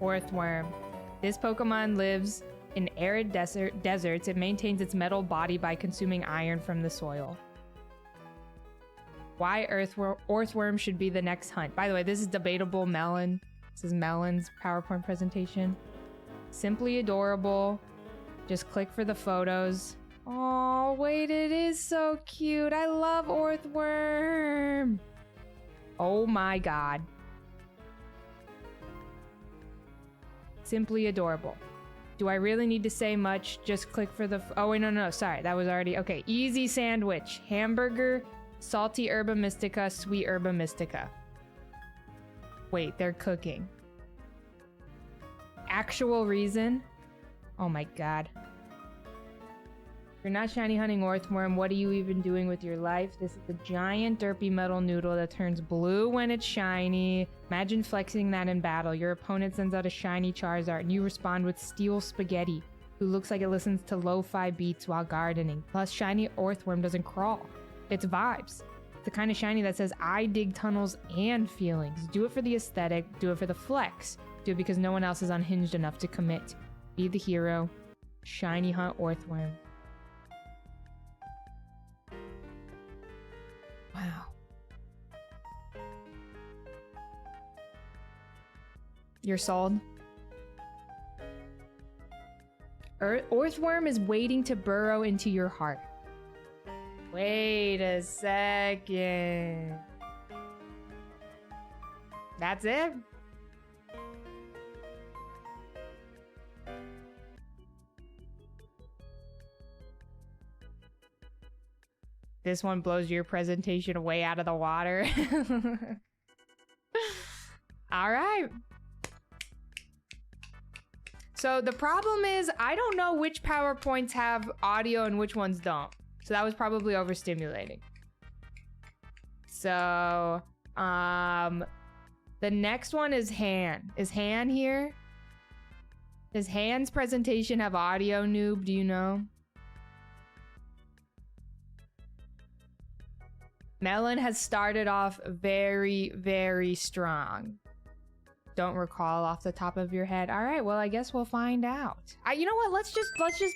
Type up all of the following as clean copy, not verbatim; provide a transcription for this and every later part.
Orthworm. This Pokemon lives in arid deserts. It maintains its metal body by consuming iron from the soil. Why Orthworm should be the next hunt. By the way, this is debatable Melon. This is Melon's PowerPoint presentation. Simply adorable. Just click for the photos. Oh, wait, it is so cute. I love Orthworm. Oh my god. Simply adorable. Do I really need to say much? Just click for the... Oh, wait, no, sorry. That was already... Okay, easy sandwich. Hamburger, salty herba mystica, sweet herba mystica. Wait, they're cooking. Actual reason? Oh my god. You're not shiny hunting Orthworm. What are you even doing with your life? This is a giant derpy metal noodle that turns blue when it's shiny. Imagine flexing that in battle. Your opponent sends out a shiny Charizard and you respond with Steel Spaghetti, who looks like it listens to lo-fi beats while gardening. Plus, shiny Orthworm doesn't crawl. It's vibes. It's the kind of shiny that says, I dig tunnels and feelings. Do it for the aesthetic. Do it for the flex. Do it because no one else is unhinged enough to commit. Be the hero. Shiny hunt Orthworm. Wow. You're sold? Orthworm is waiting to burrow into your heart. Wait a second. That's it? This one blows your presentation way out of the water. All right. So the problem is I don't know which PowerPoints have audio and which ones don't. So that was probably overstimulating. So, the next one is Han. Is Han here? Does Han's presentation have audio, noob? Do you know? Melon has started off very, very strong. Don't recall off the top of your head. All right, well, I guess we'll find out. You know what? Let's just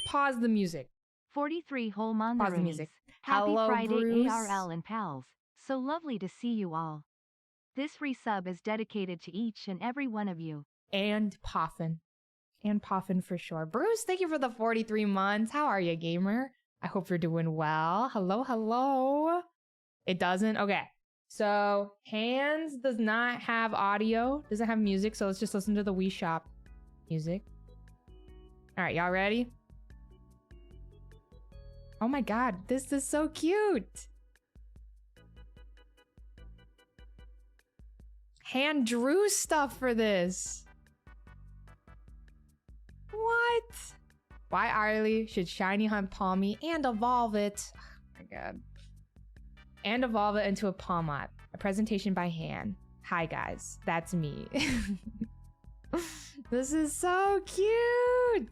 pause the music. 43 whole months. Pause the music. Happy Hello, Friday, Bruce. ARL and pals. So lovely to see you all. This resub is dedicated to each and every one of you. And Poffin. And Poffin for sure. Bruce, thank you for the 43 months. How are you, gamer? I hope you're doing well. Hello, hello. It doesn't? Okay. So, Hands does not have audio. Doesn't have music, so let's just listen to the Wii Shop music. All right, y'all ready? Oh my god, this is so cute. Han drew stuff for this. What? Why Arlie should shiny hunt Palmy and evolve it? Oh my god. And evolve it into a Palmot. A presentation by Han. Hi guys, that's me. This is so cute.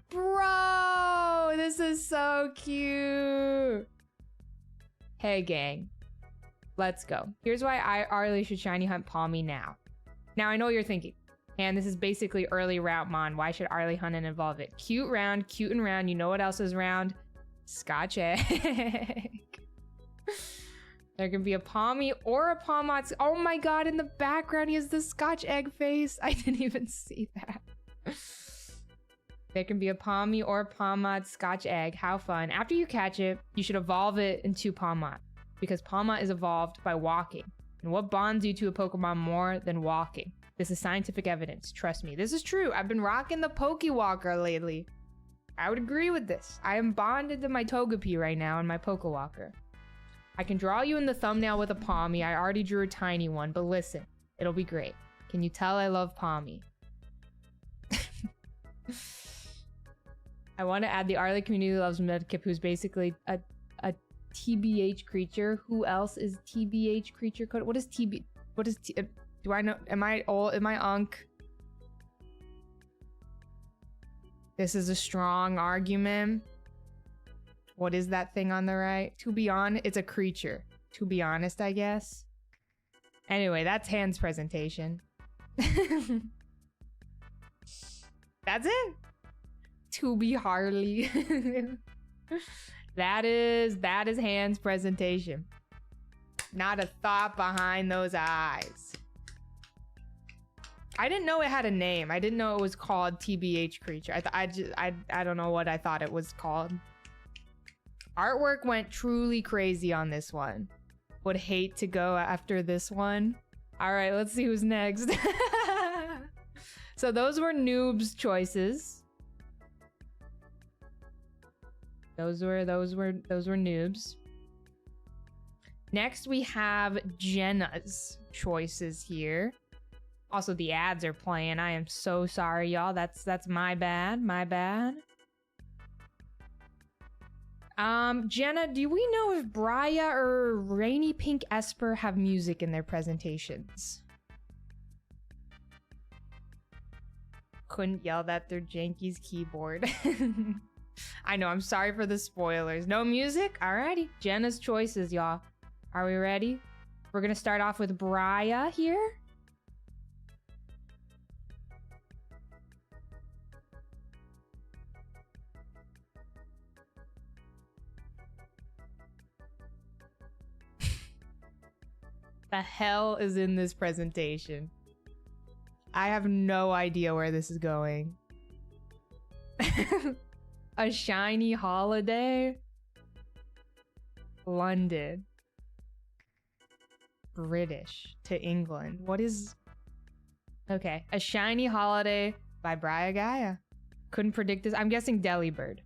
Bro, this is so cute. Hey gang, let's go. Here's why Arlie should shiny hunt Palmy now. Now I know what you're thinking. And this is basically early route Mon. Why should Arlie hunt and evolve it? Cute round, cute and round. You know what else is round? Scotch egg. There can be a Palmy or a Palmot. Oh my god, in the background he has the Scotch egg face. I didn't even see that. There can be a Palmy or a Palmot Scotch egg. How fun. After you catch it, you should evolve it into Palmot. Because Palmot is evolved by walking. And what bonds you to a Pokemon more than walking? This is scientific evidence. Trust me. This is true. I've been rocking the Pokewalker lately. I would agree with this. I am bonded to my Togepi right now and my Pokewalker. I can draw you in the thumbnail with a Palmy. I already drew a tiny one, but listen, it'll be great. Can you tell I love Palmy? I want to add the Arlie community loves Medkip, who's basically a TBH creature. Who else is TBH creature code? What is TB? What is T? Do I know? Am I old? Am I unk? This is a strong argument. What is that thing on the right? To be honest, it's a creature. To be honest, I guess. Anyway, that's Han's presentation. That's it. To be Harley. That is Hand's presentation. Not a thought behind those eyes. I didn't know it had a name. I didn't know it was called TBH creature. I don't know what I thought it was called. Artwork went truly crazy on this one. Would hate to go after this one. All right, let's see who's next. So those were noobs' choices. Those were noobs. Next we have Jenna's choices here. Also, the ads are playing. I am so sorry, y'all. That's my bad. My bad. Jenna, do we know if Braya or Rainy Pink Esper have music in their presentations? Couldn't yell that through Janky's keyboard. I know, I'm sorry for the spoilers. No music? Alrighty. Jenna's choices, y'all. Are we ready? We're gonna start off with Braya here. The hell is in this presentation? I have no idea where this is going. A shiny holiday? London. British to England. What is... Okay. A shiny holiday by Braya Gaia. Couldn't predict this. I'm guessing Delibird.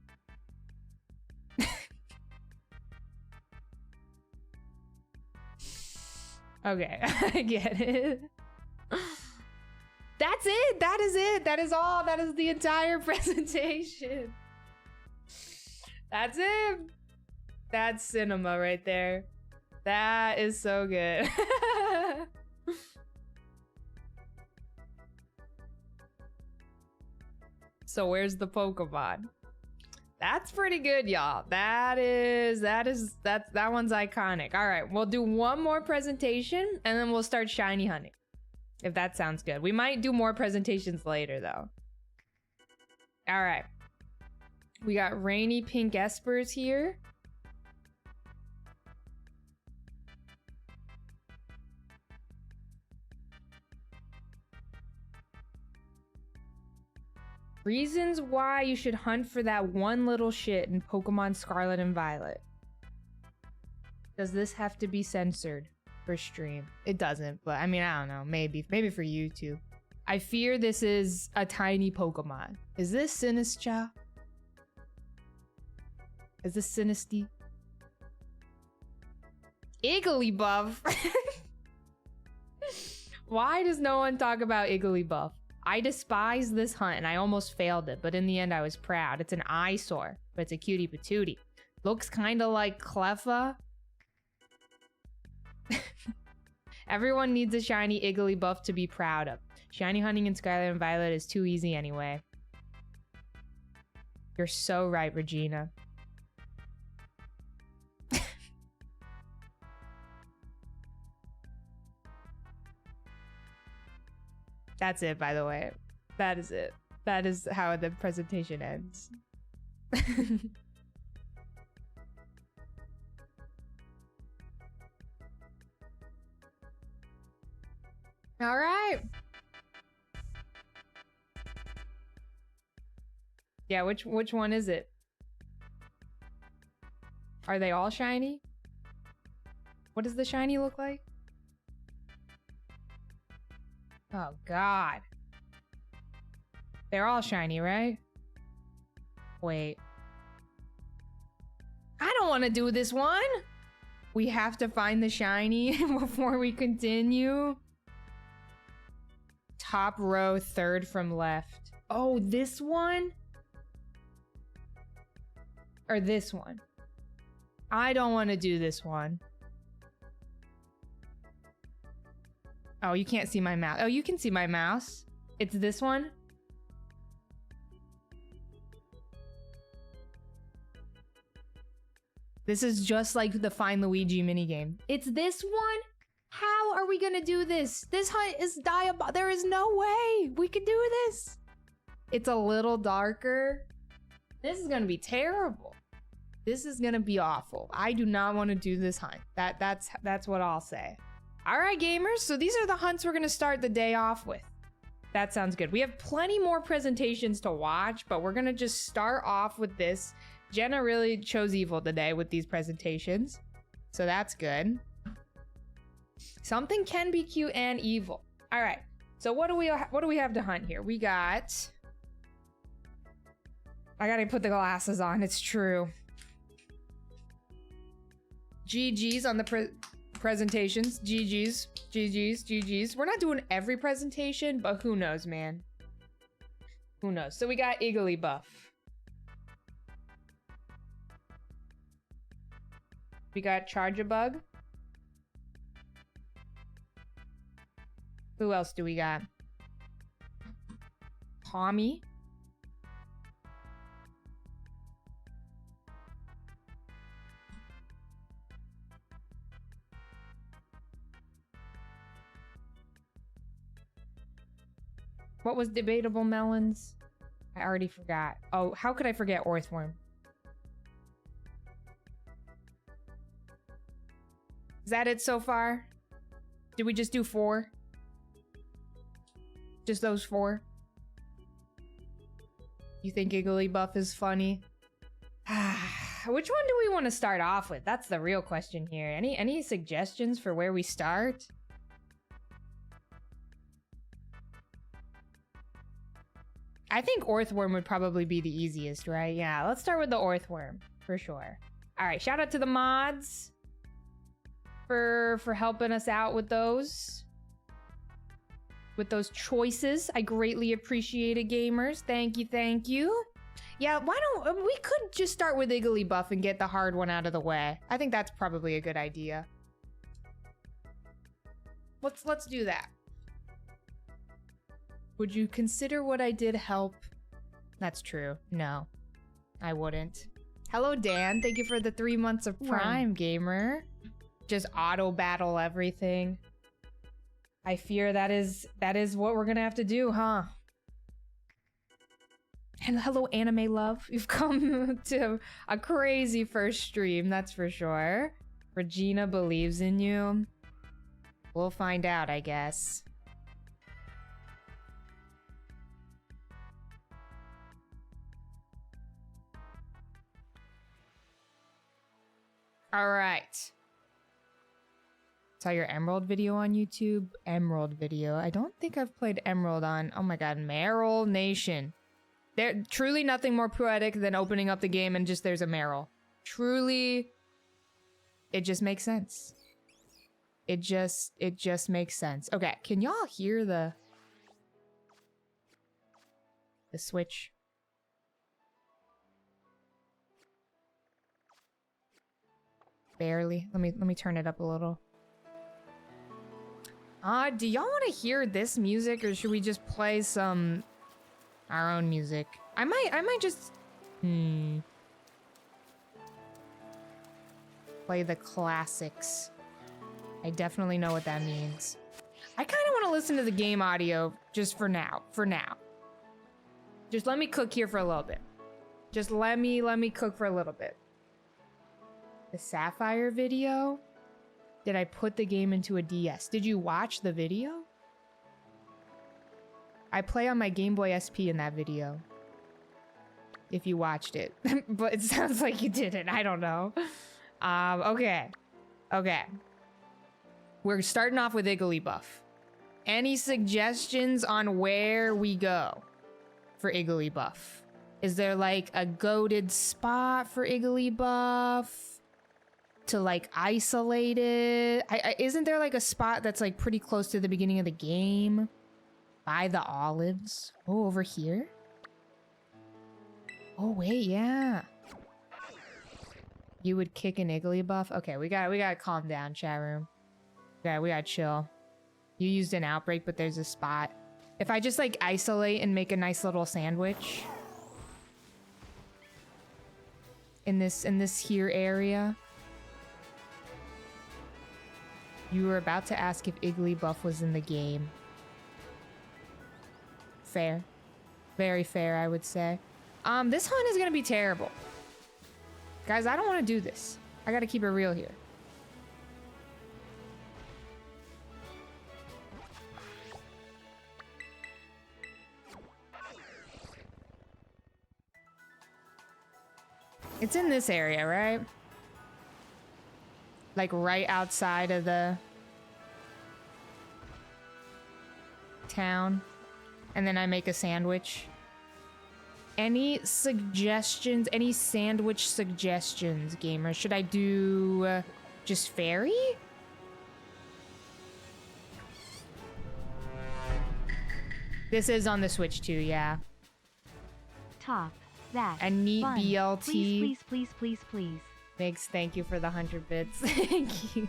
Okay, I get it. That's it. That is it. That is all. That is the entire presentation. That's it. That's cinema right there. That is so good. So where's the Pokemon? That's pretty good, y'all. That one's iconic. All right, we'll do one more presentation and then we'll start shiny hunting. If that sounds good. We might do more presentations later though. All right. We got Rainy Pink Espers here. Reasons why you should hunt for that one little shit in Pokemon Scarlet and Violet. Does this have to be censored for stream? It doesn't, but I mean, I don't know. Maybe for YouTube. I fear this is a tiny Pokemon. Is this Sinistra? Is this Sinisty? Igglybuff. Why does no one talk about Igglybuff? I despise this hunt and I almost failed it, but in the end I was proud. It's an eyesore, but it's a cutie patootie. Looks kind of like Cleffa. Everyone needs a shiny Igglybuff to be proud of. Shiny hunting in Scarlet and Violet is too easy anyway. You're so right, Regina. That's it, by the way. That is it. That is how the presentation ends. All right. Yeah, which one is it? Are they all shiny? What does the shiny look like? Oh, God. They're all shiny, right? Wait. I don't want to do this one. We have to find the shiny before we continue. Top row, third from left. Oh, this one? Or this one? I don't want to do this one. Oh, you can't see my mouse. Oh, you can see my mouse. It's this one. This is just like the Find Luigi minigame. It's this one? How are we gonna do this? This hunt is diabolical. There is no way we could do this. It's a little darker. This is gonna be terrible. This is gonna be awful. I do not want to do this hunt. That's what I'll say. All right, gamers. So these are the hunts we're gonna start the day off with. That sounds good. We have plenty more presentations to watch, but we're gonna just start off with this. Jenna really chose evil today with these presentations, so that's good. Something can be cute and evil. All right. So what do we have to hunt here? We got. I gotta put the glasses on. It's true. GG's on the presentations. GG's. We're not doing every presentation, but who knows, man? Who knows? So we got Igglybuff. We got Charge-a-Bug. Who else do we got? Tommy. What was Debatable Melons? I already forgot. Oh, how could I forget Orthworm? Is that it so far? Did we just do 4? Just those 4? You think Igglybuff is funny? Which one do we want to start off with? That's the real question here. Any suggestions for where we start? I think Orthworm would probably be the easiest, right? Yeah, let's start with the Orthworm, for sure. All right, shout out to the mods for helping us out with those choices. I greatly appreciate it, gamers. Thank you. Yeah, why don't we could just start with Igglybuff and get the hard one out of the way. I think that's probably a good idea. Let's do that. Would you consider what I did help? That's true. No, I wouldn't. Hello, Dan. Thank you for the 3 months of Prime, gamer. Just auto battle everything. I fear that is what we're gonna have to do, huh? And hello, anime love. You've come to a crazy first stream, that's for sure. Regina believes in you. We'll find out, I guess. All right. Saw your Emerald video on YouTube. Emerald video. I don't think I've played Emerald on... Oh my god, Meryl Nation. There truly nothing more poetic than opening up the game and just there's a Meryl. Truly, it just makes sense. It just makes sense. Okay, can y'all hear the switch? Barely. Let me turn it up a little. Do y'all want to hear this music or should we just play some our own music? I might just play the classics. I definitely know what that means. I kind of want to listen to the game audio just for now. Just let me cook here for a little bit. Just let me cook for a little bit. The Sapphire video? Did I put the game into a DS? Did you watch the video? I play on my Game Boy SP in that video. If you watched it. But it sounds like you didn't. I don't know. Okay. We're starting off with Igglybuff. Any suggestions on where we go for Igglybuff? Is there like a goated spot for Igglybuff? To like isolate it? Isn't there like a spot that's like pretty close to the beginning of the game? By the olives? Oh, over here? Oh wait, yeah. You would kick an Igglybuff? Okay, we gotta calm down, chat room. Okay, we gotta chill. You used an outbreak, but there's a spot. If I just like isolate and make a nice little sandwich in this here area. You were about to ask if Igglybuff was in the game. Fair. Very fair, I would say. This hunt is gonna be terrible. Guys, I don't want to do this. I gotta keep it real here. It's in this area, right? Like right outside of the town. And then I make a sandwich. Any suggestions? Any sandwich suggestions, gamers? Should I do just fairy? This is on the Switch too, yeah. Top. That. A neat fun. BLT. Please, please, please, please, please. Migs, thank you for the 100 bits. Thank you.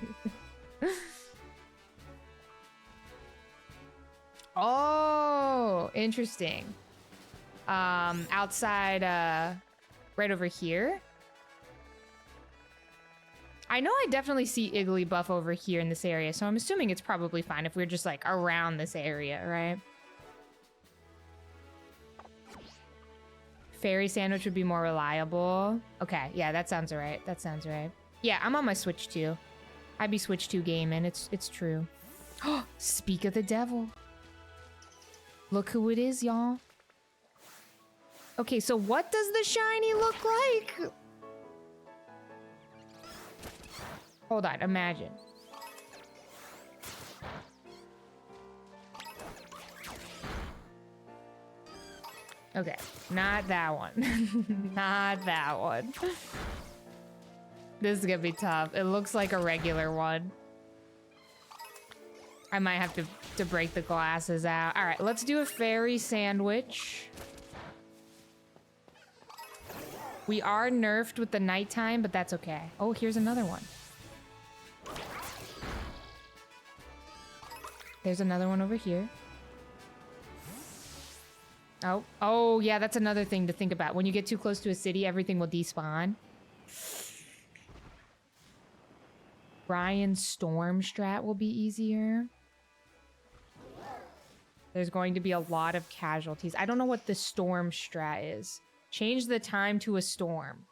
Oh, interesting. Outside, right over here. I know I definitely see Igglybuff over here in this area, so I'm assuming it's probably fine if we're just like around this area, right? Fairy sandwich would be more reliable. Okay, yeah, that sounds right. That sounds right. Yeah, I'm on my Switch 2. I be Switch 2 gaming. It's true. Oh, speak of the devil. Look who it is, y'all. Okay, so what does the shiny look like? Hold on, imagine. Okay, not that one. Not that one. This is gonna be tough. It looks like a regular one. I might have to break the glasses out. All right, let's do a fairy sandwich. We are nerfed with the nighttime, but that's okay. Oh, here's another one. There's another one over here. Oh, yeah, that's another thing to think about. When you get too close to a city, everything will despawn. Ryan's Storm strat will be easier. There's going to be a lot of casualties. I don't know what the Storm strat is. Change the time to a storm.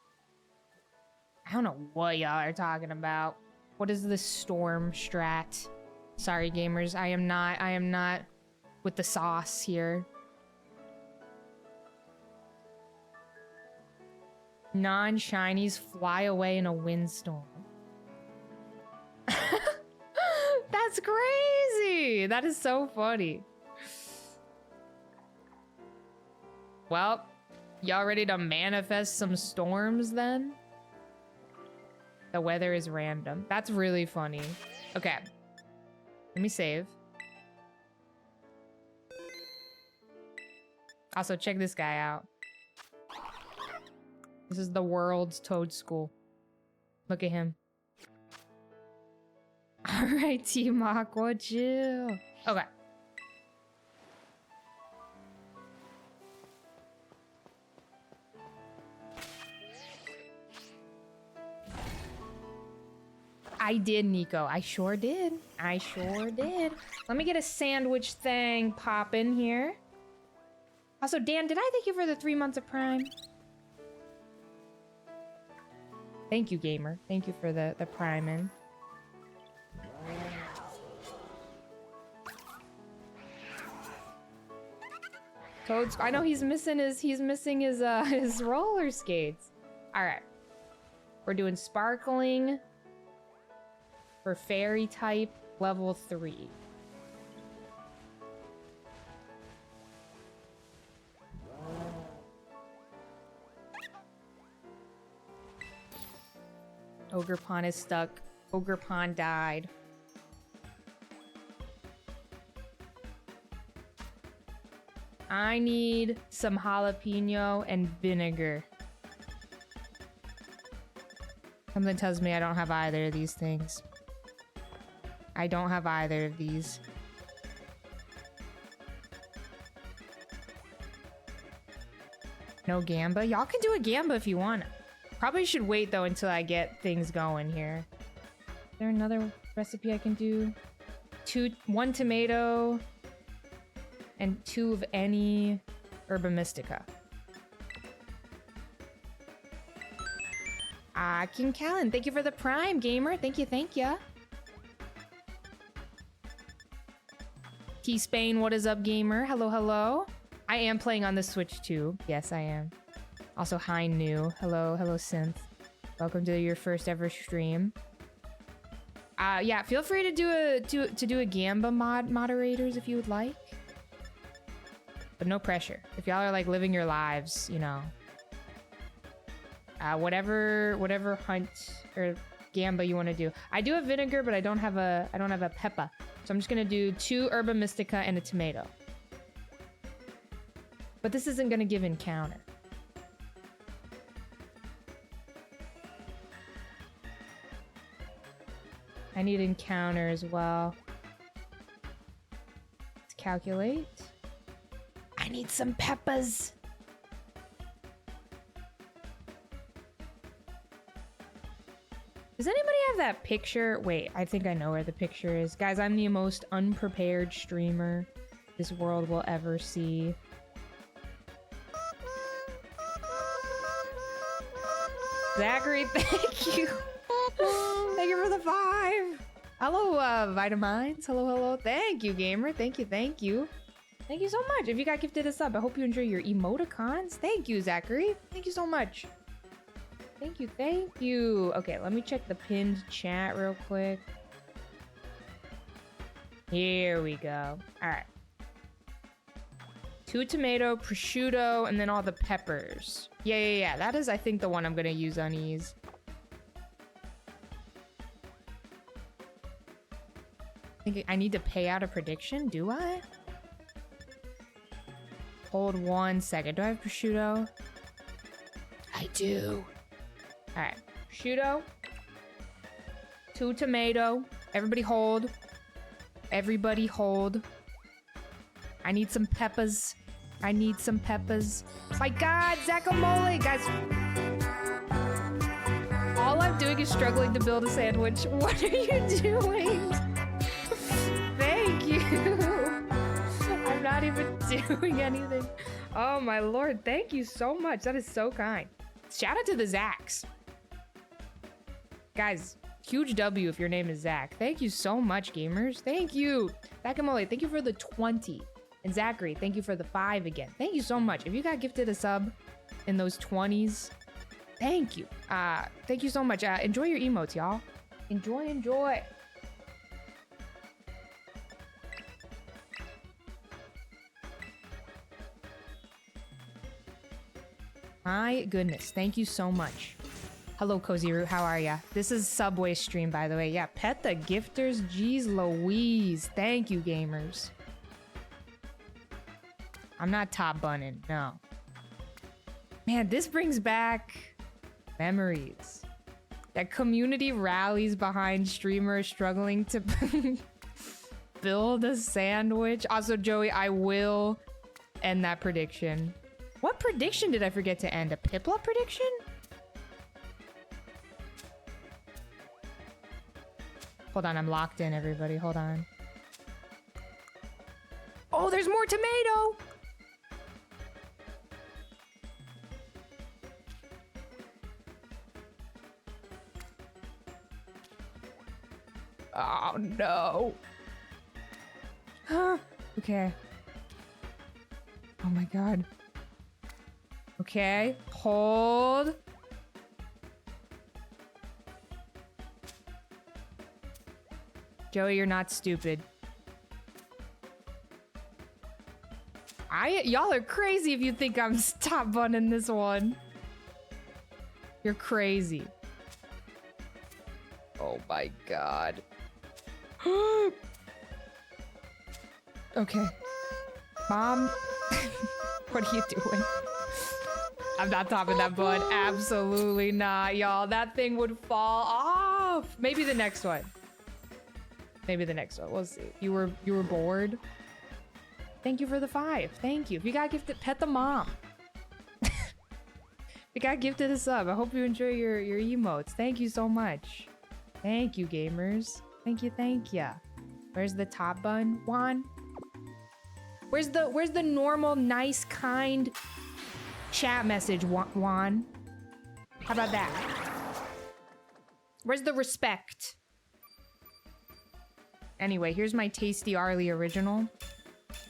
I don't know what y'all are talking about. What is the Storm strat? Sorry, gamers. I am not with the sauce here. Non-shinies fly away in a windstorm. That's crazy! That is so funny. Well, y'all ready to manifest some storms then? The weather is random. That's really funny. Okay. Let me save. Also, check this guy out. This is the world's Toad School. Look at him. Alright, Team Aqua, chill. Okay. I did, Nico. I sure did. I sure did. Let me get a sandwich thing poppin' here. Also, Dan, did I thank you for the 3 months of Prime? Thank you, gamer. Thank you for the Prime in. Toad's. I know he's missing his roller skates. All right, we're doing sparkling for fairy type level 3. Ogre Pond is stuck. Ogre Pond died. I need some jalapeno and vinegar. Something tells me I don't have either of these things. I don't have either of these. No gamba? Y'all can do a gamba if you want. Probably should wait though until I get things going here. Is there another recipe I can do? 1 tomato and 2 of any Herba Mystica. King Callan, thank you for the Prime, gamer. Thank you, thank you. T Spain, what is up, gamer? Hello, hello. I am playing on the Switch too. Yes, I am. Also, hi, new. Hello, hello, Synth. Welcome to your first ever stream. Yeah, feel free to do a Gamba moderators if you would like. But no pressure. If y'all are like living your lives, you know. Whatever hunt or Gamba you want to do. I do have vinegar, but I don't have a peppa. So I'm just gonna do 2 Herba Mystica and a tomato. But this isn't gonna give encounter. I need encounter as well. Let's calculate. I need some peppers. Does anybody have that picture? Wait, I think I know where the picture is. Guys, I'm the most unprepared streamer this world will ever see. Zachary, thank you. Thank you for the 5. Hello, Vitamines. Hello, hello. Thank you, gamer. Thank you, thank you. Thank you so much. If you got gifted a sub, I hope you enjoy your emoticons. Thank you, Zachary. Thank you so much. Thank you, thank you. Okay, let me check the pinned chat real quick. Here we go. All right. 2 tomato, prosciutto, and then all the peppers. Yeah. That is, I think, the one I'm gonna use on ease. I think I need to pay out a prediction. Do I? Hold 1 second. Do I have prosciutto? I do. All right, prosciutto, 2 tomato. Everybody hold. Everybody hold. I need some peppers. I need some peppers. My God, Zacamole, guys. All I'm doing is struggling to build a sandwich. What are you doing? Thank you. I'm not even doing anything. Oh my Lord, thank you so much. That is so kind. Shout out to the Zacks. Guys, huge W if your name is Zach. Thank you so much, gamers. Thank you. Zacamole, thank you for the 20. And Zachary, thank you for the 5 again. Thank you so much. If you got gifted a sub in those 20s, thank you. Thank you so much. Enjoy your emotes, y'all. Enjoy. My goodness, thank you so much. Hello, Cozy Root, how are ya? This is Subway stream, by the way. Yeah, pet the gifters. Jeez Louise. Thank you, gamers. I'm not top bunning, no. Man, this brings back memories. That community rallies behind streamers struggling to build a sandwich. Also, Joey, I will end that prediction. What prediction did I forget to end? A Piplup prediction? Hold on, I'm locked in, everybody. Hold on. Oh, there's more tomato! Oh, no. Okay. Oh my God. Okay, hold. Joey, you're not stupid. Y'all are crazy if you think I'm top bunning this one. You're crazy. Oh my God. Okay. Mom, what are you doing? I'm not topping that bun. Absolutely not, y'all. That thing would fall off. Maybe the next one. Maybe the next one. We'll see. You were bored. Thank you for the 5. Thank you. If you got gifted, pet the mom. If you got gifted a sub, I hope you enjoy your emotes. Thank you so much. Thank you, gamers. Thank you, thank you. Where's the top bun? Juan? Where's the normal, nice, kind chat message, Juan? How about that? Where's the respect? Anyway, here's my tasty Arlie original.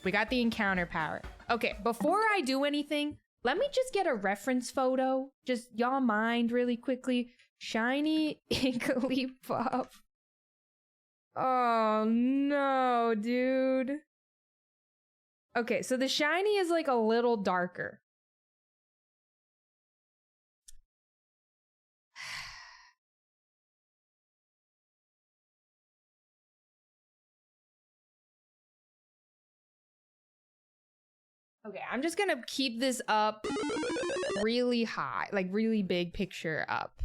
We got the encounter power. Okay, before I do anything, let me just get a reference photo. Just y'all mind really quickly. Shiny Igglybuff. Oh no, dude. Okay, so the shiny is like a little darker. Okay, I'm just gonna keep this up really high, like really big picture up.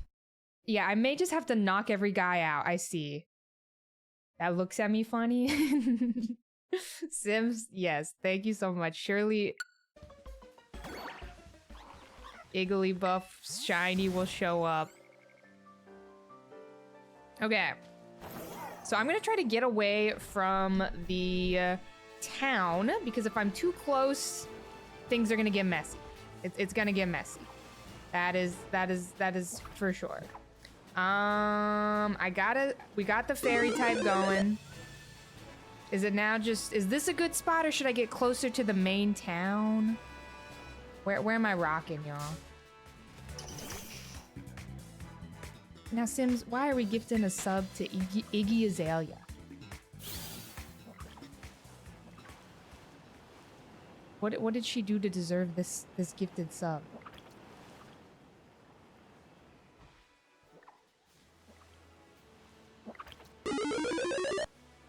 Yeah, I may just have to knock every guy out I see. That looks at me funny. Sims, yes, thank you so much. Surely Igglybuff shiny will show up. Okay. So I'm gonna try to get away from the town, because if I'm too close, things are gonna get messy. It's gonna get messy. That is for sure. We got the fairy type going. Is it now just, is this a good spot, or should I get closer to the main town? Where am I rocking, y'all? Now, Sims, why are we gifting a sub to Iggy Azalea? What did she do to deserve this gifted sub?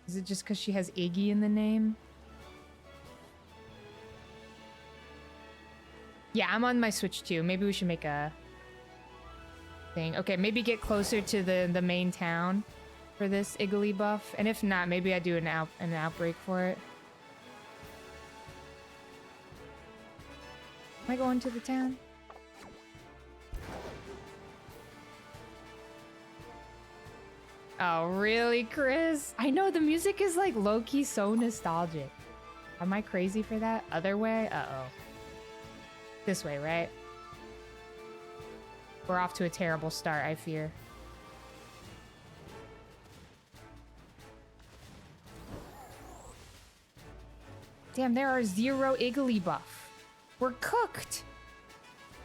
Is it just because she has Iggy in the name? Yeah, I'm on my Switch too. Maybe we should make a thing. Okay, maybe get closer to the main town for this Igglybuff. And if not, maybe I do an outbreak for it. Am I going to the town? Oh, really, Chris? I know, the music is like low-key so nostalgic. Am I crazy for that? Other way? Uh-oh. This way, right? We're off to a terrible start, I fear. Damn, there are 0 Igglybuff. We're cooked.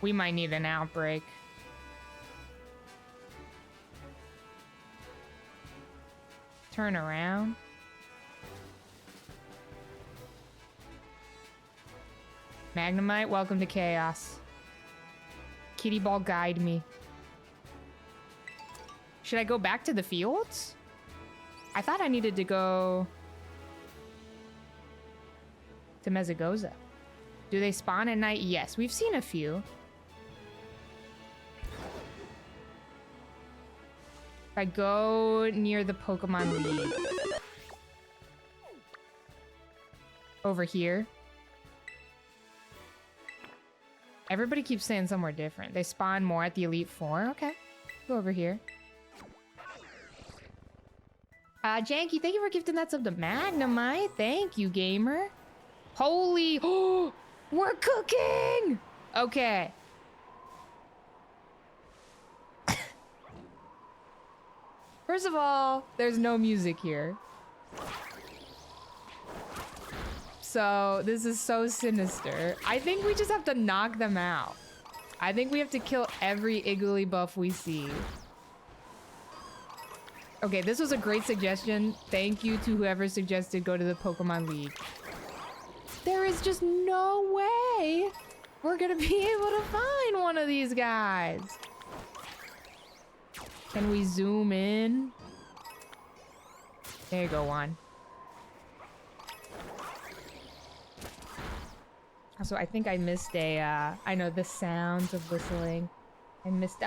We might need an outbreak. Turn around. Magnemite, welcome to chaos. Kitty ball, guide me. Should I go back to the fields? I thought I needed to go to Mezagoza. Do they spawn at night? Yes, we've seen a few. If I go near the Pokemon League. Over here. Everybody keeps saying somewhere different. They spawn more at the Elite Four. Okay. Go over here. Janky, thank you for gifting that sub to Magnemite. Thank you, gamer. Holy... Oh! We're cooking! Okay. First of all, there's no music here. So, this is so sinister. I think we just have to knock them out. I think we have to kill every Igglybuff we see. Okay, this was a great suggestion. Thank you to whoever suggested go to the Pokemon League. There is just no way we're gonna be able to find one of these guys. Can we zoom in? There you go, Juan. Also, I think I missed a, I know the sounds of whistling. I missed,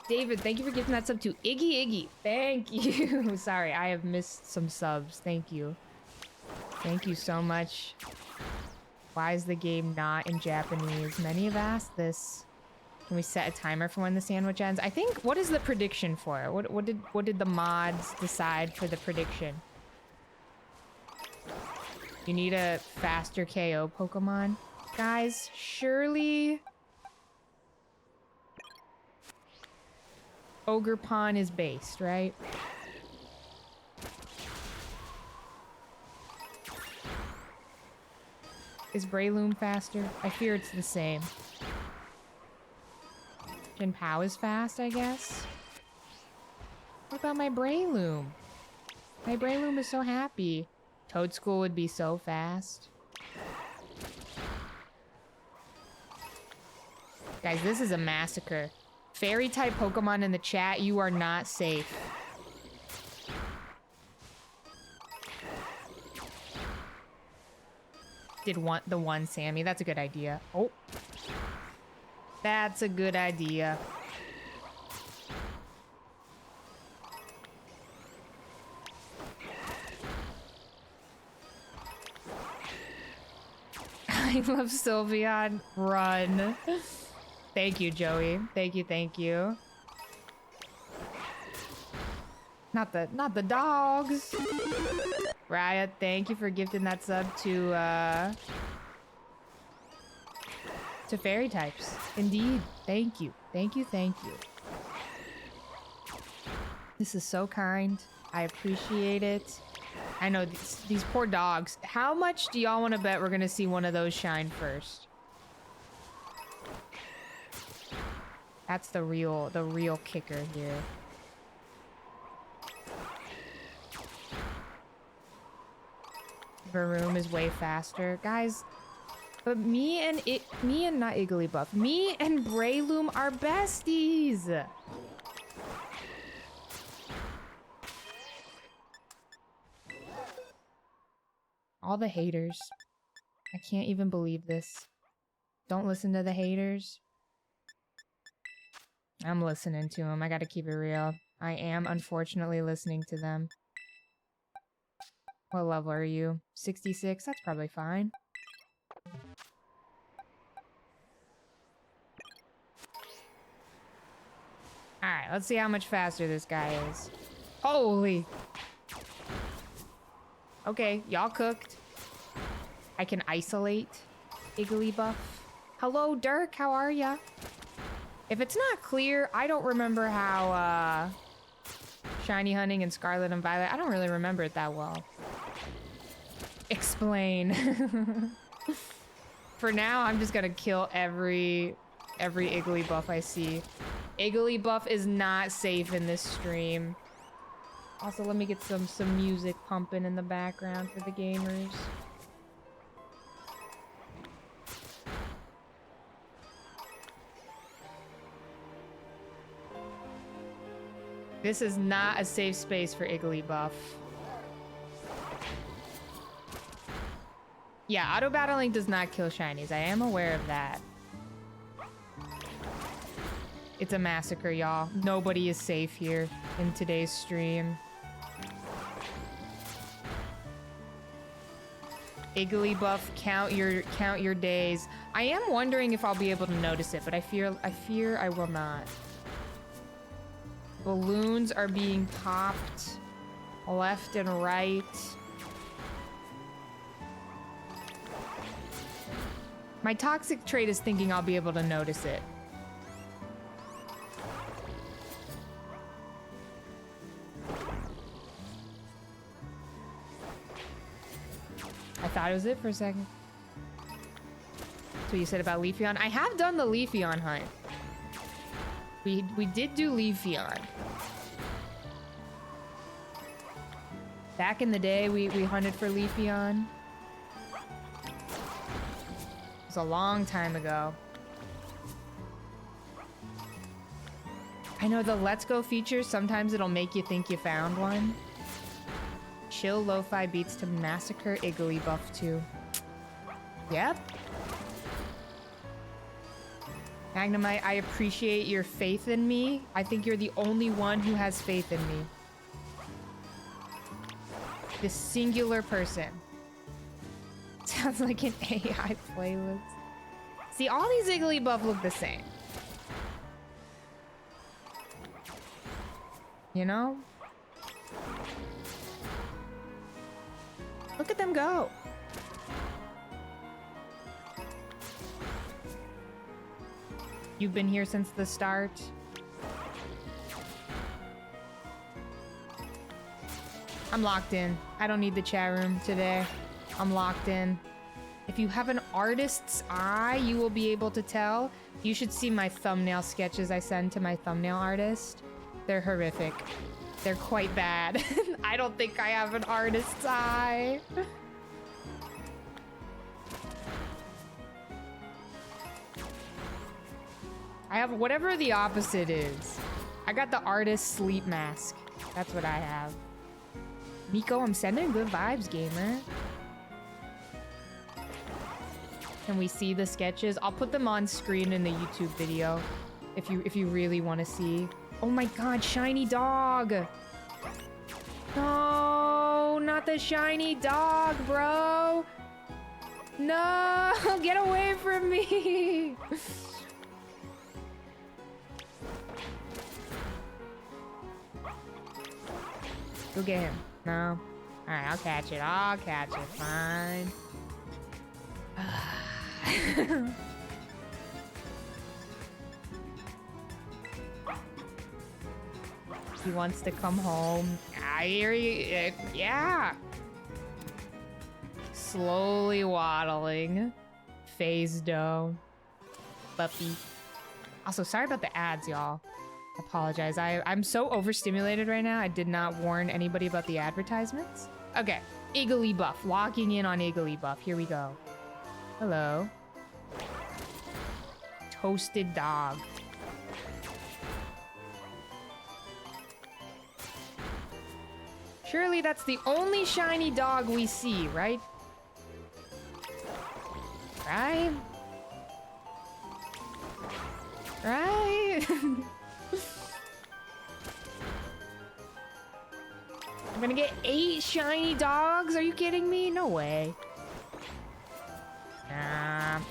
David, thank you for giving that sub to Iggy. Thank you. Sorry, I have missed some subs. Thank you. Thank you so much. Why is the game not in Japanese? Many have asked this. Can we set a timer for when the sandwich ends? I think, what is the prediction for it? What did the mods decide for the prediction? You need a faster KO Pokemon. Guys, surely... Ogerpon is based, right? Is Breloom faster? I fear it's the same. Jinpao is fast, I guess. What about my Breloom? My Breloom is so happy. Toadschool would be so fast. Guys, this is a massacre. Fairy-type Pokemon in the chat, you are not safe. Did want the one Sammy. That's a good idea. Oh. That's a good idea. I love Sylveon. Run. Thank you, Joey. Thank you, thank you. Not the dogs. Riot, thank you for gifting that sub to fairy types. Indeed. Thank you. Thank you, thank you. This is so kind. I appreciate it. I know these poor dogs. How much do y'all want to bet we're gonna see one of those shine first? That's the real kicker here. Varoom is way faster. Guys, but me and not Igglybuff. Me and Breloom are besties. All the haters. I can't even believe this. Don't listen to the haters. I'm listening to them. I gotta keep it real. I am unfortunately listening to them. What level are you? 66? That's probably fine. Alright, let's see how much faster this guy is. Holy! Okay, y'all cooked. I can isolate Igglybuff. Hello, Dirk, how are ya? If it's not clear, I don't remember how, Shiny Hunting and Scarlet and Violet, I don't really remember it that well. Explain. For now, I'm just gonna kill every Igglybuff I see. Igglybuff is not safe in this stream. Also, let me get some music pumping in the background for the gamers. This is not a safe space for Igglybuff. Yeah, auto-battling does not kill shinies. I am aware of that. It's a massacre, y'all. Nobody is safe here in today's stream. Igglybuff, count your days. I am wondering if I'll be able to notice it, but I fear I will not. Balloons are being popped left and right. My toxic trait is thinking I'll be able to notice it. I thought it was it for a second. That's what you said about Leafeon. I have done the Leafeon hunt. We did do Leafeon. Back in the day, we hunted for Leafeon. It was a long time ago. I know the Let's Go feature, sometimes it'll make you think you found one. Chill lo-fi beats to massacre Igglybuff too. Yep. Magnemite, I appreciate your faith in me. I think you're the only one who has faith in me. This singular person. Sounds like an AI playlist. See, all these Igglybuff look the same. You know? Look at them go. You've been here since the start. I'm locked in. I don't need the chat room today. I'm locked in. If you have an artist's eye, you will be able to tell. You should see my thumbnail sketches I send to my thumbnail artist. They're horrific. They're quite bad. I don't think I have an artist's eye. I have whatever the opposite is. I got the artist sleep mask. That's what I have. Nico, I'm sending good vibes, gamer. Can we see the sketches? I'll put them on screen in the YouTube video if you really want to see. Oh my god, shiny dog. No, not the shiny dog, bro. No, get away from me. Go get him. No. Alright, I'll catch it. I'll catch it. Fine. He wants to come home. I hear you. Yeah. Slowly waddling. Phase dough. Puppy. Also, sorry about the ads, y'all. Apologize. I'm so overstimulated right now. I did not warn anybody about the advertisements. Okay. Igglybuff. Locking in on Igglybuff. Here we go. Hello. Toasted dog. Surely that's the only shiny dog we see, right? Right? Right? I'm gonna get 8 shiny dogs? Are you kidding me? No way.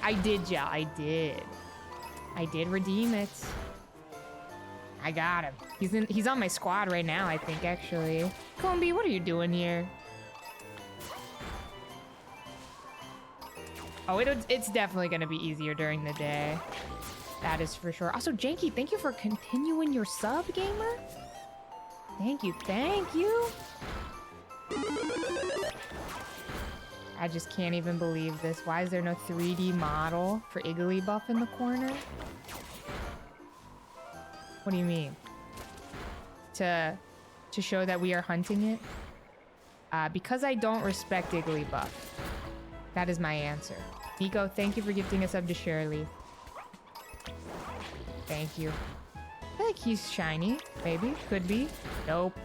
I did, yeah, I did. I did redeem it. I got him. He's on my squad right now, I think, actually. Combi, what are you doing here? Oh, it's definitely gonna be easier during the day. That is for sure. Also, Janky, thank you for continuing your sub, gamer. Thank you, thank you. I just can't even believe this. Why is there no 3D model for Igglybuff in the corner? What do you mean? To show that we are hunting it? Because I don't respect Igglybuff. That is my answer. Nico, thank you for gifting a sub to Shirley. Thank you. I feel like he's shiny. Maybe. Could be. Nope.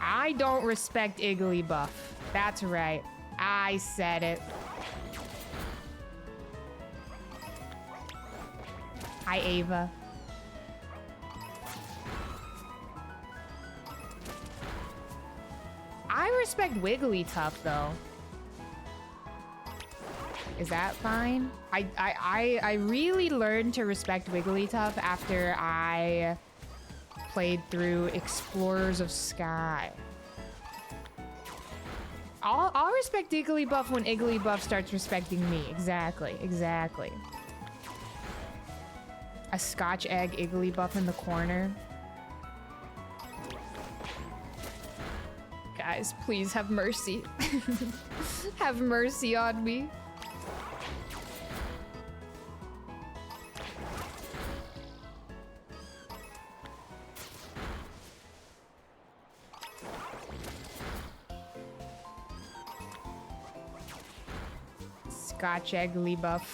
I don't respect Igglybuff. That's right. I said it. Hi, Ava. I respect Wigglytuff, though. Is that fine? I really learned to respect Wigglytuff after I played through Explorers of Sky. I'll respect Igglybuff when Igglybuff starts respecting me. Exactly, exactly. A Scotch egg Igglybuff in the corner. Guys, please have mercy. Have mercy on me. Scotch Igglybuff.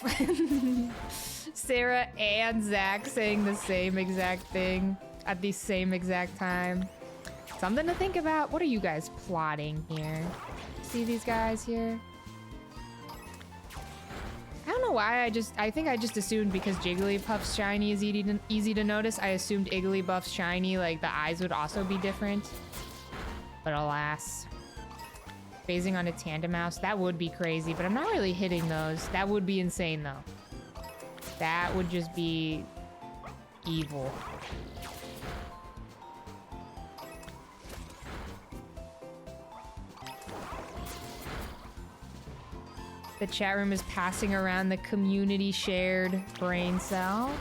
Sarah and Zach saying the same exact thing at the same exact time. Something to think about. What are you guys plotting here? See these guys here? I don't know why I think I just assumed because Jigglypuff's shiny is easy to notice, I assumed Igglybuff's shiny, like the eyes would also be different. But alas. Phasing on a tandem mouse, that would be crazy, but I'm not really hitting those. That would be insane though. That would just be evil. The chat room is passing around the community shared brain cell.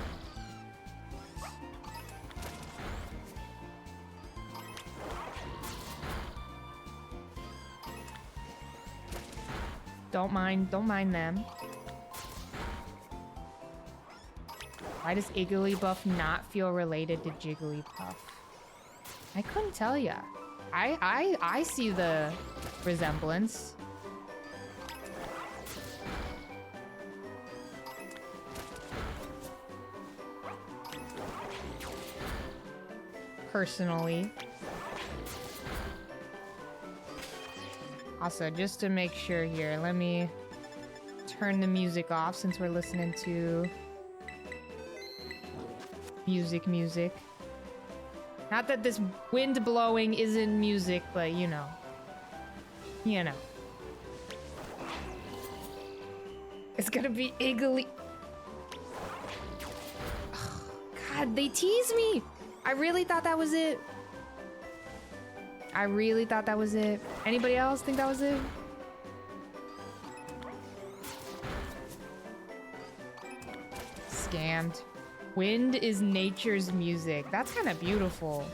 Don't mind them. Why does Igglybuff not feel related to Jigglypuff? I couldn't tell ya. I see the resemblance. Personally. Also, just to make sure here, let me turn the music off since we're listening to music. Not that this wind blowing isn't music, but you know. You know. It's gonna be Iggly. Oh, God, they tease me! I really thought that was it. I really thought that was it. Anybody else think that was it? Scammed. Wind is nature's music. That's kind of beautiful.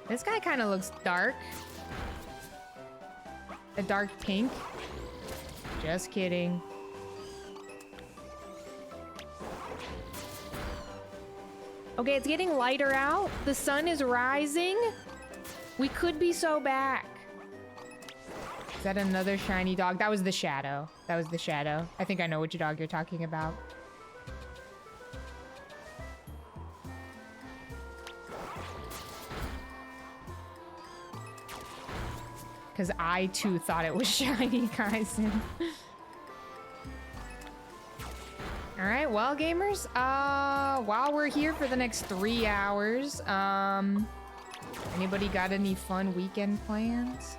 This guy kind of looks dark. A dark pink. Just kidding. Okay, it's getting lighter out. The sun is rising. We could be so back. Is that another shiny dog? That was the shadow. That was the shadow. I think I know which dog you're talking about. Because I too thought it was shiny, guys. Alright, well, gamers, while we're here for the next 3 hours, anybody got any fun weekend plans?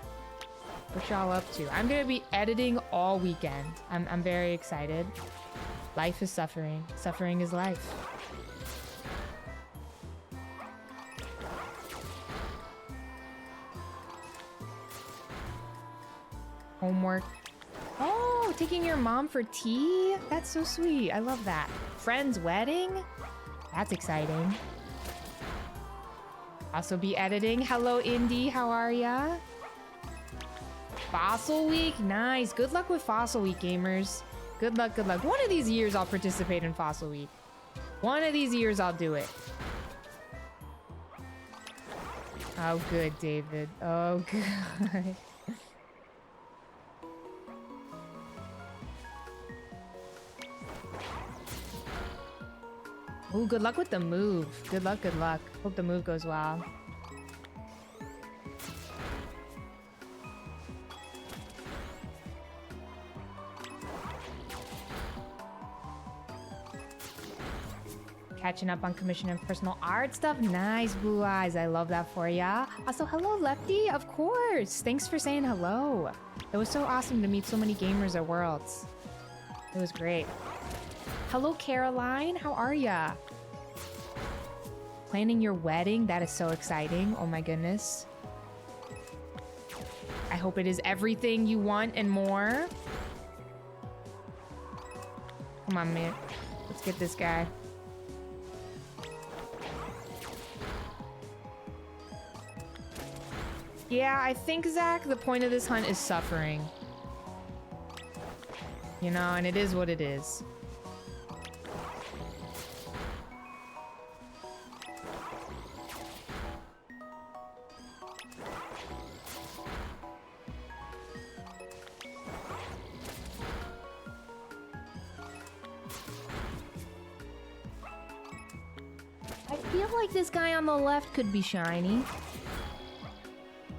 What y'all up to? I'm gonna be editing all weekend. I'm very excited. Life is suffering. Suffering is life. Homework. Oh, taking your mom for tea? That's so sweet. I love that. Friend's wedding? That's exciting. Also be editing. Hello, Indy. How are ya? Fossil Week? Nice. Good luck with Fossil Week, gamers. Good luck, good luck. One of these years I'll participate in Fossil Week. One of these years I'll do it. Oh, good, David. Oh, good. Ooh, good luck with the move. Good luck, good luck. Hope the move goes well. Catching up on commission and personal art stuff. Nice, Blue Eyes. I love that for ya. Also, hello, Lefty. Of course. Thanks for saying hello. It was so awesome to meet so many gamers at Worlds. It was great. Hello, Caroline. How are ya? Planning your wedding? That is so exciting. Oh my goodness. I hope it is everything you want and more. Come on, man. Let's get this guy. Yeah, I think, Zach, the point of this hunt is suffering. You know, and it is what it is. I feel like this guy on the left could be shiny.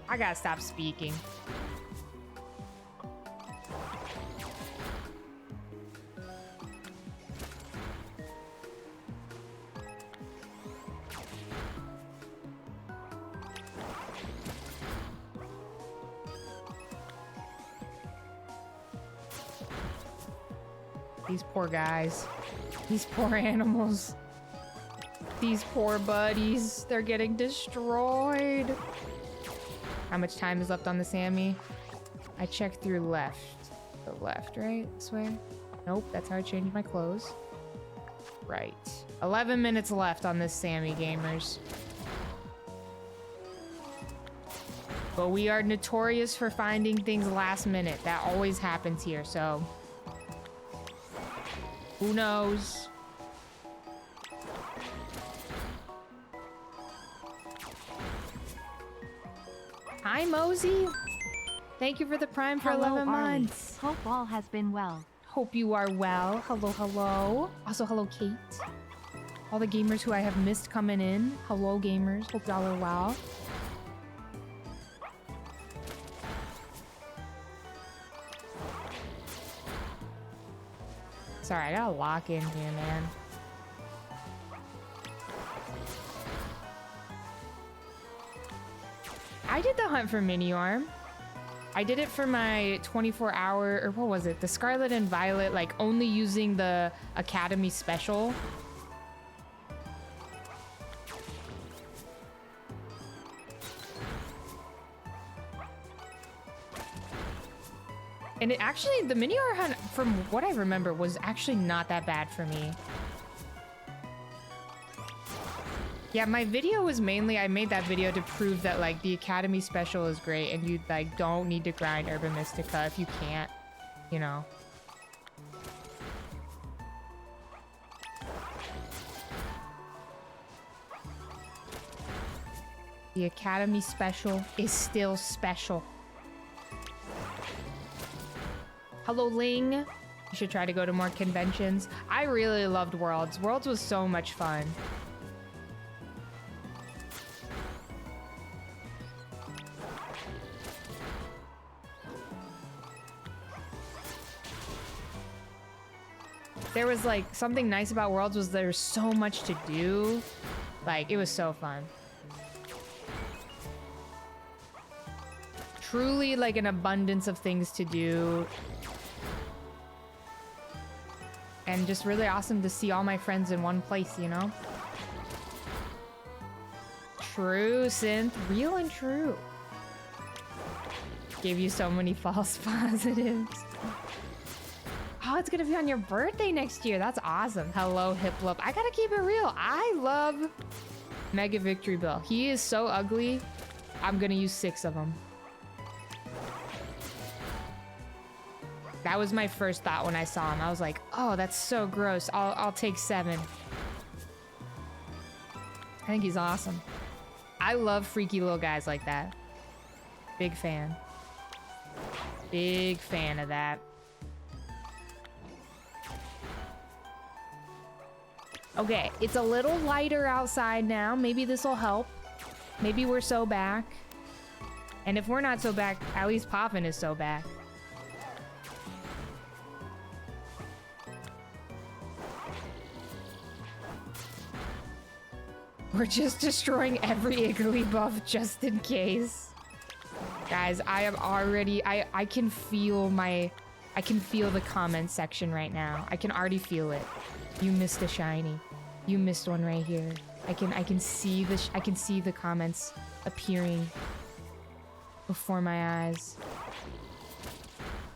I gotta stop speaking. These poor guys. These poor animals. These poor buddies, they're getting destroyed. How much time is left on the Sammy? I checked through left. The left, right? This way? Nope, that's how I changed my clothes. Right. 11 minutes left on this Sammy, gamers. But we are notorious for finding things last minute. That always happens here, so... who knows? Hi, Mosey. Thank you for the Prime for 11 months. Hope all has been well. Hope you are well. Hello, hello. Also, hello, Kate. All the gamers who I have missed coming in. Hello, gamers. Hope y'all are well. Sorry, I gotta lock in here, man. I did the hunt for Mini Arm. I did it for my 24-hour, or what was it? The Scarlet and Violet, like only using the Academy Special. And it actually, the Mini Arm hunt, from what I remember, was actually not that bad for me. Yeah, my video was mainly, I made that video to prove that like the Academy Special is great and you like don't need to grind Urban Mystica if you can't, you know. The Academy Special is still special. Hello, Ling. You should try to go to more conventions. I really loved Worlds. Worlds was so much fun. There was like something nice about Worlds was there's so much to do. Like it was so fun. Truly like an abundance of things to do. And just really awesome to see all my friends in one place, you know? True, Synth. Real and true. Gave you so many false positives. Oh, it's gonna be on your birthday next year. That's awesome. Hello, Hiplup. I gotta keep it real. I love Mega Victory Bill. He is so ugly. I'm gonna use 6 of them. That was my first thought when I saw him. I was like, oh, that's so gross. I'll take 7. I think he's awesome. I love freaky little guys like that. Big fan. Big fan of that. Okay, it's a little lighter outside now. Maybe this will help. Maybe we're so back. And if we're not so back, at least Poffin is so back. We're just destroying every Igglybuff just in case. Guys, I am already... I can feel my... I can feel the comment section right now. I can already feel it. You missed a shiny. You missed one right here. I can see the comments appearing before my eyes.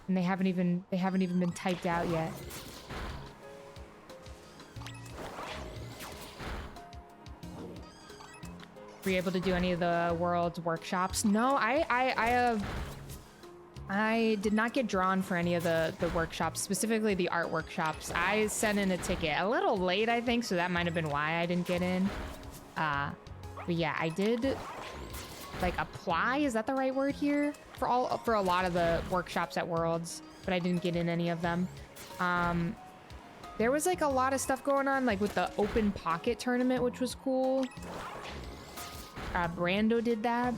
And they haven't even been typed out yet. Were you able to do any of the world's workshops? No, I did not get drawn for any of the workshops, specifically the art workshops. I sent in a ticket a little late, I think, so that might have been why I didn't get in. But yeah, I did like apply, is that the right word here? For a lot of the workshops at Worlds, but I didn't get in any of them. There was like a lot of stuff going on, like with the open pocket tournament, which was cool. Brando did that.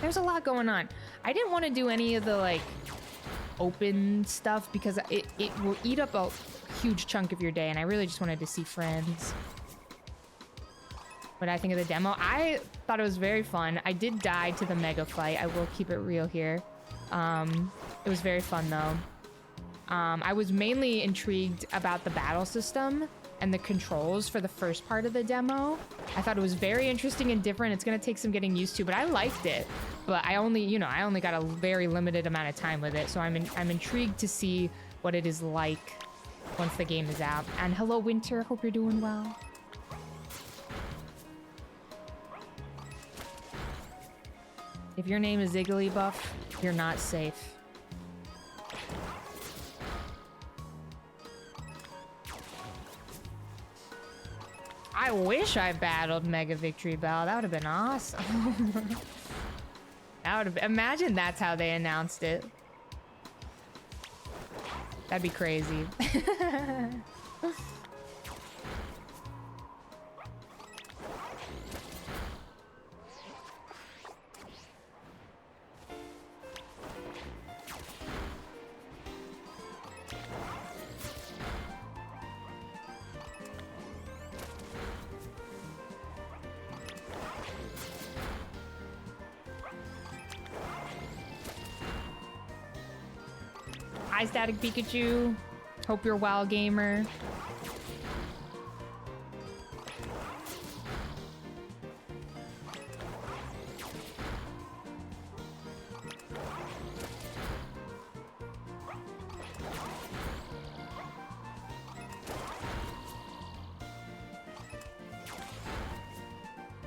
There's a lot going on. I didn't want to do any of the like open stuff because it will eat up a huge chunk of your day, and I really just wanted to see friends. What I think of the demo, I thought it was very fun. I did die to the mega fight. I will keep it real here. It was very fun though. I was mainly intrigued about the battle system and the controls for the first part of the demo. I thought it was very interesting and different. It's gonna take some getting used to, but I liked it. But I only, you know, I only got a very limited amount of time with it, so I'm intrigued to see what it is like once the game is out. And hello, Winter. Hope you're doing well. If your name is Igglybuff, you're not safe. I wish I battled Mega Victory Bell. That would have been awesome. That would have been, imagine that's how they announced it. That'd be crazy. Hi, Static Pikachu. Hope you're well, gamer.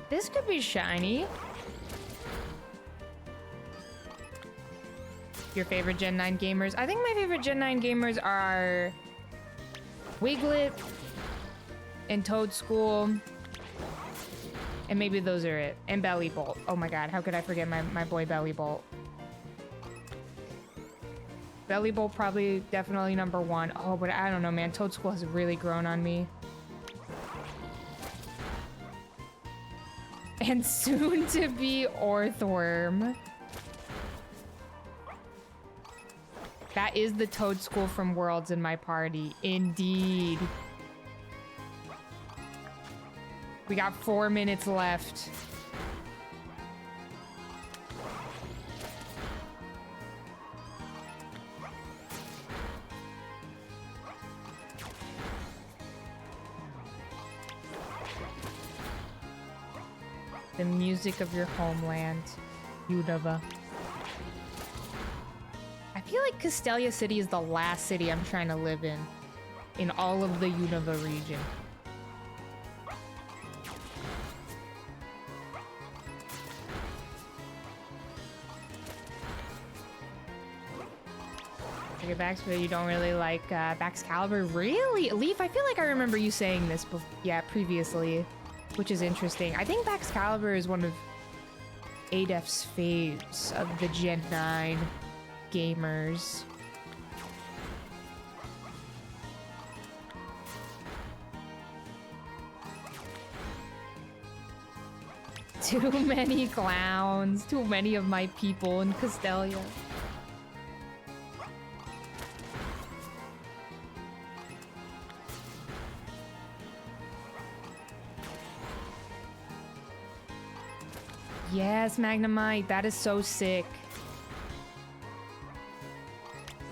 This could be shiny. Your favorite Gen 9 gamers? I think my favorite Gen 9 gamers are Wiglet and Toad School. And maybe those are it. And Belly Bolt. Oh my god, how could I forget my boy Belly Bolt? Belly Bolt probably definitely number one. Oh, but I don't know, man. Toad School has really grown on me. And soon to be Orthworm. That is the Toad School from Worlds in my party. Indeed. We got 4 minutes left. The music of your homeland, Unova. I feel like Castelia City is the last city I'm trying to live in all of the Unova region. Okay, Bax, but you don't really like Baxcalibur? Really? Leaf, I feel like I remember you saying this previously, which is interesting. I think Baxcalibur is one of Adef's faves of the Gen 9 gamers. Too many clowns. Too many of my people in Castelia. Yes, Magnemite. That is so sick.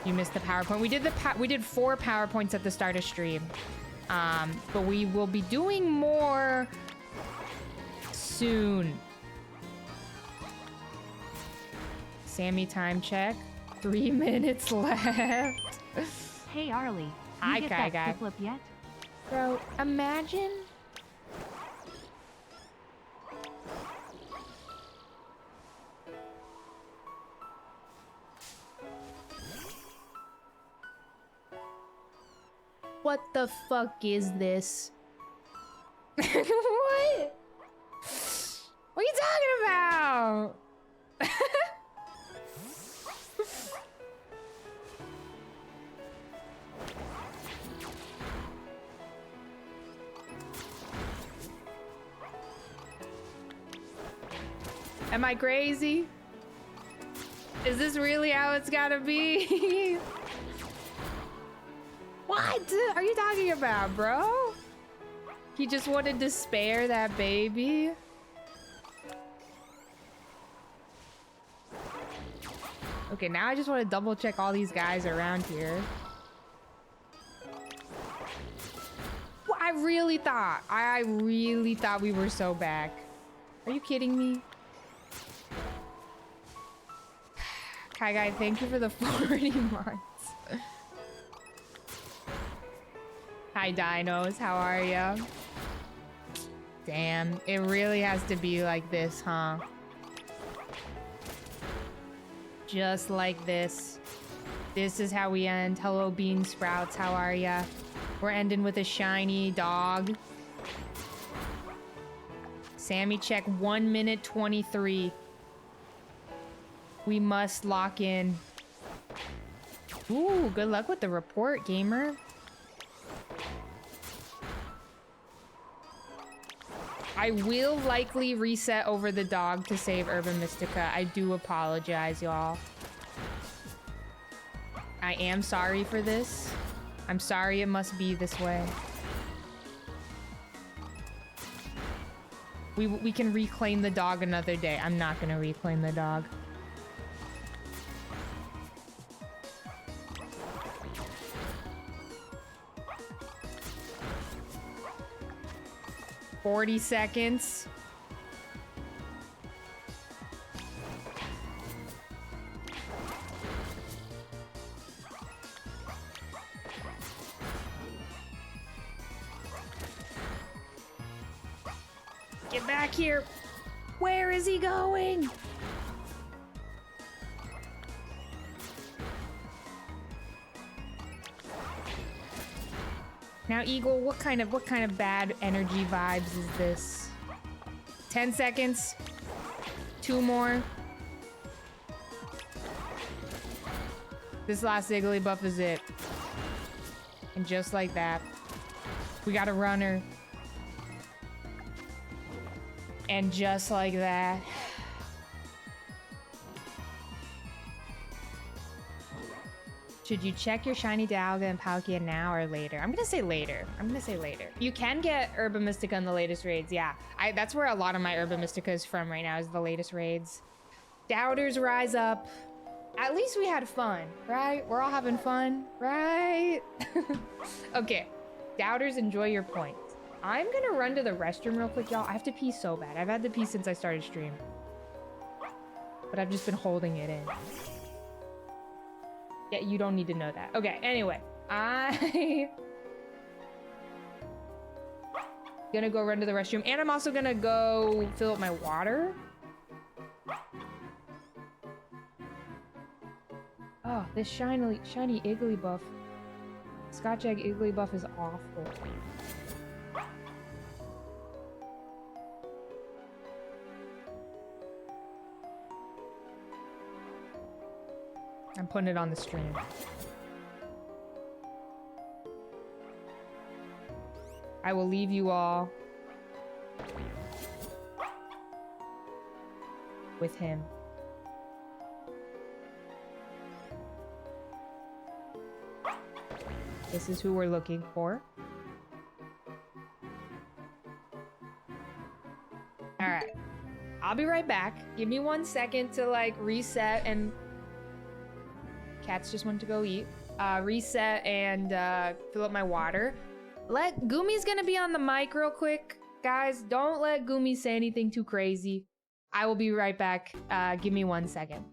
You missed the PowerPoint. We did 4 PowerPoints at the start of stream. But we will be doing more soon. Sammy time check. 3 minutes left. Hey Arlie, Hi, you Kai get that Guy. flip yet? Bro, imagine. What the fuck is this? What? What are you talking about? Am I crazy? Is this really how it's gotta be? What are you talking about, bro? He just wanted to spare that baby? Okay, now I just want to double check all these guys around here. Well, I really thought we were so back. Are you kidding me? Hi guy, thank you for the 40 months. Hi dinos, how are ya? Damn, it really has to be like this, huh? Just like this. This is how we end. Hello, Bean Sprouts. How are ya? We're ending with a shiny dog. Sammy check 1 minute 23. We must lock in. Ooh, good luck with the report, gamer. I will likely reset over the dog to save Urban Mystica. I do apologize, y'all. I am sorry for this. I'm sorry it must be this way. We can reclaim the dog another day. I'm not gonna reclaim the dog. "40 seconds. Get back here. Where is he going? Now, Eagle, what kind of bad energy vibes is this? 10 seconds. 2 more. This last Igglybuff is it. And just like that, we got a runner. And just like that. Should you check your shiny Dialga and Palkia now or later? I'm gonna say later. You can get Urban Mystica in the latest raids, yeah. That's where a lot of my Urban Mystica is from right now, is the latest raids. Doubters rise up. At least we had fun, right? We're all having fun, right? Okay, Doubters, enjoy your points. I'm gonna run to the restroom real quick, y'all. I have to pee so bad. I've had to pee since I started stream. But I've just been holding it in. Yeah, you don't need to know that. Okay, anyway. Gonna go run to the restroom. And I'm also gonna go fill up my water. Oh, this shiny Igglybuff. Scotch Egg Igglybuff is awful. I'm putting it on the stream. I will leave you all with him. This is who we're looking for. All right. I'll be right back. Give me 1 second to like reset and... Cats just went to go eat. Reset and fill up my water. Gumi's gonna be on the mic real quick. Guys, don't let Gumi say anything too crazy. I will be right back. Give me 1 second.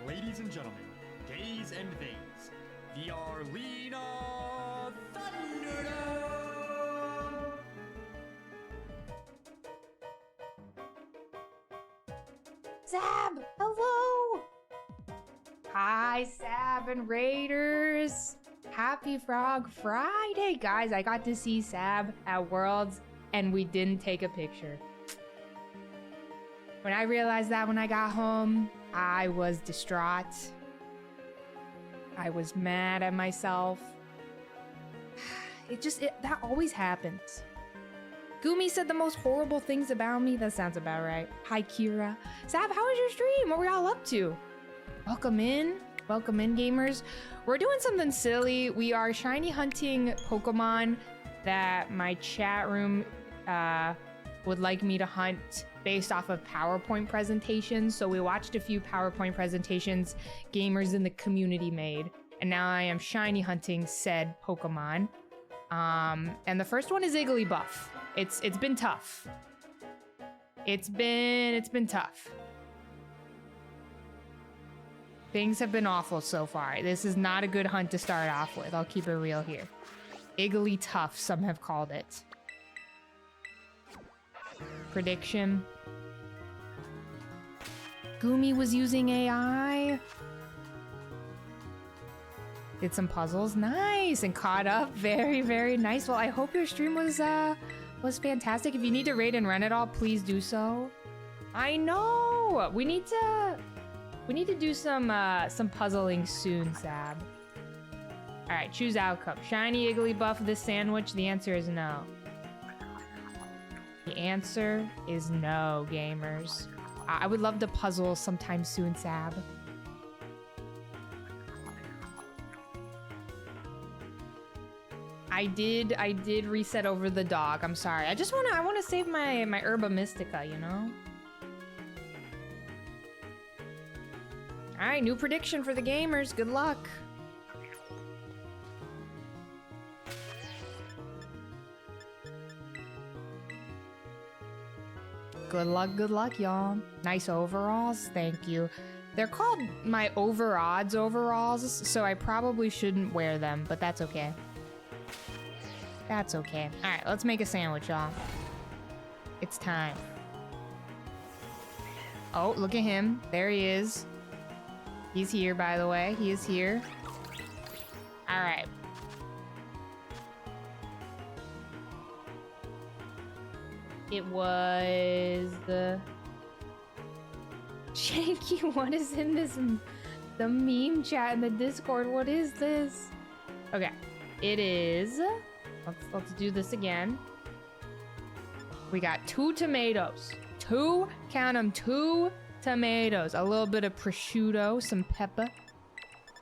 ladies and gentlemen, gays and theys, the Arena Thunderdome! Sab, hello! Hi, Sab and Raiders! Happy Frog Friday, guys! I got to see Sab at Worlds, and we didn't take a picture. When I realized that when I got home, I was distraught. I was mad at myself. That always happens. Gumi said the most horrible things about me. That sounds about right. Hi, Kira. Sab, how was your stream? What were y'all up to? Welcome in. Welcome in, gamers. We're doing something silly. We are shiny hunting Pokemon that my chat room would like me to hunt based off of PowerPoint presentations. So we watched a few PowerPoint presentations gamers in the community made. And now I am shiny hunting said Pokemon. And the first one is Igglybuff. It's been tough. It's been tough. Things have been awful so far. This is not a good hunt to start off with. I'll keep it real here. Iggly tough, some have called it. Prediction. Gumi was using AI. Did some puzzles. Nice. And caught up. Very, very nice. Well, I hope your stream was fantastic. If you need to raid and run it all, please do so. I know. We need to do some puzzling soon, Sab. All right, choose outcome. Shiny Igglybuff this sandwich. The answer is no. The answer is no, gamers. I would love to puzzle sometime soon, Sab. I did reset over the dog. I'm sorry. I wanna save my Herba Mystica, you know? All right, new prediction for the gamers. Good luck. Good luck, y'all. Nice overalls. Thank you. They're called my over-odds overalls, so I probably shouldn't wear them, but that's okay. That's okay. All right, let's make a sandwich, y'all. It's time. Oh, look at him. There he is. He's here, by the way. He is here. All right. It was the... Shanky, what is in this? The meme chat in the Discord. What is this? Okay. It is... Let's do this again. We got 2 tomatoes. 2, count them, 2 tomatoes. A little bit of prosciutto, some pepper.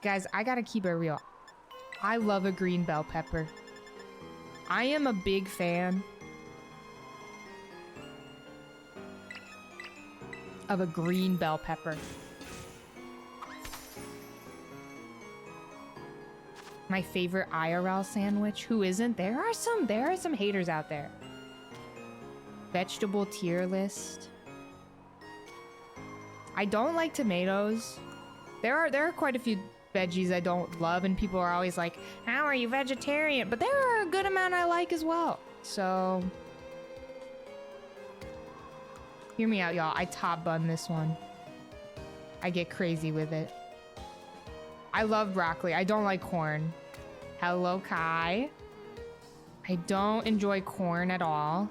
Guys, I gotta keep it real. I love a green bell pepper. I am a big fan of a green bell pepper. My favorite IRL sandwich. Who isn't? There are some haters out there. Vegetable tier list. I don't like tomatoes. There are quite a few veggies I don't love, and people are always like, how are you vegetarian? But there are a good amount I like as well. So hear me out, y'all. I top bun this one. I get crazy with it. I love broccoli. I don't like corn. Hello, Kai. I don't enjoy corn at all.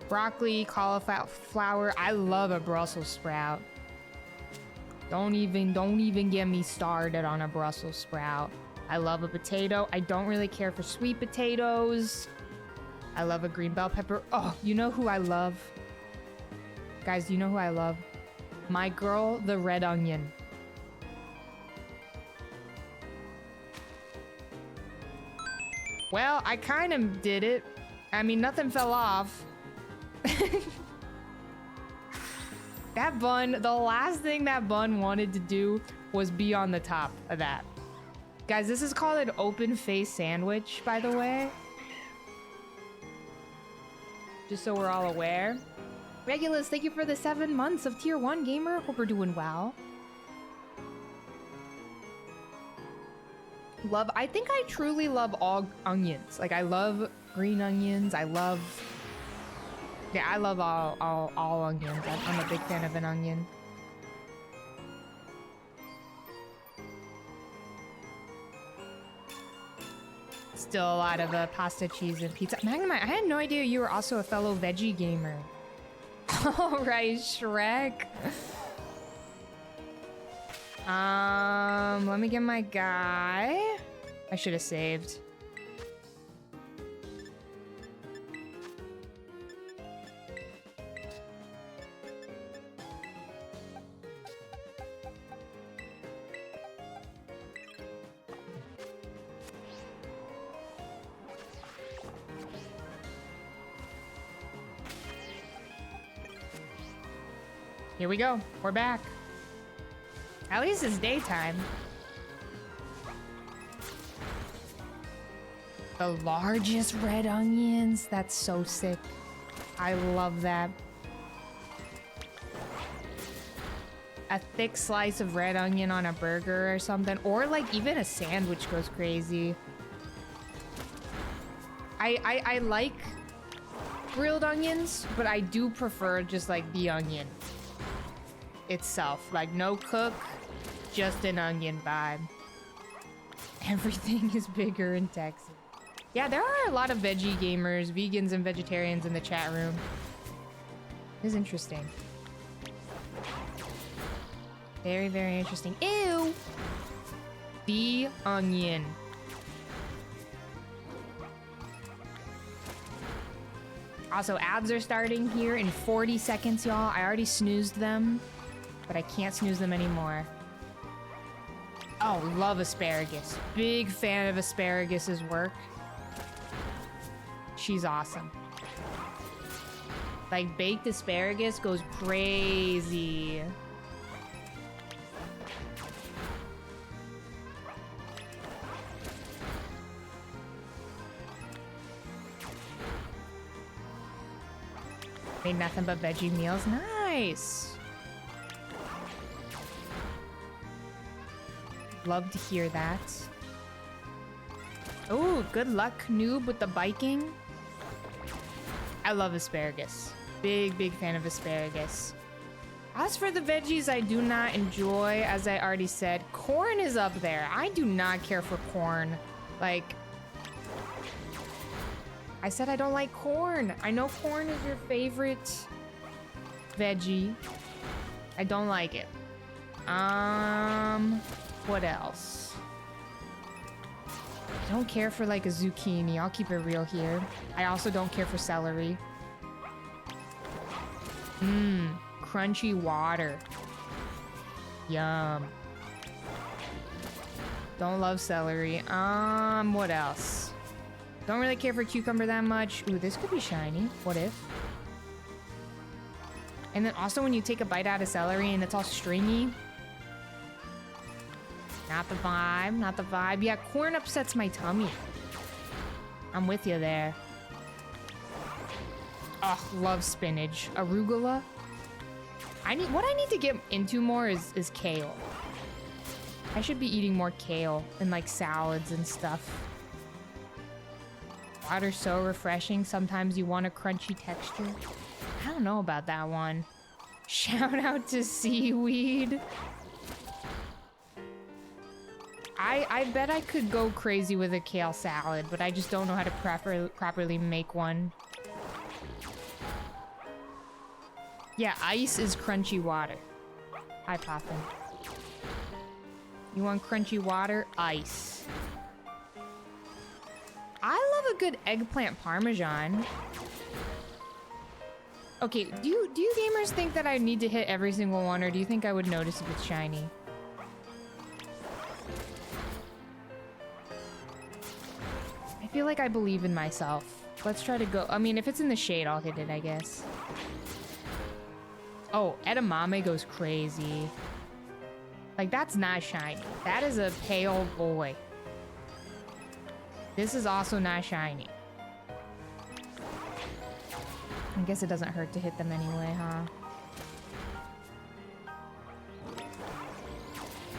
Broccoli, cauliflower. I love a Brussels sprout. Don't even get me started on a Brussels sprout. I love a potato. I don't really care for sweet potatoes. I love a green bell pepper. Oh, you know who I love? Guys, you know who I love? My girl, the red onion. Well, I kind of did it. I mean, nothing fell off. That bun, the last thing that bun wanted to do was be on the top of that. Guys, this is called an open face sandwich, by the way. Just so we're all aware. Regulus, thank you for the 7 months of tier 1 gamer. Hope we're doing well. I think I truly love all onions. Like, I love green onions. I love all onions. I'm a big fan of an onion. Still a lot of pasta, cheese, and pizza. Magnum, I had no idea you were also a fellow veggie gamer. All right, Shrek. Let me get my guy. I should have saved. Here we go. We're back. At least it's daytime. The largest red onions. That's so sick. I love that. A thick slice of red onion on a burger or something. Or like even a sandwich goes crazy. I like grilled onions, but I do prefer just like the onion itself. Like no cook, just an onion vibe. Everything is bigger in Texas. Yeah, there are a lot of veggie gamers, vegans and vegetarians in the chat room. It's interesting. Very, very interesting. Ew! The onion. Also, ads are starting here in 40 seconds, y'all. I already snoozed them, but I can't snooze them anymore. Oh, love asparagus. Big fan of asparagus's work. She's awesome. Like, baked asparagus goes crazy. Made nothing but veggie meals. Nice. Love to hear that. Oh, good luck, noob, with the biking. I love asparagus. Big, big fan of asparagus. As for the veggies I do not enjoy, as I already said, corn is up there. I do not care for corn. Like, I said I don't like corn. I know corn is your favorite veggie. I don't like it. What else? I don't care for like a zucchini. I'll keep it real here. I also don't care for celery. Crunchy water. Yum. Don't love celery. What else? Don't really care for cucumber that much. Ooh, this could be shiny. What if? And then also when you take a bite out of celery and it's all stringy. Not the vibe, not the vibe. Yeah, corn upsets my tummy. I'm with you there. Ugh, love spinach. Arugula. What I need to get into more is kale. I should be eating more kale and like salads and stuff. Water's so refreshing. Sometimes you want a crunchy texture. I don't know about that one. Shout out to seaweed. I bet I could go crazy with a kale salad, but I just don't know how to properly make one. Yeah, ice is crunchy water. Hi, Poppin. You want crunchy water? Ice. I love a good eggplant parmesan. Okay, do you gamers think that I need to hit every single one, or do you think I would notice if it's shiny? I feel like I believe in myself. Let's try to go. I mean, if it's in the shade, I'll hit it, I guess. Oh, edamame goes crazy. Like, that's not shiny. That is a pale boy. This is also not shiny. I guess it doesn't hurt to hit them anyway, huh?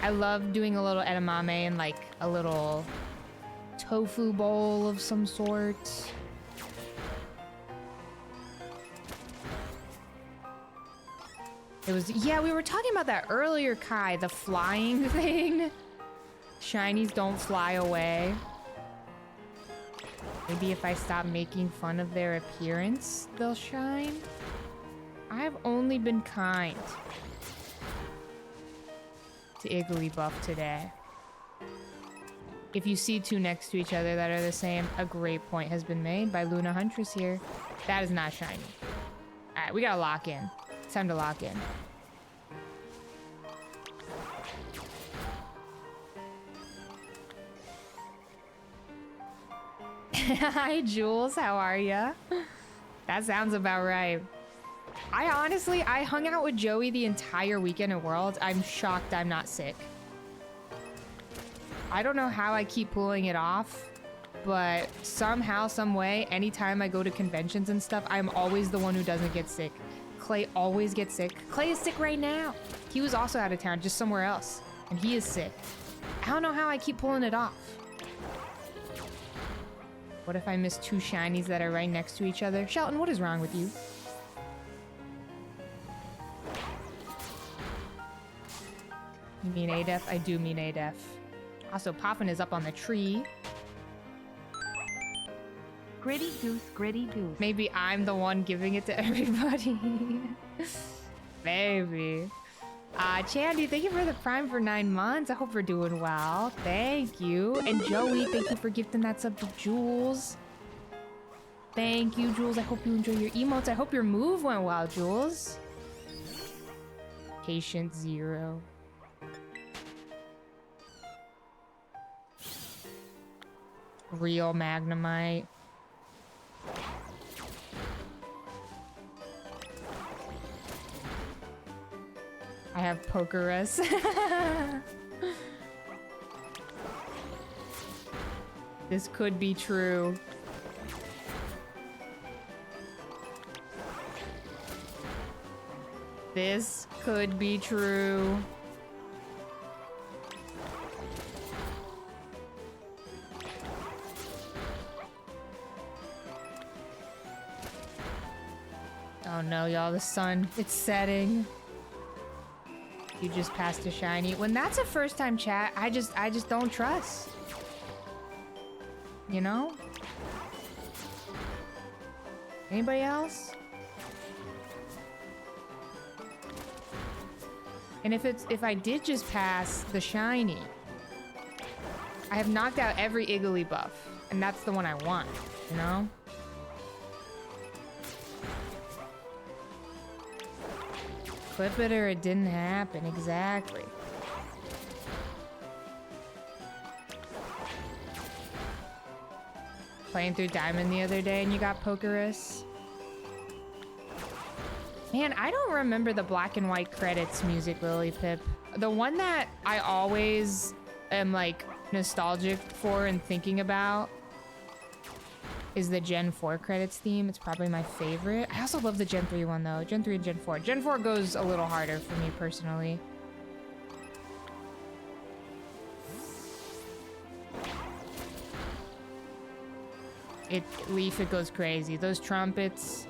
I love doing a little edamame in like a little tofu bowl of some sort. It was, yeah, we were talking about that earlier, Kai, the flying thing. Shinies don't fly away. Maybe if I stop making fun of their appearance, they'll shine. I've only been kind to Igglybuff today. If you see two next to each other that are the same, a great point has been made by Luna Huntress here. That is not shiny. Alright, we gotta lock in. It's time to lock in. Hi, Jules. How are ya? That sounds about right. I hung out with Joey the entire weekend at Worlds. I'm shocked I'm not sick. I don't know how I keep pulling it off, but somehow, some way, anytime I go to conventions and stuff, I'm always the one who doesn't get sick. Clay always gets sick. Clay is sick right now. He was also out of town, just somewhere else, and he is sick. I don't know how I keep pulling it off. What if I miss two shinies that are right next to each other? Shelton, what is wrong with you? You mean ADEF? I do mean ADEF. Also, Poffin is up on the tree. Gritty goose, gritty goose. Maybe I'm the one giving it to everybody. Maybe. Chandy, thank you for the Prime for 9 months. I hope we're doing well. Thank you. And Joey, thank you for gifting that sub to Jules. Thank you, Jules. I hope you enjoy your emotes. I hope your move went well, Jules. Patient 0. Real Magnemite. I have Pokerus. This could be true. This could be true. Oh no, y'all, the sun, it's setting. You just passed a shiny. When that's a first time chat, I just don't trust. You know? Anybody else? And if I did just pass the shiny, I have knocked out every Igglybuff, and that's the one I want, you know? Clip it or it didn't happen, exactly. Playing through Diamond the other day and you got Pokerus. Man, I don't remember the black and white credits music, Lily Pip. The one that I always am like nostalgic for and thinking about is the Gen 4 credits theme. It's probably my favorite. I also love the Gen 3 one though. Gen 3 and Gen 4. Gen 4 goes a little harder for me personally. Leaf, it goes crazy. Those trumpets,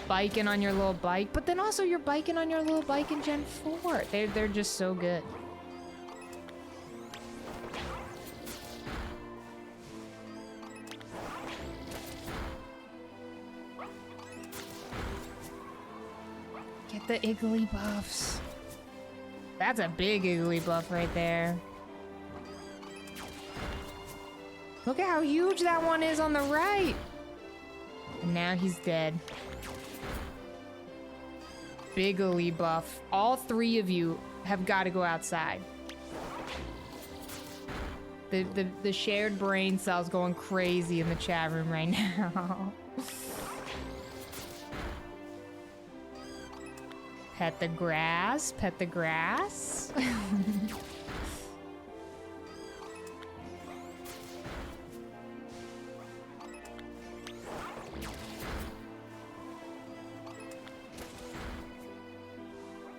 biking on your little bike, but then also you're biking on your little bike in Gen 4. They're just so good. Get the Igglybuffs. That's a big Igglybuff right there. Look at how huge that one is on the right. And now he's dead. Big Igglybuff. All three of you have got to go outside. The shared brain cells going crazy in the chat room right now. Pet the grass, pet the grass.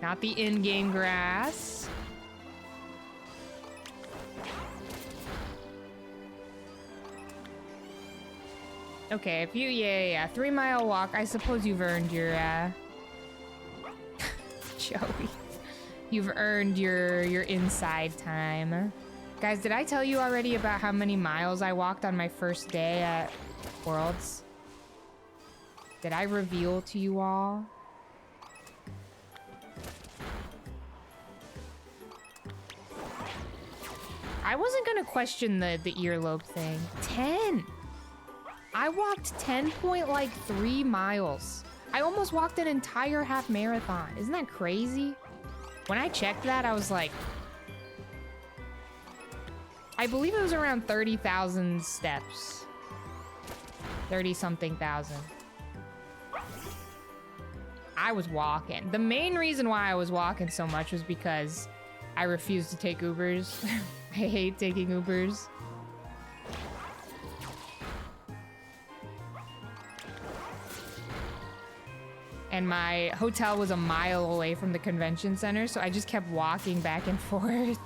Not the in-game grass. Okay, if you, yeah. 3-mile walk. I suppose you've earned your, Joey. You've earned your inside time. Guys, did I tell you already about how many miles I walked on my first day at Worlds? Did I reveal to you all? I wasn't gonna question the earlobe thing. 10! I walked 10.3 miles. I almost walked an entire half marathon. Isn't that crazy? When I checked that, I was like... I believe it was around 30,000 steps. 30-something thousand. I was walking. The main reason why I was walking so much was because I refused to take Ubers. I hate taking Ubers. And my hotel was a mile away from the convention center, so I just kept walking back and forth.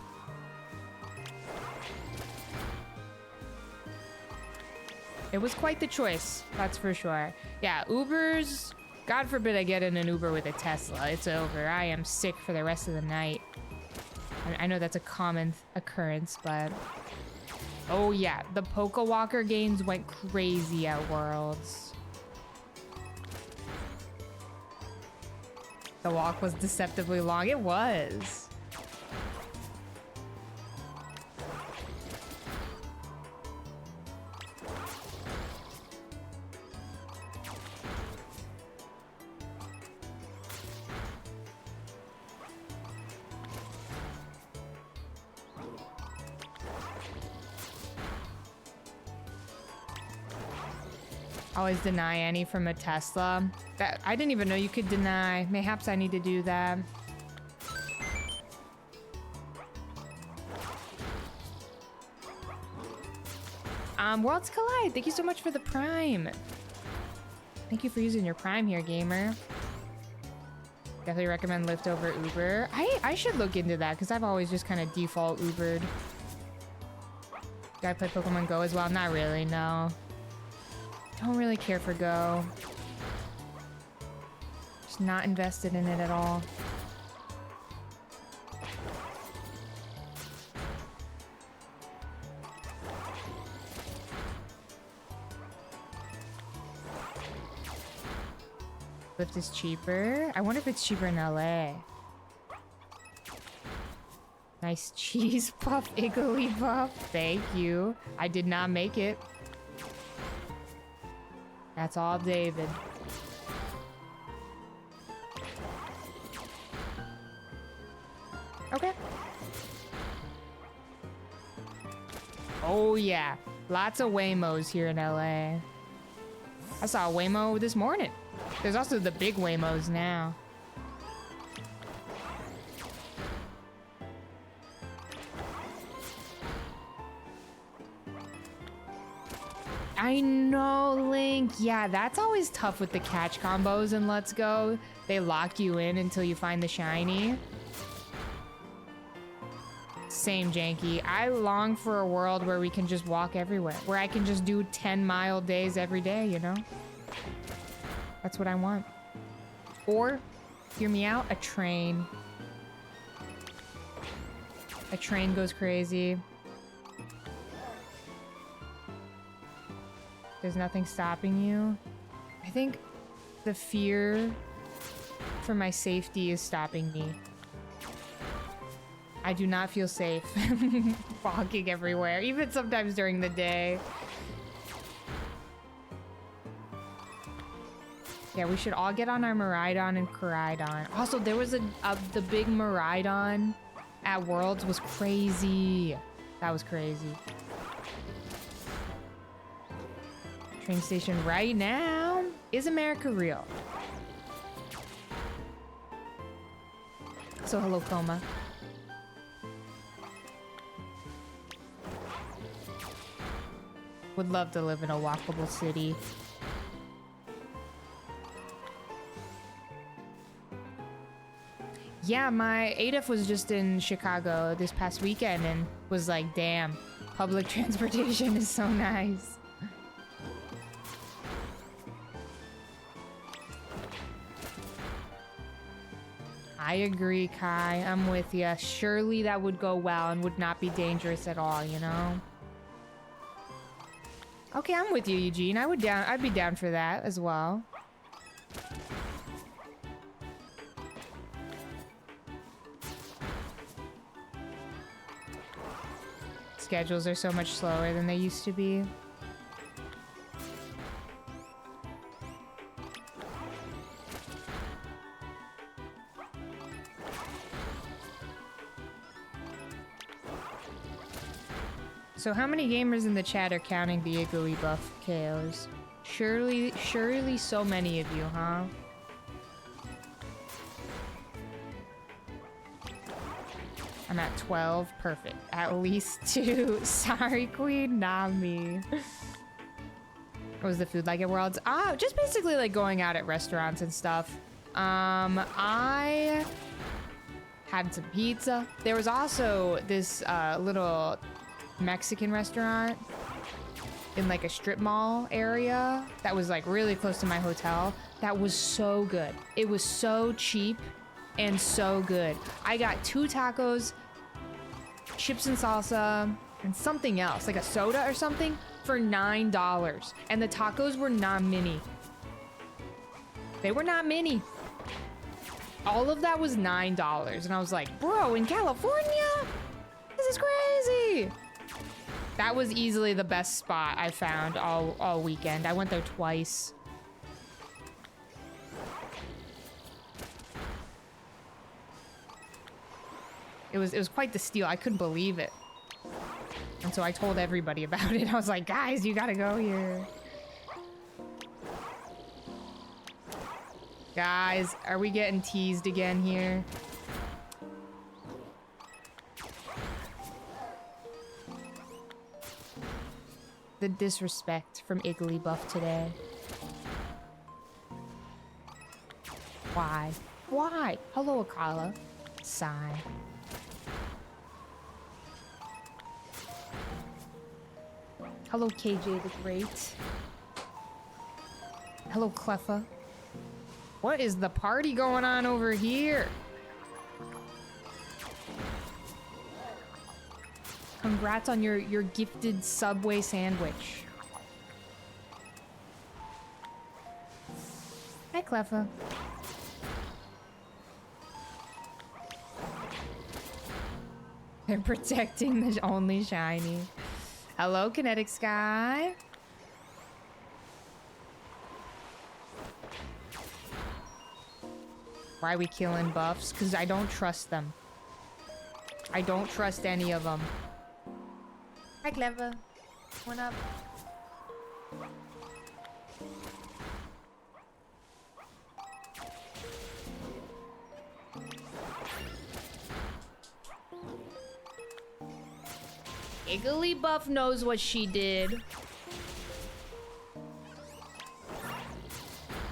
It was quite the choice, that's for sure. Yeah, Ubers, God forbid I get in an Uber with a Tesla. It's over. I am sick for the rest of the night. I know that's a common occurrence, but... Oh yeah, the Poke Walker games went crazy at Worlds. The walk was deceptively long. It was. Always deny any from a Tesla. That I didn't even know you could deny. Mayhaps I need to do that. Worlds Collide, thank you so much for the Prime. Thank you for using your Prime here, gamer. Definitely recommend Lyft over Uber. I should look into that because I've always just kind of default Ubered. Do I play Pokemon Go as well? Not really, no. Don't really care for Go. Just not invested in it at all. Lyft is cheaper. I wonder if it's cheaper in LA. Nice cheese puff, Igglybuff. Thank you. I did not make it. That's all David. Okay. Oh yeah, lots of Waymos here in LA. I saw a Waymo this morning. There's also the big Waymos now. I know, Link. Yeah, that's always tough with the catch combos in Let's Go. They lock you in until you find the shiny. Same, Janky. I long for a world where we can just walk everywhere. Where I can just do 10-mile days every day, you know? That's what I want. Or, hear me out, a train. A train goes crazy. There's nothing stopping you. I think the fear for my safety is stopping me. I do not feel safe walking everywhere, even sometimes during the day. Yeah, we should all get on our Miraidon and Koraidon. Also, there was the big Miraidon at Worlds was crazy. That was crazy. Train station right now. Is America real? So hello, Coma. Would love to live in a walkable city. Yeah, my ADF was just in Chicago this past weekend and was like, damn, public transportation is so nice. I agree, Kai. I'm with you. Surely that would go well and would not be dangerous at all, you know? Okay, I'm with you, Eugene. I'd be down for that as well. Schedules are so much slower than they used to be. So how many gamers in the chat are counting the Igglybuff KOs? Surely so many of you, huh? I'm at 12. Perfect. At least 2. Sorry, Queen. Not me. What was the food like at Worlds? Just basically like going out at restaurants and stuff. I had some pizza. There was also this little Mexican restaurant in like a strip mall area that was like really close to my hotel. That was so good. It was so cheap and so good. I got 2 tacos, chips and salsa, and something else, like a soda or something, for $9. And the tacos were not mini. They were not mini. All of that was $9. And I was like, bro, in California? This is crazy. That was easily the best spot I found all weekend. I went there twice. It was quite the steal. I couldn't believe it. And so I told everybody about it. I was like, guys, you gotta go here. Guys, are we getting teased again here? The disrespect from Igglybuff today. Why? Why? Hello, Akala. Sigh. Hello, KJ the Great. Hello, Cleffa. What is the party going on over here? Congrats on your gifted Subway sandwich. Hi, Cleffa. They're protecting the only shiny. Hello, Kinetic Sky. Why are we killing buffs? Because I don't trust them. I don't trust any of them. Hi, Clever. What up? Igglybuff knows what she did.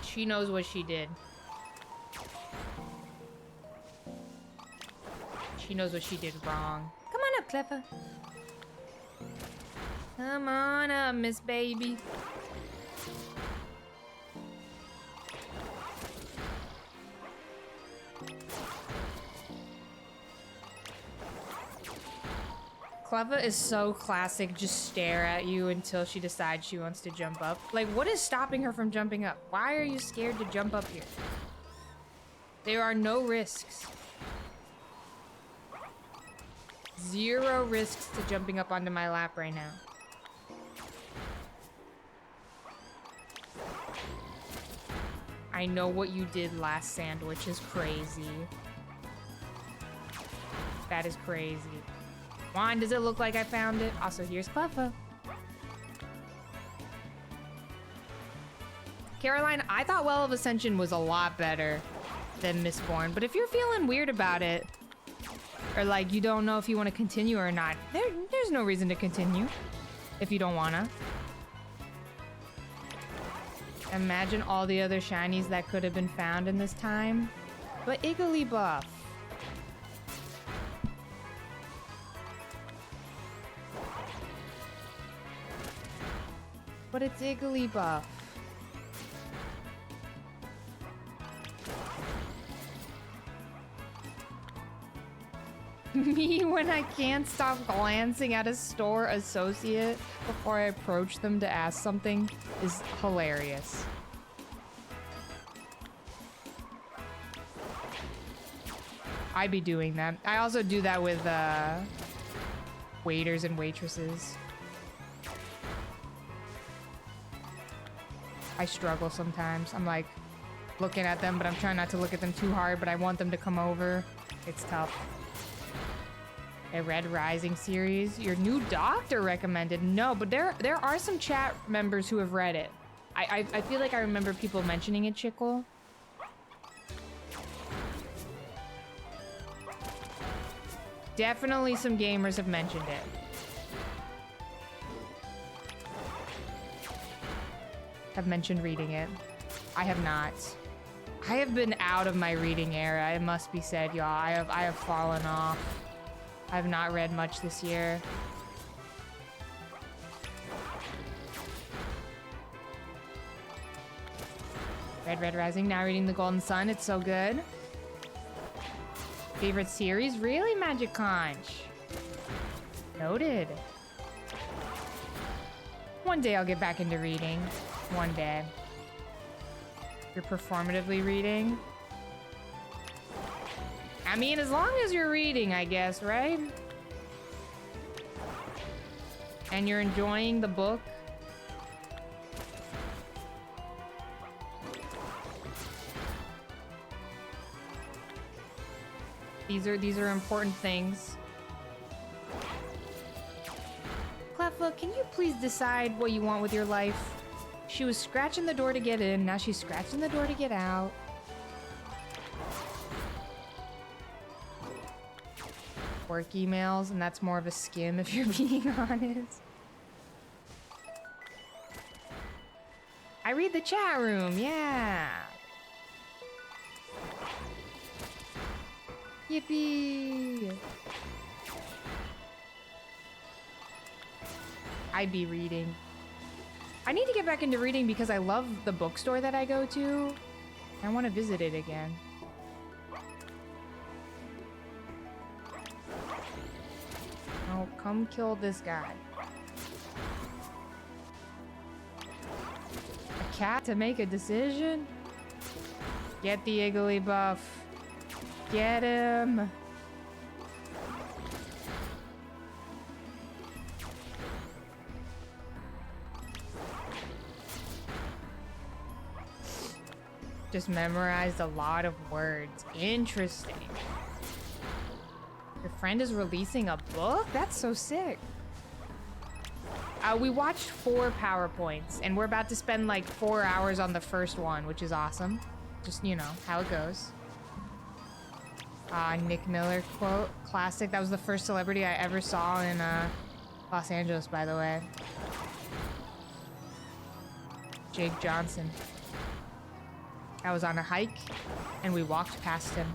She knows what she did. She knows what she did wrong. Come on up, Cleffa. Come on up, Miss Baby. Cleffa is so classic. Just stare at you until she decides she wants to jump up. Like, what is stopping her from jumping up? Why are you scared to jump up here? There are no risks. 0 risks to jumping up onto my lap right now. I know what you did last sandwich is crazy. That is crazy. Juan, does it look like I found it? Also, here's Cleffa. Caroline, I thought Well of Ascension was a lot better than Mistborn, but if you're feeling weird about it, or like you don't know if you want to continue or not, there's no reason to continue if you don't wanna. Imagine all the other shinies that could have been found in this time. But Igglybuff, But it's Igglybuff. Me when I can't stop glancing at a store associate before I approach them to ask something is hilarious. I'd be doing that. I also do that with waiters and waitresses. I struggle sometimes. I'm like looking at them, but I'm trying not to look at them too hard, but I want them to come over. It's tough. A Red Rising series. Your new doctor recommended. No, but there are some chat members who have read it. I feel like I remember people mentioning it, Chickle. Definitely some gamers have mentioned it. Have mentioned reading it. I have not. I have been out of my reading era, it must be said, y'all. I have fallen off. I have not read much this year. Red Rising, now reading The Golden Sun. It's so good. Favorite series? Really, Magic Conch? Noted. One day I'll get back into reading. One day. You're performatively reading? I mean, as long as you're reading, I guess, right? And you're enjoying the book. These are important things. Cleffa, can you please decide what you want with your life? She was scratching the door to get in, now she's scratching the door to get out. Work emails, and that's more of a skim if you're being honest. I read the chat room, yeah. Yippee! I'd be reading. I need to get back into reading because I love the bookstore that I go to. I want to visit it again. Oh, come kill this guy. A cat to make a decision? Get the Igglybuff. Get him. Just memorized a lot of words. Interesting. Your friend is releasing a book? That's so sick. We watched 4 PowerPoints, and we're about to spend like 4 hours on the first one, which is awesome. Just, you know, how it goes. Nick Miller quote. Classic. That was the first celebrity I ever saw in Los Angeles, by the way. Jake Johnson. I was on a hike, and we walked past him.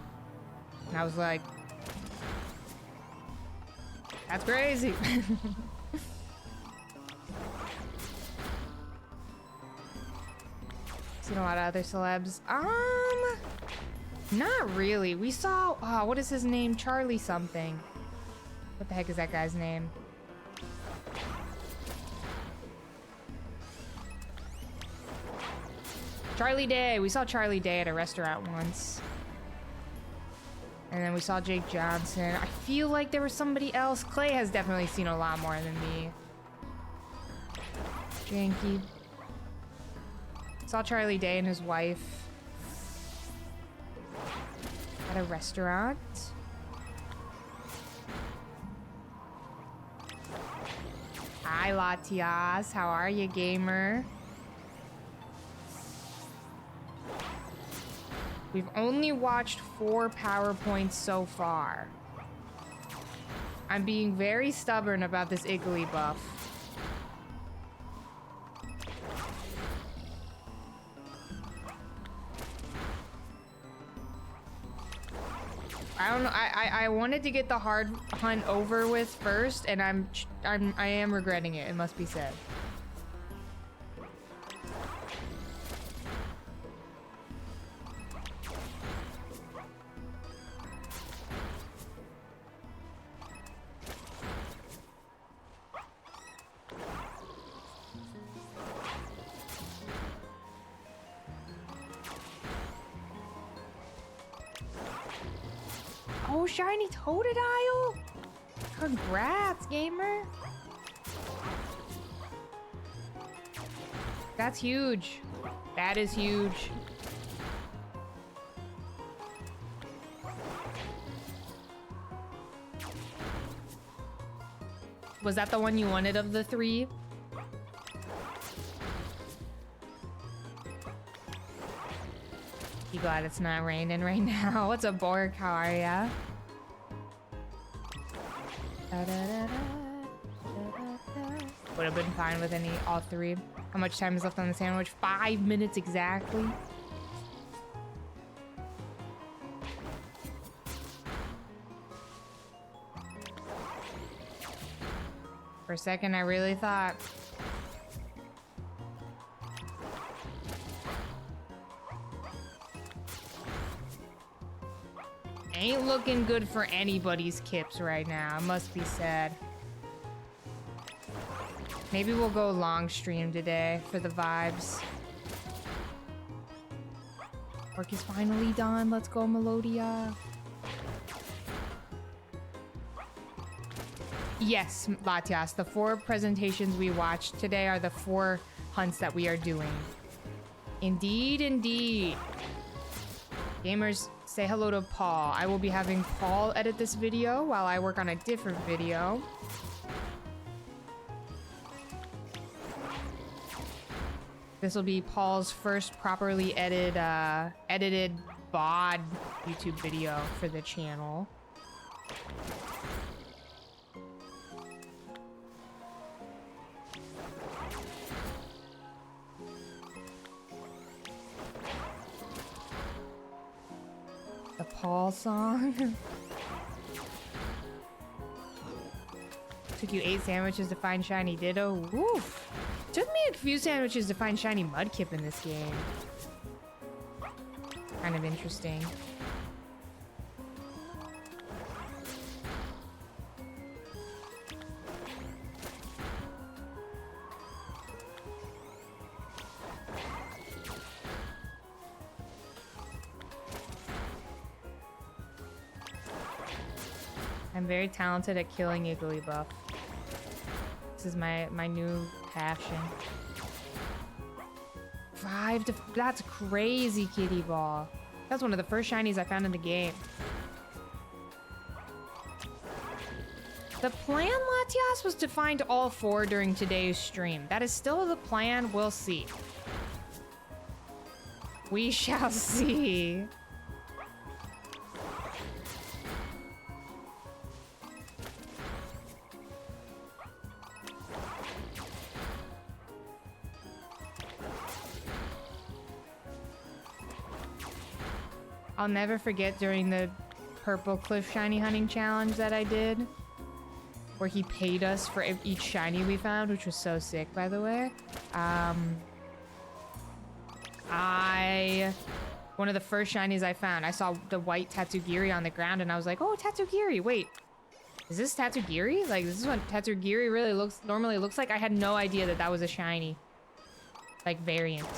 And I was like, that's crazy. Seen a lot of other celebs. Not really. We saw, what is his name? Charlie something. What the heck is that guy's name? Charlie Day. We saw Charlie Day at a restaurant once. And then we saw Jake Johnson. I feel like there was somebody else. Clay has definitely seen a lot more than me. Janky. Saw Charlie Day and his wife at a restaurant. Hi, Latias. How are you, gamer? We've only watched 4 PowerPoints so far. I'm being very stubborn about this Igglybuff. I don't know. I wanted to get the hard hunt over with first, and I am regretting it. It must be said. Oh, shiny Totodile! Congrats, gamer! That's huge. That is huge. Was that the one you wanted of the three? You glad it's not raining right now? What's a Borkaria? Would have been fine with all three. How much time is left on the sandwich? 5 minutes exactly. For a second, I really thought. Ain't looking good for anybody's Kips right now, it must be said. Maybe we'll go long stream today for the vibes. Work is finally done. Let's go, Melodia. Yes, Latias, the 4 presentations we watched today are the 4 hunts that we are doing. Indeed, indeed. Gamers, say hello to Paul. I will be having Paul edit this video while I work on a different video. This will be Paul's first properly edited VOD YouTube video for the channel. The Paul song. Took you 8 sandwiches to find shiny Ditto. Woof. Took me a few sandwiches to find shiny Mudkip in this game. Kind of interesting. I'm very talented at killing Igglybuff. This is my new passion. 5 to... That's crazy, Kitty Ball. That's one of the first shinies I found in the game. The plan, Latias, was to find all 4 during today's stream. That is still the plan. We'll see. We shall see. I'll never forget during the Purple Cliff Shiny Hunting Challenge that I did, where he paid us for each shiny we found, which was so sick, by the way. One of the first shinies I found, I saw the white Tatsugiri on the ground, and I was like, oh, Tatsugiri, wait. Is this Tatsugiri? Like, this is what Tatsugiri really normally looks like? I had no idea that that was a shiny, like, variant.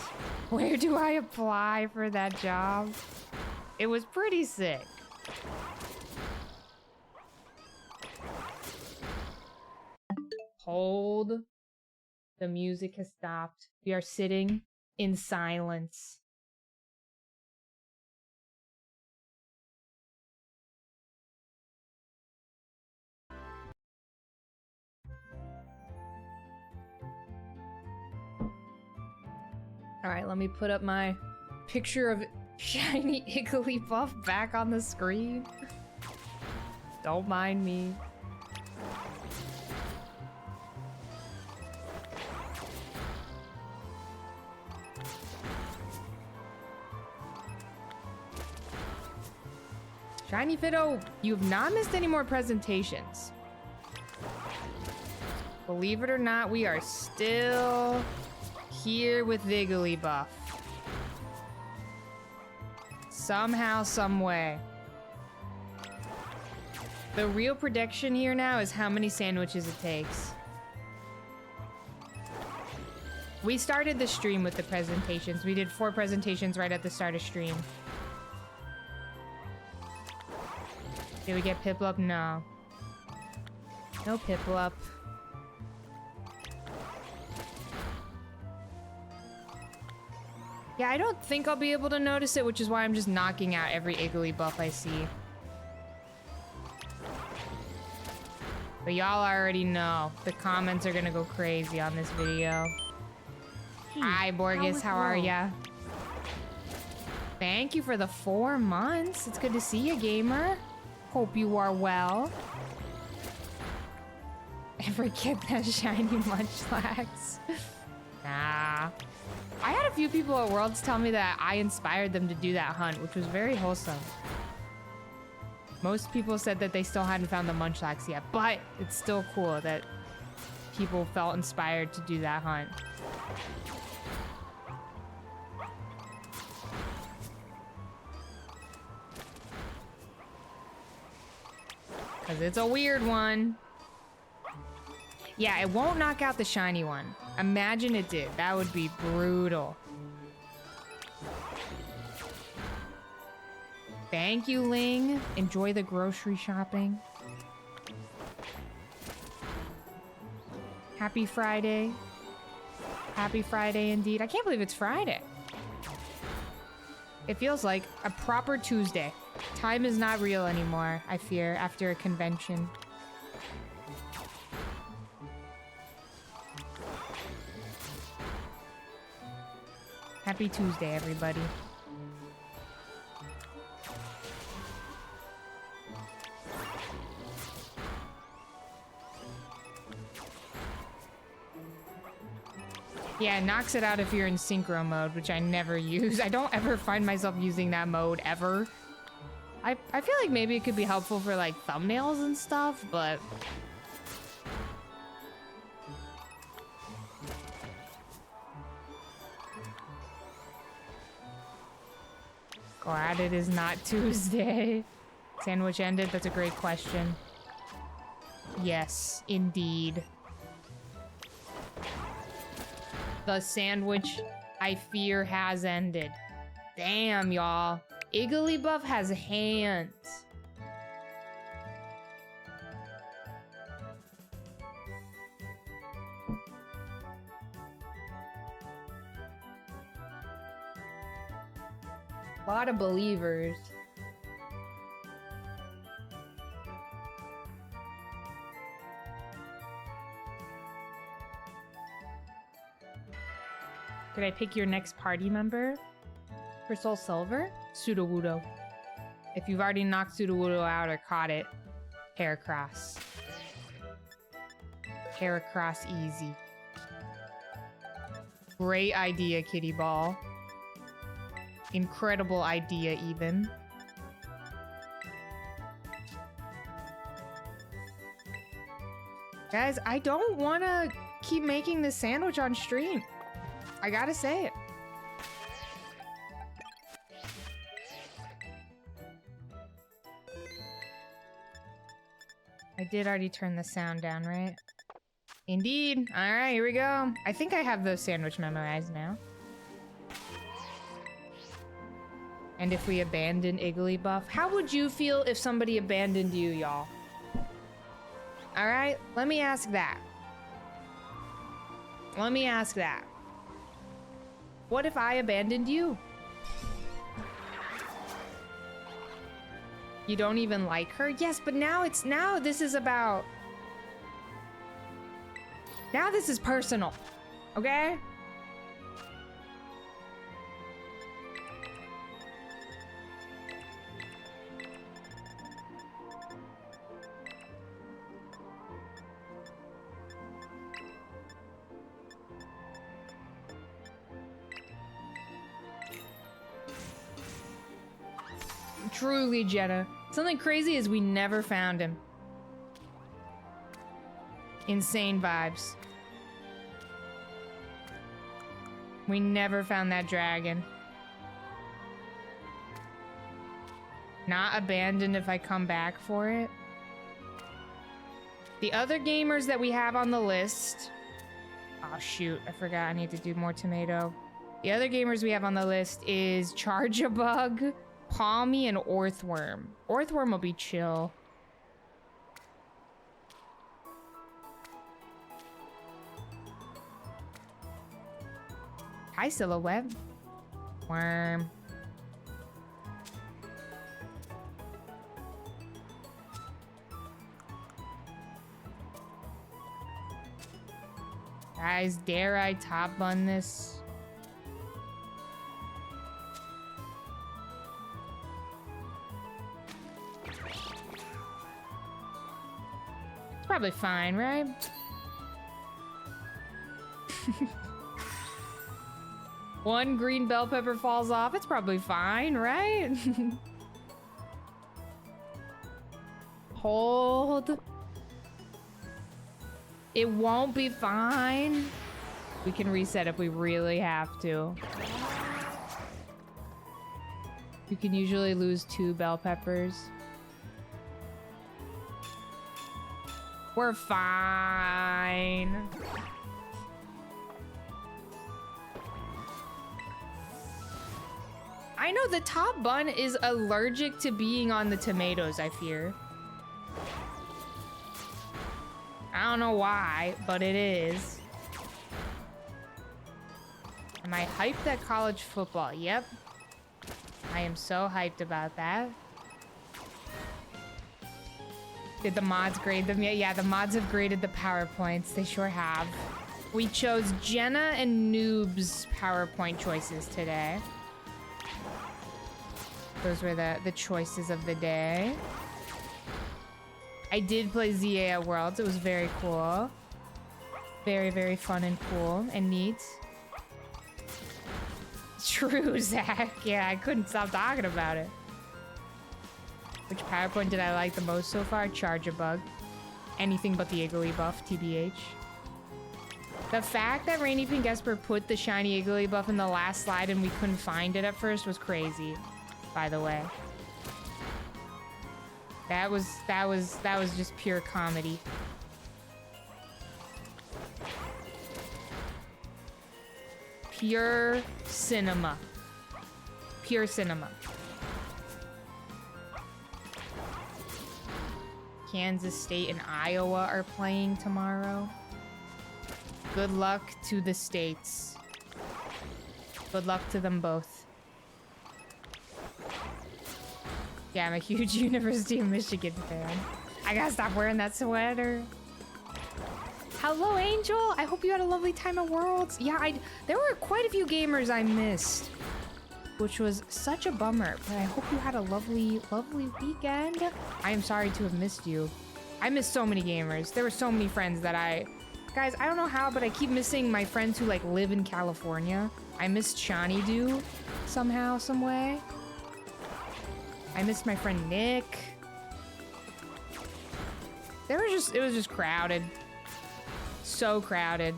Where do I apply for that job? It was pretty sick. Hold. The music has stopped. We are sitting in silence. All right, let me put up my picture of shiny Igglybuff back on the screen. Don't mind me. Shiny Fiddle, you have not missed any more presentations. Believe it or not, we are still here with Igglybuff. Somehow, some way. The real prediction here now is how many sandwiches it takes. We started the stream with the presentations. We did 4 presentations right at the start of stream. Did we get Piplup? No. No Piplup. Yeah, I don't think I'll be able to notice it, which is why I'm just knocking out every Igglybuff I see. But y'all already know. The comments are gonna go crazy on this video. Hey, Hi, Borges. How are ya? Thank you for the 4 months. It's good to see you, gamer. Hope you are well. Ever get that shiny Munchlax? Nah. I had a few people at Worlds tell me that I inspired them to do that hunt, which was very wholesome. Most people said that they still hadn't found the Munchlax yet, but it's still cool that people felt inspired to do that hunt. Because it's a weird one. Yeah, it won't knock out the shiny one. Imagine it did. That would be brutal. Thank you, Ling. Enjoy the grocery shopping. Happy Friday. Happy Friday indeed. I can't believe it's Friday. It feels like a proper Tuesday. Time is not real anymore, I fear, after a convention. Happy Tuesday, everybody. Yeah, it knocks it out if you're in synchro mode, which I never use. I don't ever find myself using that mode, ever. I feel like maybe it could be helpful for, like, thumbnails and stuff, but... Glad it is not Tuesday. Sandwich ended? That's a great question. Yes, indeed. The sandwich, I fear, has ended. Damn, y'all. Igglybuff has hands. A lot of believers. Could I pick your next party member? For Soul Silver? Sudowoodo. If you've already knocked Sudowoodo out or caught it, Heracross. Heracross easy. Great idea, Kitty Ball. Incredible idea, even. Guys, I don't want to keep making this sandwich on stream. I gotta say it. I did already turn the sound down, right? Indeed. All right, here we go. I think I have the sandwich memorized now. And if we abandon Igglybuff, how would you feel if somebody abandoned you, y'all? All right, let me ask that. Let me ask that. What if I abandoned you? You don't even like her? Yes, but now this is about... Now this is personal, okay? Truly, Jenna. Something crazy is we never found him. Insane vibes. We never found that dragon. Not abandoned if I come back for it. The other gamers that we have on the list... Oh shoot, I forgot I need to do more tomato. The other gamers we have on the list is Charge-a-Bug, Palmy, and Orthworm. Orthworm will be chill. Hi, Silhouette. Worm. Guys, dare I top bun this? It's probably fine, right? One green bell pepper falls off. It's probably fine, right? Hold. It won't be fine. We can reset if we really have to. You can usually lose 2 bell peppers. We're fine. I know the top bun is allergic to being on the tomatoes, I fear. I don't know why, but it is. Am I hyped at college football? Yep. I am so hyped about that. Did the mods grade them yet? Yeah, the mods have graded the PowerPoints. They sure have. We chose Jenna and Noob's PowerPoint choices today. Those were the choices of the day. I did play ZA at Worlds. It was very cool. Very, very fun and cool and neat. True, Zach. Yeah, I couldn't stop talking about it. Which PowerPoint did I like the most so far? Charge-a-Bug. Anything but the Igglybuff, TBH. The fact that Rainy Pink Esper put the shiny Igglybuff in the last slide and we couldn't find it at first was crazy, by the way. That was just pure comedy. Pure cinema. Pure cinema. Kansas State and Iowa are playing tomorrow. Good luck to the states. Good luck to them both. Yeah, I'm a huge University of Michigan fan. I gotta stop wearing that sweater. Hello, Angel. I hope you had a lovely time at Worlds. Yeah, there were quite a few gamers I missed, which was such a bummer, but I hope you had a lovely, lovely weekend. I am sorry to have missed you. I missed so many gamers. There were so many friends that guys, I don't know how, but I keep missing my friends who like live in California. I missed Shawnee Doo somehow, some way. I missed my friend Nick. It was just crowded. So crowded.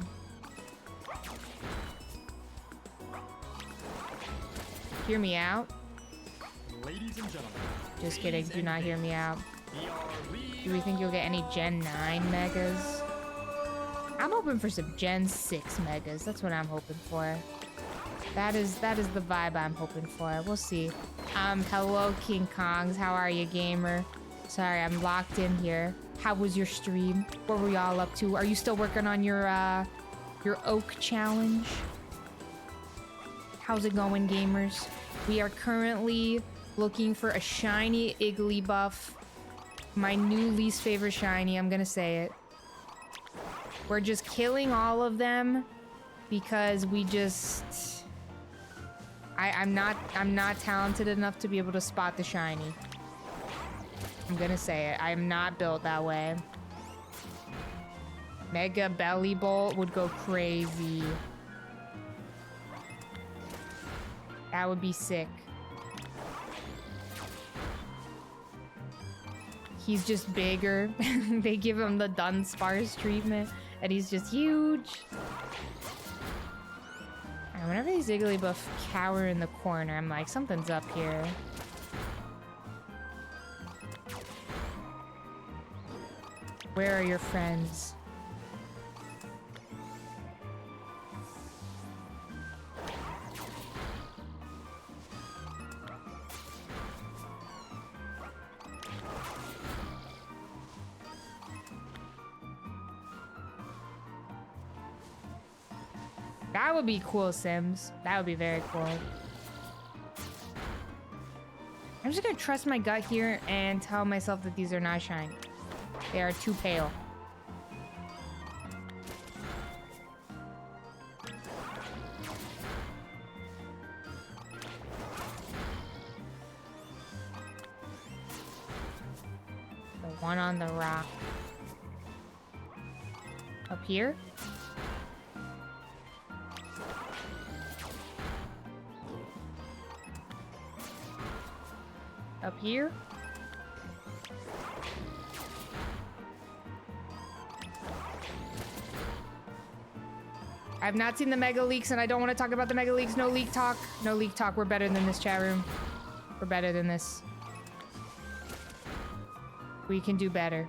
Hear me out? Ladies and gentlemen. Just kidding, do not hear me out. Do we think you'll get any Gen 9 megas? I'm hoping for some Gen 6 megas. That's what I'm hoping for. That is the vibe I'm hoping for. We'll see. Hello, King Kongs. How are you, gamer? Sorry, I'm locked in here. How was your stream? What were y'all up to? Are you still working on your oak challenge? How's it going, gamers? We are currently looking for a shiny Igglybuff. My new least favorite shiny, I'm gonna say it. We're just killing all of them because we just... I'm not talented enough to be able to spot the shiny. I'm gonna say it. I'm not built that way. Mega Belly Bolt would go crazy. That would be sick. he's just bigger. They give him the Dunsparce treatment, and he's just huge. Alright, whenever these Igglybuff cower in the corner, I'm like, something's up here. Where are your friends? That would be cool, Sims. That would be very cool. I'm just gonna trust my gut here and tell myself that these are not shiny. They are too pale. The one on the rock. Up here? Up here? I've not seen the mega leaks and I don't want to talk about the mega leaks. No leak talk. No leak talk. We're better than this, chat room. We're better than this. We can do better.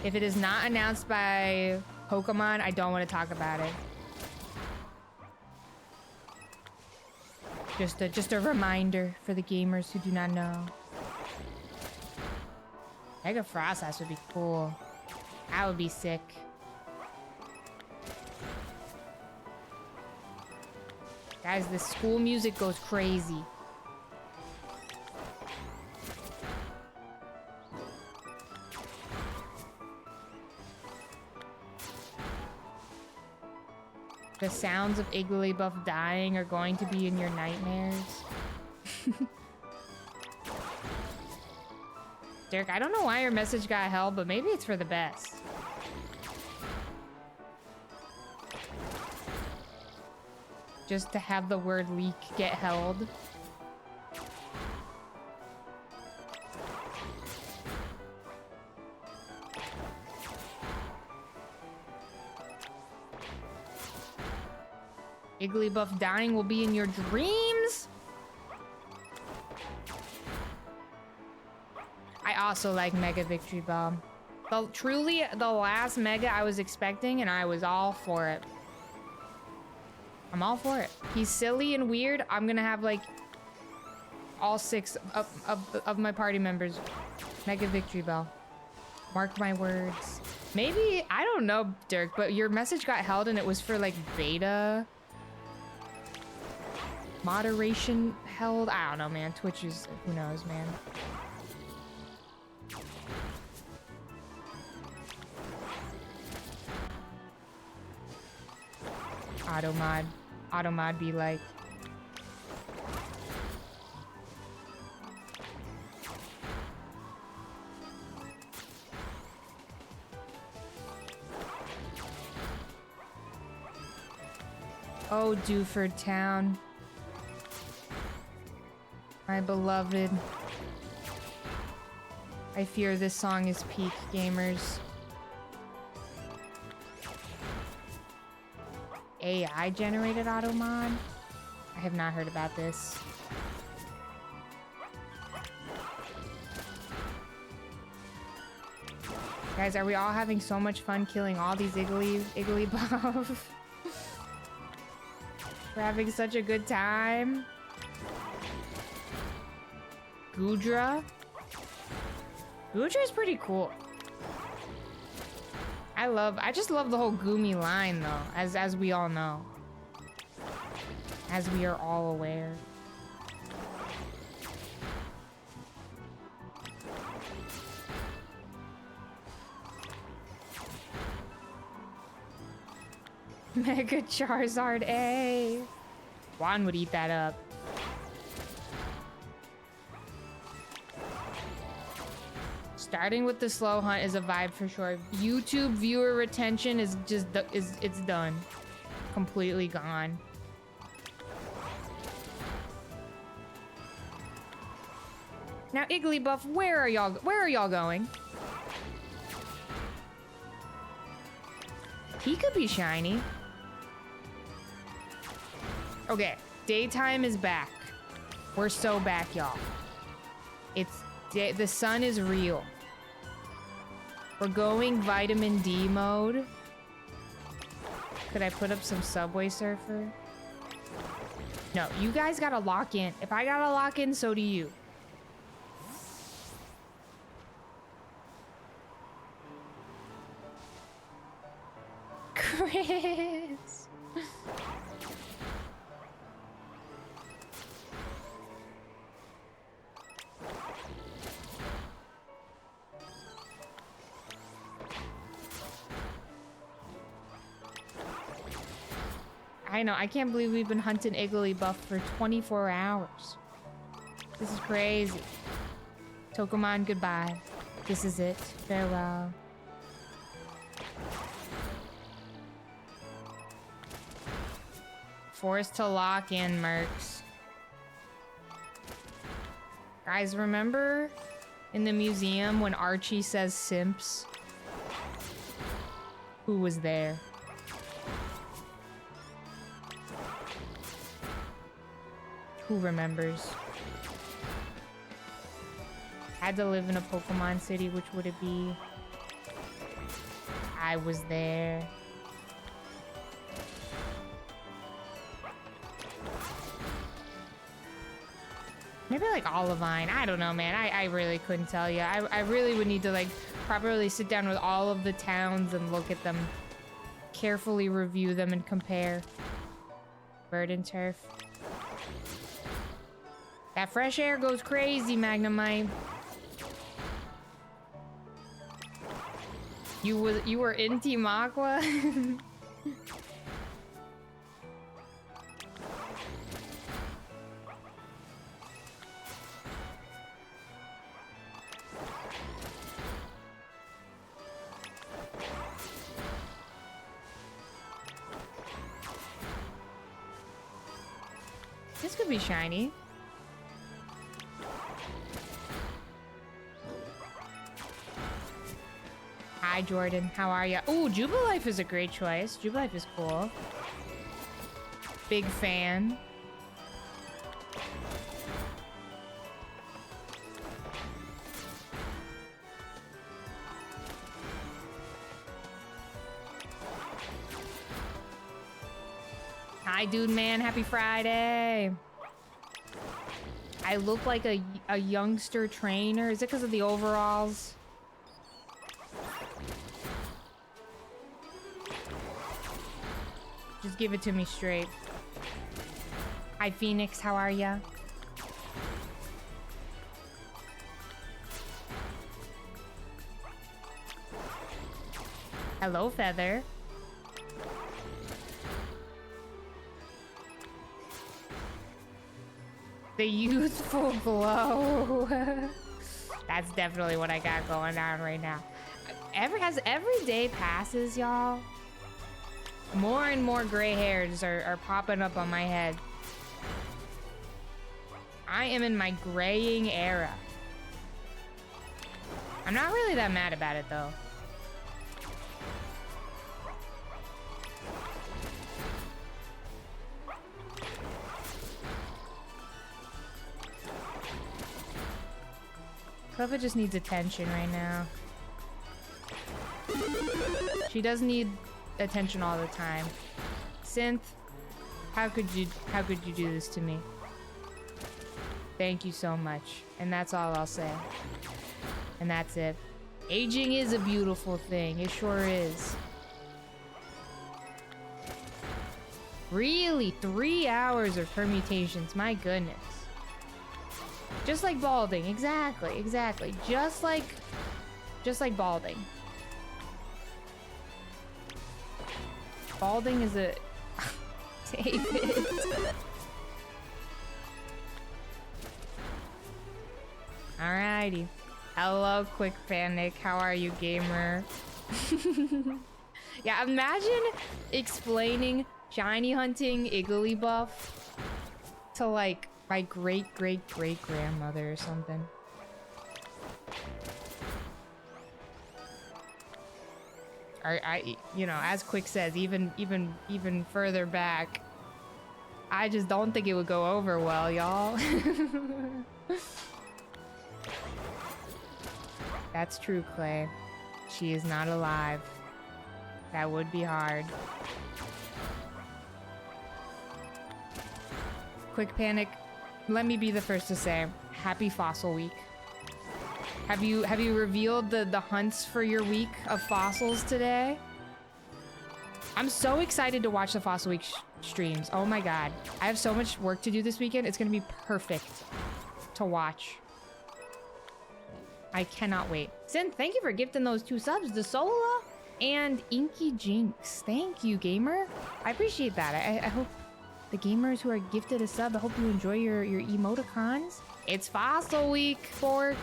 If it is not announced by Pokemon, I don't want to talk about it. Just a reminder for the gamers who do not know. Mega Froslass would be cool. That would be sick. Guys, the school music goes crazy. The sounds of Igglybuff dying are going to be in your nightmares. Derek, I don't know why your message got held, but maybe it's for the best. Just to have the word leak get held. Igglybuff dying will be in your dreams? I also like Mega Victory Bell. Truly, the last Mega I was expecting, and I was all for it. I'm all for it. He's silly and weird. I'm gonna have, like, all 6 of my party members. Mega Victory Bell. Mark my words. Maybe, I don't know, Dirk, but your message got held and it was for, like, beta moderation held. I don't know, man. Twitch is, who knows, man. Automod be like, oh, Dewford Town, my beloved. I fear this song is peak, gamers. AI generated automod? I have not heard about this. Guys, are we all having so much fun killing all these Igglybuff? We're having such a good time. Goodra? Goodra is pretty cool. I just love the whole Goomy line though, as we all know. As we are all aware. Mega Charizard A. Juan would eat that up. Starting with the slow hunt is a vibe for sure. YouTube viewer retention is just it's done. Completely gone. Now, Igglybuff, where are y'all going? He could be shiny. Okay, daytime is back. We're so back, y'all. The sun is real. We're going vitamin D mode. Could I put up some Subway Surfer? No, you guys gotta lock in. If I gotta lock in, so do you. Chris. I know, I can't believe we've been hunting Igglybuff for 24 hours. This is crazy. Tokomon, goodbye. This is it. Farewell. Forced to lock in, Mercs. Guys, remember in the museum when Archie says simps? Who was there? Who remembers? Had to live in a Pokemon city, which would it be? I was there. Maybe like Olivine. I don't know, man. I really couldn't tell you. I really would need to like properly sit down with all of the towns and look at them. Carefully review them and compare. Bird and turf. That fresh air goes crazy, Magnemite. You were in Team Aqua? This could be shiny. Hi, Jordan. How are ya? Ooh, Jubilife is a great choice. Jubilife is cool. Big fan. Hi, dude, man. Happy Friday. I look like a youngster trainer. Is it because of the overalls? Just give it to me straight. Hi, Phoenix. How are ya? Hello, Feather. The youthful glow. That's definitely what I got going on right now. As every day passes, y'all, more and more gray hairs are popping up on my head. I am in my graying era. I'm not really that mad about it, though. Clova just needs attention right now. She does need attention all the time. Synth, how could you do this to me? Thank you so much. And that's all I'll say. And that's it. Aging is a beautiful thing. It sure is. Really? 3 hours of permutations. My goodness. Just like balding. Exactly. Exactly. Just like balding. Balding is a... David. Alrighty. Hello, Quick Panic. How are you, gamer? Yeah, imagine explaining shiny hunting Igglybuff to, like, my great-great-great-grandmother or something. you know, as Quick says, even further back, I just don't think it would go over well, y'all. That's true, Clay. She is not alive. That would be hard. Quick Panic, let me be the first to say, happy Fossil Week. Have you revealed the hunts for your week of fossils today? I'm so excited to watch the Fossil Week streams. Oh my god. I have so much work to do this weekend. It's gonna be perfect to watch. I cannot wait. Sin, thank you for gifting those 2 subs, the Sola and Inky Jinx. Thank you, gamer. I appreciate that. I hope the gamers who are gifted a sub, I hope you enjoy your emoticons. It's Fossil Week, Fork.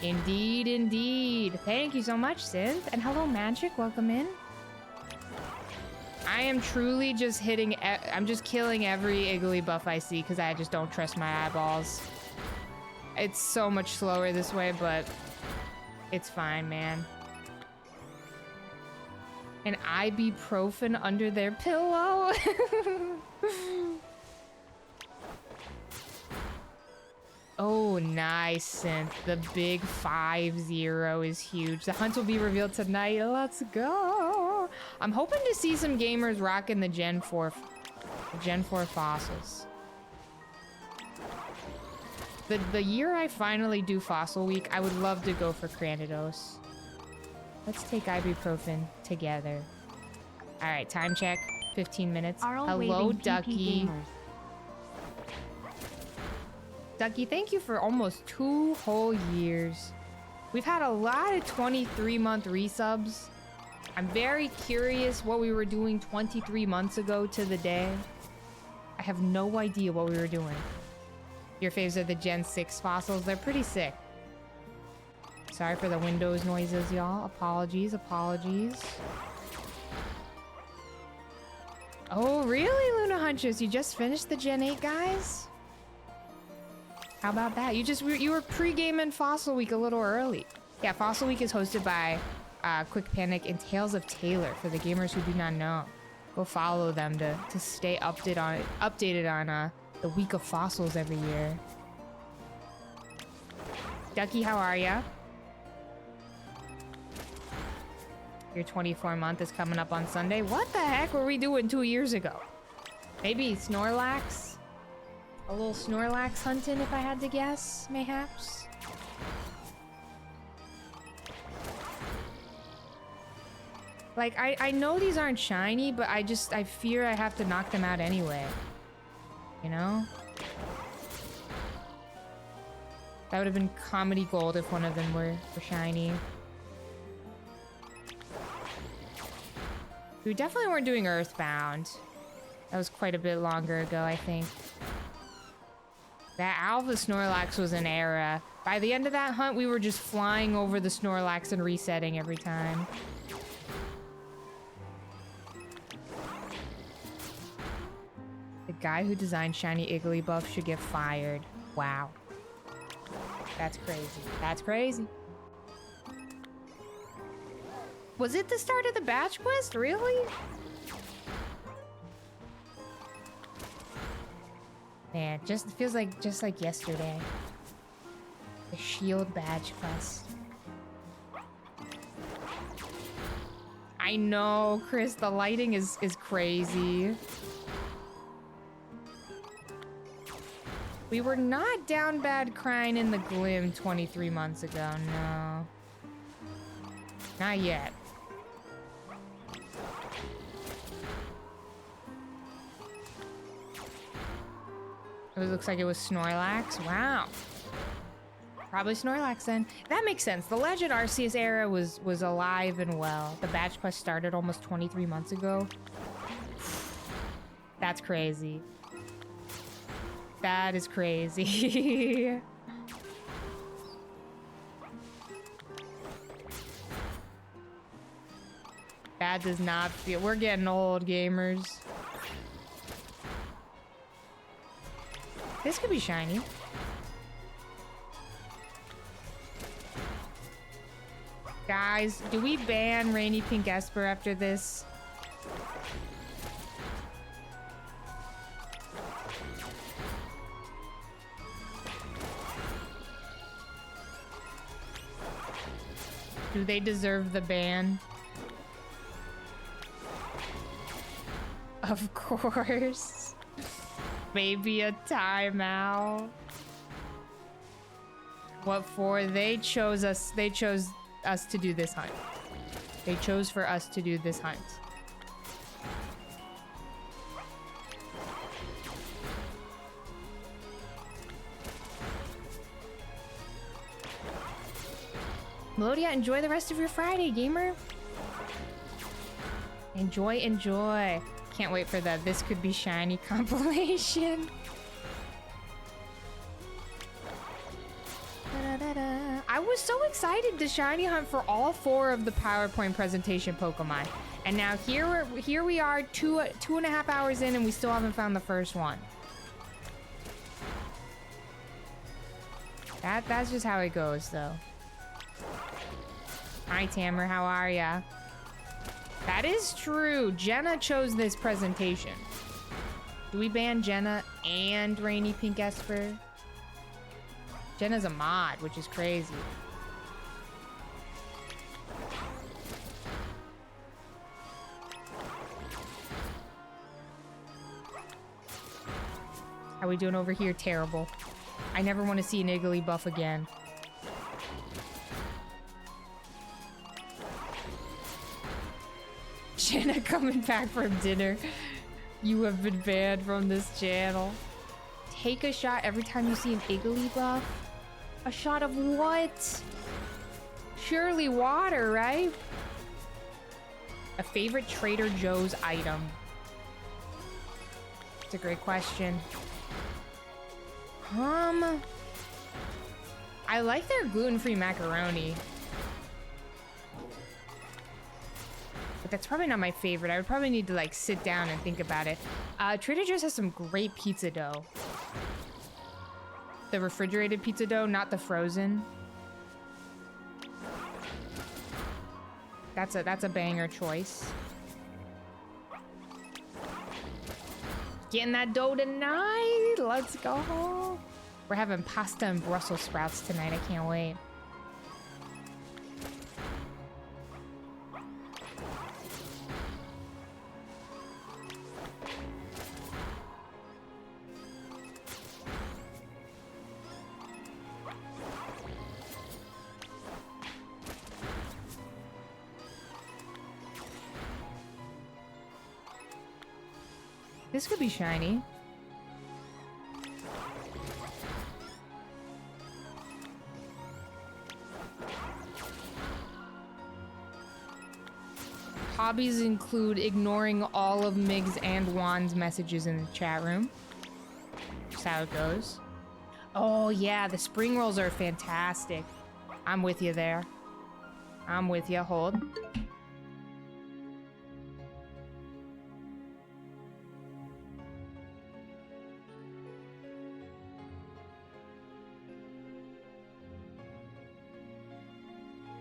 Indeed, indeed. Thank you so much, Synth. And hello, Magic. Welcome in. I am truly just hitting... I'm just killing every Igglybuff I see because I just don't trust my eyeballs. It's so much slower this way, but it's fine, man. An ibuprofen under their pillow? Oh, nice, Synth. The big 5-0 is huge. The hunts will be revealed tonight. Let's go. I'm hoping to see some gamers rocking the Gen 4 fossils. The year I finally do Fossil Week, I would love to go for Cranidos. Let's take ibuprofen together. All right, time check. 15 minutes. Hello, Ducky. Ducky, thank you for almost 2 whole years. We've had a lot of 23-month resubs. I'm very curious what we were doing 23 months ago to the day. I have no idea what we were doing. Your faves are the Gen 6 fossils. They're pretty sick. Sorry for the Windows noises, y'all. Apologies, apologies. Oh, really, Luna Huntress? You just finished the Gen 8, guys? How about that? You were pre-gaming Fossil Week a little early. Yeah, Fossil Week is hosted by Quick Panic and Tales of Taylor for the gamers who do not know. Go follow them to stay updated on the week of fossils every year. Ducky, how are ya? Your 24 month is coming up on Sunday. What the heck were we doing 2 years ago? Maybe Snorlax? A little Snorlax hunting, if I had to guess, mayhaps. Like, I know these aren't shiny, but I fear I have to knock them out anyway. You know? That would have been comedy gold if one of them were shiny. We definitely weren't doing Earthbound. That was quite a bit longer ago, I think. That Alpha Snorlax was an era. By the end of that hunt, we were just flying over the Snorlax and resetting every time. The guy who designed Shiny Igglybuff should get fired. Wow. That's crazy. That's crazy. Was it the start of the batch quest? Really? Man, it feels like just like yesterday. The shield badge quest. I know, Chris, the lighting is crazy. We were not down bad crying in the Glim 23 months ago, no. Not yet. It looks like it was Snorlax. Wow. Probably Snorlax then. That makes sense. The Legend Arceus era was alive and well. The batch quest started almost 23 months ago. That's crazy. That is crazy. That does not feel... We're getting old, gamers. This could be shiny. Guys, do we ban Rainy Pink Esper after this? Do they deserve the ban? Of course. Maybe a timeout. What for? They chose us to do this hunt. They chose for us to do this hunt. Melodia, enjoy the rest of your Friday, gamer. Enjoy, enjoy. Can't wait for the This Could Be Shiny compilation. Da-da-da-da. I was so excited to shiny hunt for all 4 of the PowerPoint presentation Pokemon. And now here we are 2.5 hours in and we still haven't found the first one. That's just how it goes though. Hi Tamer, how are ya? That is true. Jenna chose this presentation. Do we ban Jenna and Rainy Pink Esper? Jenna's a mod, which is crazy. How we doing over here? Terrible. I never want to see an Igglybuff again. Jenna coming back from dinner. You have been banned from this channel. Take a shot every time you see an Igglybuff. A shot of what? Surely water, right? A favorite Trader Joe's item. It's a great question. I like their gluten-free macaroni. But that's probably not my favorite. I would probably need to like sit down and think about it. Trader Joe's has some great pizza dough. The refrigerated pizza dough, not the frozen. That's a banger choice. Getting that dough tonight. Let's go. We're having pasta and Brussels sprouts tonight. I can't wait. This could be shiny. Hobbies include ignoring all of Mig's and Juan's messages in the chat room. Just how it goes. Oh yeah, the spring rolls are fantastic. I'm with you there. I'm with you. Hold.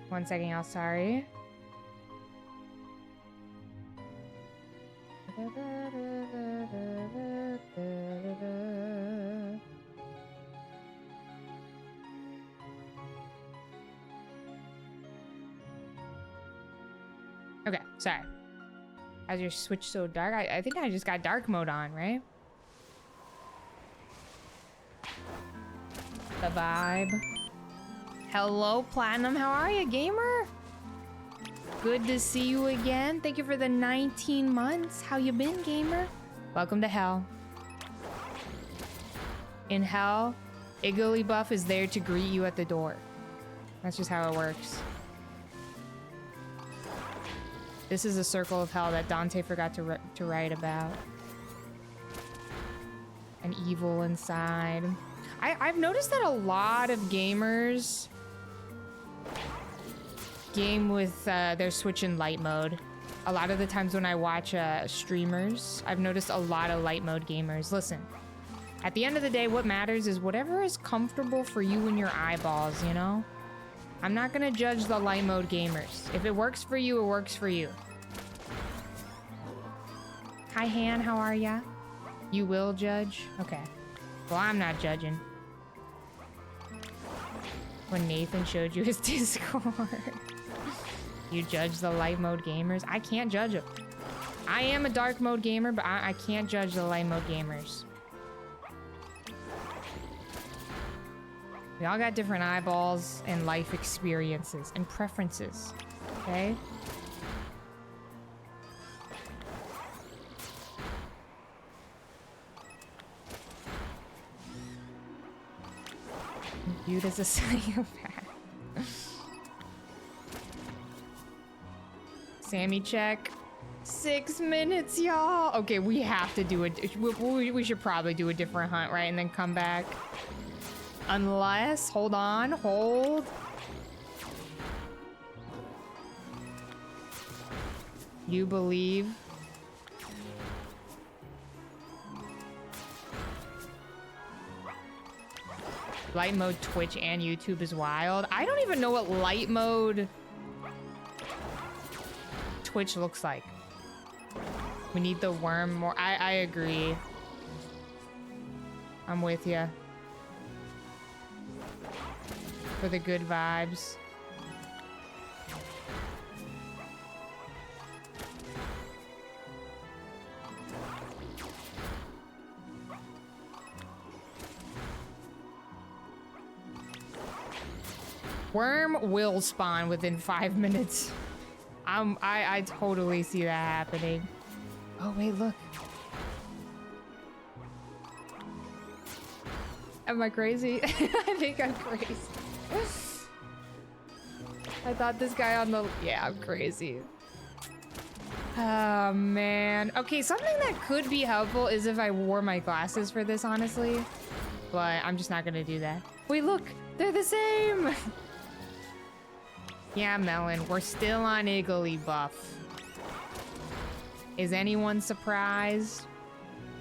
One second, y'all. Sorry. Okay, sorry. How's your Switch so dark? I think I just got dark mode on, right? The vibe. Hello, Platinum. How are you, gamer? Good to see you again. Thank you for the 19 months. How you been, gamer? Welcome to hell. In hell, Igglybuff is there to greet you at the door. That's just how it works. This is a circle of hell that Dante forgot to write about. An evil inside. I've noticed that a lot of gamers game with their Switch in light mode. A lot of the times when I watch streamers, I've noticed a lot of light mode gamers. Listen, at the end of the day, what matters is whatever is comfortable for you and your eyeballs, you know? I'm not gonna judge the light mode gamers. If it works for you, it works for you. Hi, Han, how are ya? You will judge? Okay. Well, I'm not judging. When Nathan showed you his Discord. You judge the light mode gamers? I can't judge them. I am a dark mode gamer, but I can't judge the light mode gamers. We all got different eyeballs and life experiences and preferences, okay? Viewed as a psychopath. Sammy check. 6 minutes, y'all. Okay, we have to do it. We should probably do a different hunt, right? And then come back. Unless, hold on, hold. You believe. Light mode Twitch and YouTube is wild. I don't even know what light mode Twitch looks like. We need the worm more. I agree. I'm with ya. For the good vibes. Worm will spawn within 5 minutes. I totally see that happening. Oh wait, look. Am I crazy? I think I'm crazy. I thought this guy on the... Yeah, I'm crazy. Oh, man. Okay, something that could be helpful is if I wore my glasses for this, honestly. But I'm just not gonna do that. Wait, look! They're the same! Yeah, Melon, we're still on Igglybuff. Is anyone surprised?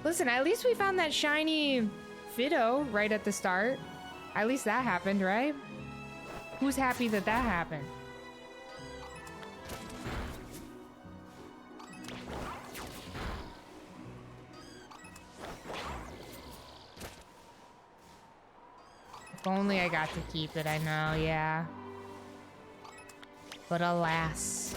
Listen, at least we found that shiny Fido right at the start. At least that happened, right? Who's happy that that happened? If only I got to keep it, I know, yeah. But alas.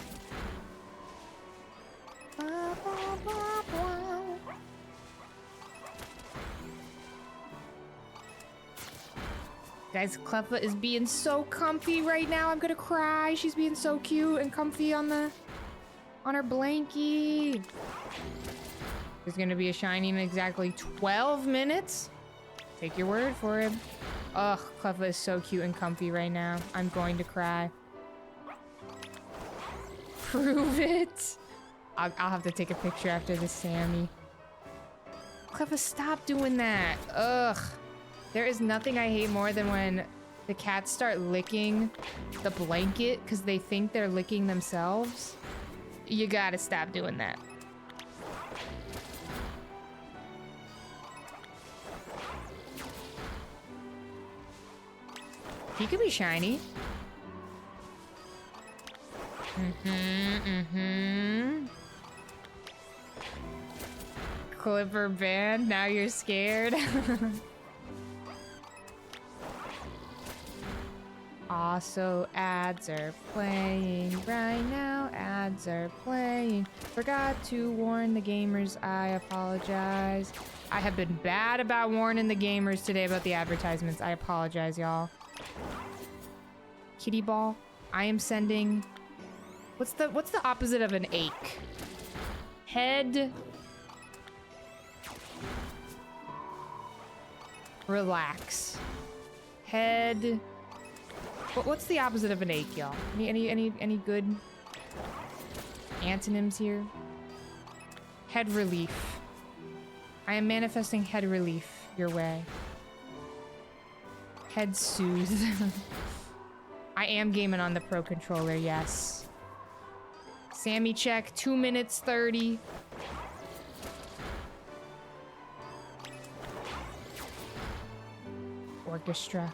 Guys, Cleffa is being so comfy right now. I'm gonna cry. She's being so cute and comfy on her blankie. There's gonna be a shiny in exactly 12 minutes. Take your word for it. Ugh, Cleffa is so cute and comfy right now. I'm going to cry. Prove it. I'll have to take a picture after this, Sammy. Cleffa, stop doing that. Ugh. There is nothing I hate more than when the cats start licking the blanket because they think they're licking themselves. You gotta stop doing that. He could be shiny. Clipper banned, now you're scared. Also, ads are playing right now. Ads are playing. Forgot to warn the gamers. I apologize. I have been bad about warning the gamers today about the advertisements. I apologize, y'all. Kitty ball. I am sending... What's the opposite of an ache? Head... Relax. Head... What's the opposite of an ache, y'all? Any good antonyms here? Head relief. I am manifesting head relief your way. Head soothe. I am gaming on the Pro Controller, yes. Sammy check, 2 minutes 30. Orchestra.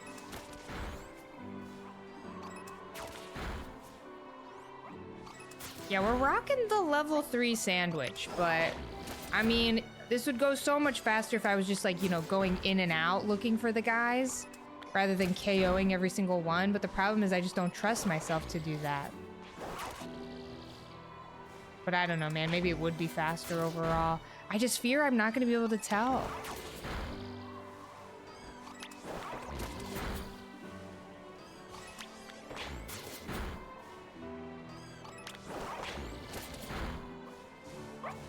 Yeah, we're rocking the level 3 sandwich, but I mean, this would go so much faster if I was just like, you know, going in and out looking for the guys rather than KOing every single one. But the problem is I just don't trust myself to do that. But I don't know, man. Maybe it would be faster overall. I just fear I'm not going to be able to tell.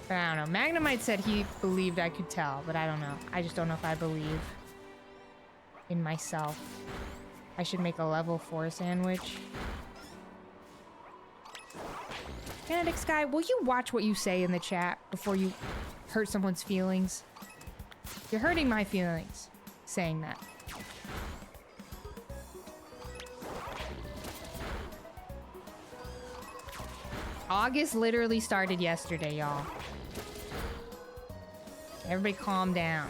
But I don't know. Magnemite said he believed I could tell, but I don't know. I just don't know if I believe in myself. I should make a level 4 sandwich. Kinetic Sky, will you watch what you say in the chat before you hurt someone's feelings? You're hurting my feelings saying that. August literally started yesterday, y'all. Everybody calm down.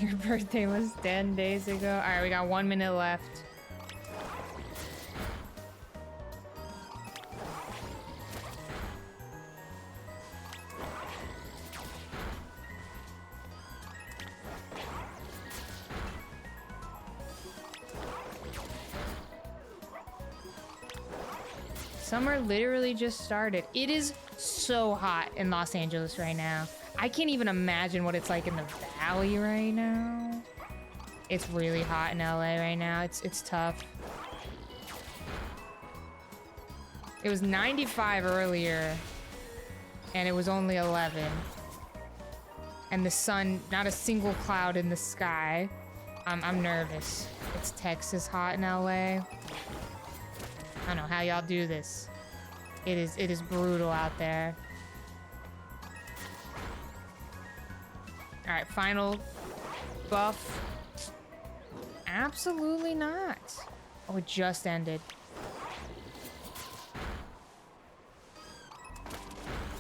Your birthday was 10 days ago. All right, we got 1 minute left. Summer literally just started. It is so hot in Los Angeles right now. I can't even imagine what it's like in the valley right now. It's really hot in LA right now. It's tough. It was 95 earlier, and it was only 11. And the sun, not a single cloud in the sky. I'm nervous. It's Texas hot in LA. I don't know how y'all do this. It is brutal out there. All right, final buff. Absolutely not. Oh, it just ended.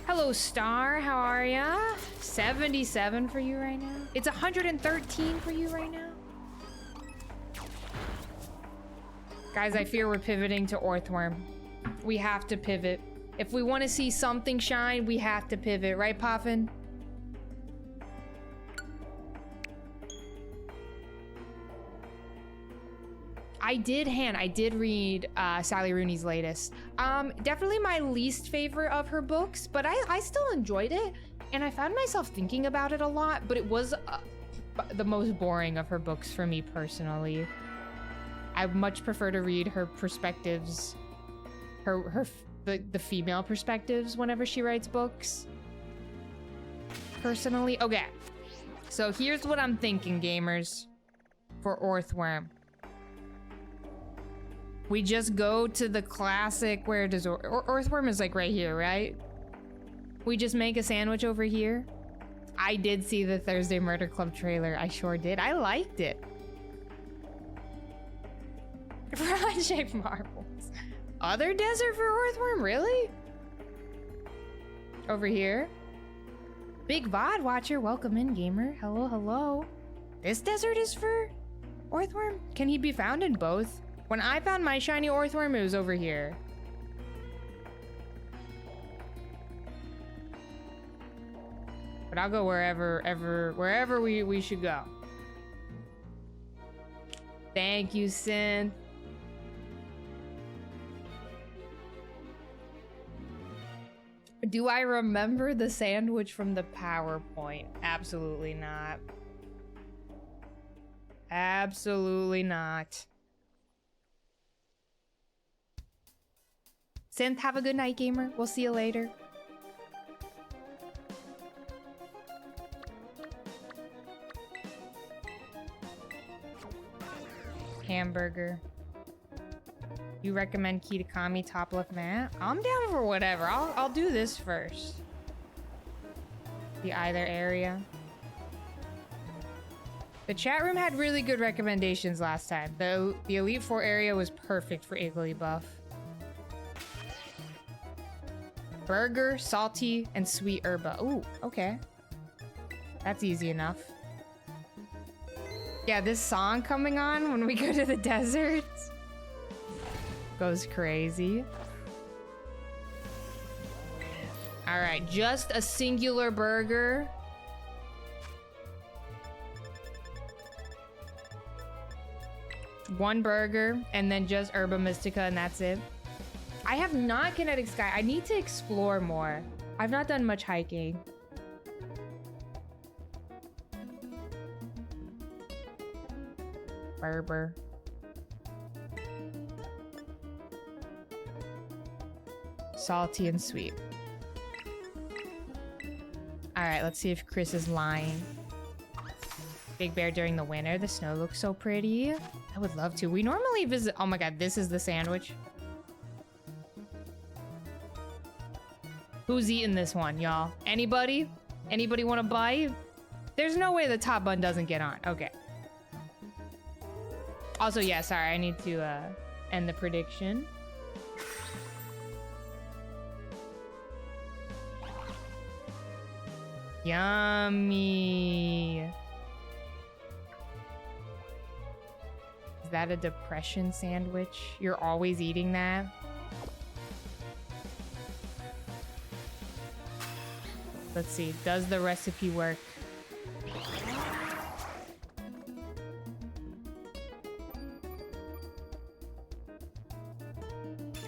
Hello, Star. How are ya? 77 for you right now. It's 113 for you right now. Guys, I fear we're pivoting to Orthworm. We have to pivot. If we want to see something shine, we have to pivot. Right, Poffin? I did read Sally Rooney's latest. Definitely my least favorite of her books, but I still enjoyed it. And I found myself thinking about it a lot, but it was the most boring of her books for me personally. I much prefer to read her perspectives, the female perspectives whenever she writes books. Personally, okay. So here's what I'm thinking, gamers, for Orthworm. We just go to the classic. Where does Orthworm is like right here, right? We just make a sandwich over here. I did see the Thursday Murder Club trailer. I sure did. I liked it. Project Marbles. Other desert for Orthworm? Really? Over here? Big VOD watcher, welcome in, gamer. Hello, hello. This desert is for Orthworm? Can he be found in both? When I found my shiny Orthworm, it was over here. But I'll go wherever we should go. Thank you, Synth. Do I remember the sandwich from the PowerPoint? Absolutely not. Absolutely not. Synth, have a good night, gamer. We'll see you later. Hamburger. You recommend Kitakami top left mat? I'm down for whatever. I'll do this first. The either area. The chat room had really good recommendations last time. The Elite Four area was perfect for Igglybuff. Burger, salty, and sweet herba. Ooh, okay. That's easy enough. Yeah, this song coming on when we go to the desert goes crazy. All right, just a singular burger. One burger, and then just Herba Mystica, and that's it. I have not Kinetic Sky. I need to explore more. I've not done much hiking. Berber. Salty and sweet. All right, let's see if Chris is lying. Big Bear during the winter. The snow looks so pretty. I would love to. We normally visit... Oh my god, this is the sandwich. Who's eating this one, y'all? Anybody? Anybody want to bite? There's no way the top bun doesn't get on. Okay. Also, yeah, sorry. I need to end the prediction. Yummy. Is that a depression sandwich? You're always eating that? Let's see. Does the recipe work?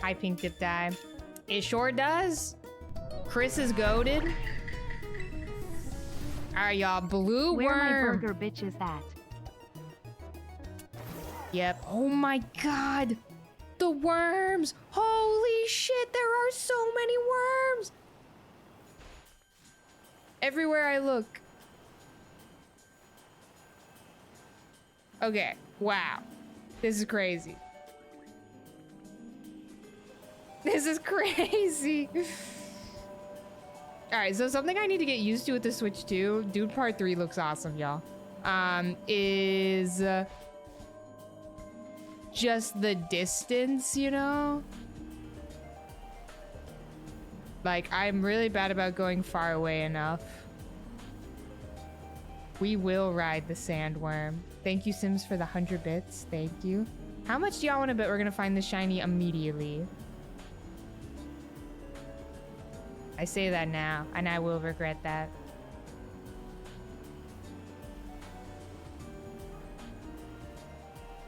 Hi, Pink Dip Dye. It sure does. Chris is goated. Alright, y'all. Blue Where my worm. burger bitch is at? Yep. Oh my god. The worms. Holy shit, there are so many worms. Everywhere I look. Okay. Wow. This is crazy. This is crazy. Alright, so something I need to get used to with the Switch 2, Dude Part 3 looks awesome, y'all. Is just the distance, you know? Like, I'm really bad about going far away enough. We will ride the sandworm. Thank you, Sims, for the 100 bits. Thank you. How much do y'all want to bet we're gonna find the shiny immediately? I say that now, and I will regret that.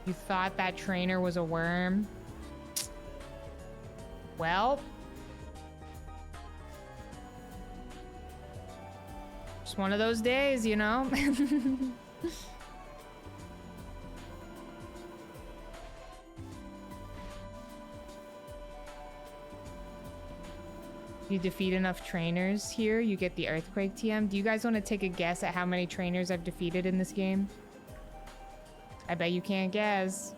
You thought that trainer was a worm? Well... just one of those days, you know? You defeat enough trainers here, you get the Earthquake TM. Do you guys want to take a guess at how many trainers I've defeated in this game? I bet you can't guess.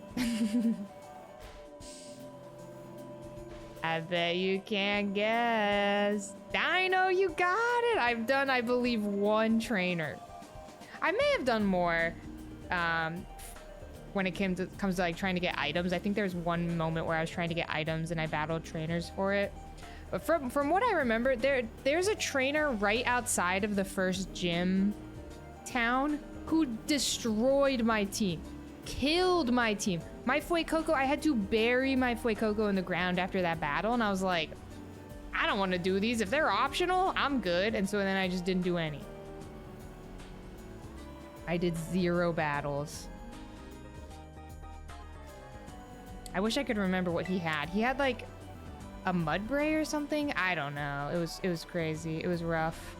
I bet you can't guess. Dino, you got it! I've done, I believe, one trainer. I may have done more when it comes to like trying to get items. I think there's one moment where I was trying to get items and I battled trainers for it. But from what I remember, there's a trainer right outside of the first gym town who destroyed my team. Killed my team. My Fuecoco, I had to bury my Fuecoco in the ground after that battle, and I was like, I don't want to do these. If they're optional, I'm good. And so then I just didn't do any. I did 0 battles. I wish I could remember what he had. He had like a Mudbray or something? I don't know. It was crazy. It was rough.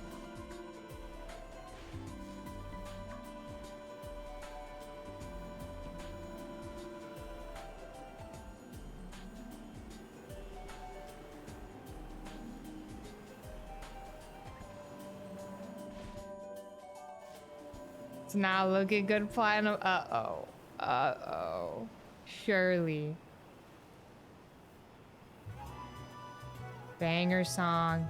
It's not looking good, Platinum. Uh-oh. Uh-oh. Surely. Banger song.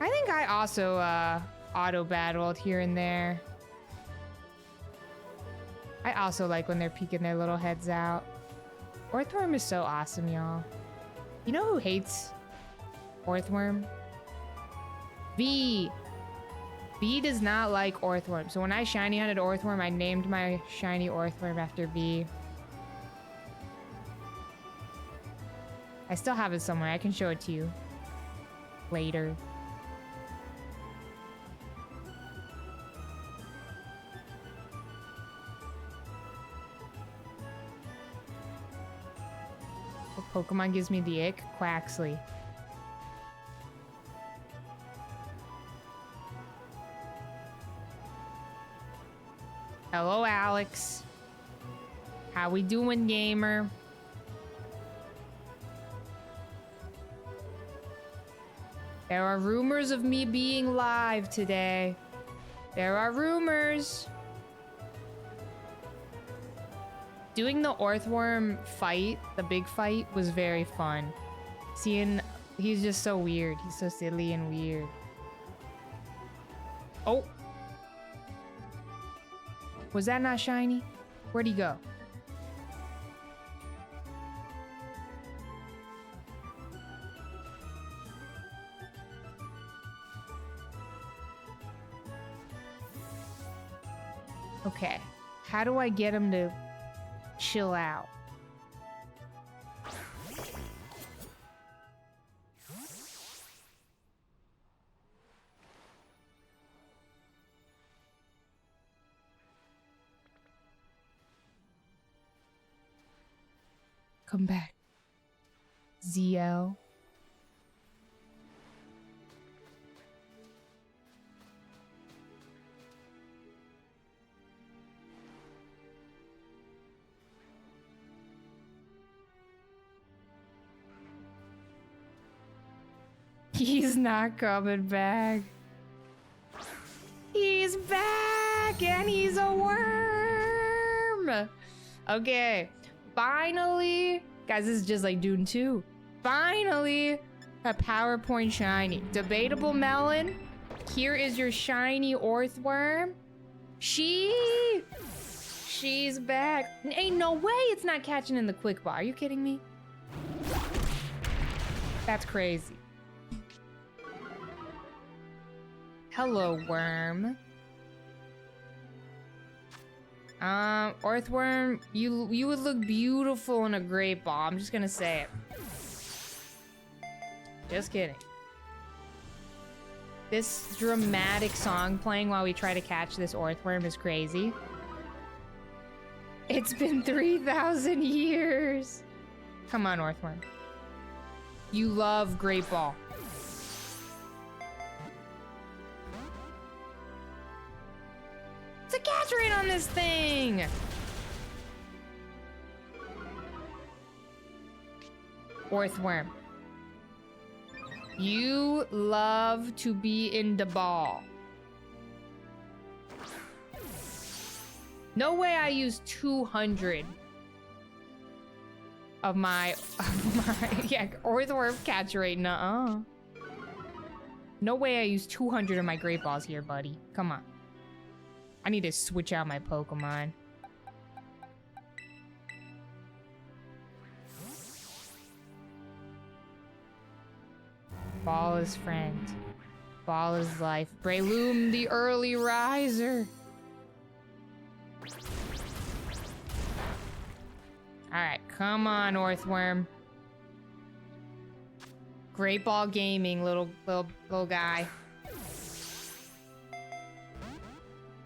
I think I auto-battled here and there. I also like when they're peeking their little heads out. Orthworm is so awesome, y'all. You know who hates Orthworm? V. V does not like Orthworm. So when I shiny hunted Orthworm, I named my shiny Orthworm after V. I still have it somewhere. I can show it to you later. What Pokemon gives me the ick? Quaxley. Hello, Alex. How we doing, gamer? There are rumors of me being live today. There are rumors. Doing the Orthworm fight, the big fight, was very fun. Seeing, he's just so weird. He's so silly and weird. Oh. Was that not shiny? Where'd he go? Okay. How do I get him to chill out? Come back. ZL. He's not coming back. He's back and he's a worm. Okay. Finally, guys, this is just like Dune 2. Finally, a PowerPoint shiny. Debatable Melon. Here is your shiny Orthworm. She's back. Ain't no way it's not catching in the quick bar. Are you kidding me? That's crazy. Hello, worm. Orthworm, you would look beautiful in a great ball. I'm just gonna say it. Just kidding. This dramatic song playing while we try to catch this Orthworm is crazy. It's been 3,000 years. Come on, Orthworm. You love Great Ball. It's a catch rate on this thing! Orthworm. You love to be in the ball. No way I use 200 of my yeah, Orthworm catch rate, nuh-uh. No way I use 200 of my Great Balls here, buddy. Come on. I need to switch out my Pokemon. Ball is friend. Ball is life. Breloom, the early riser. Alright, come on, Orthworm. Great Ball Gaming, little guy.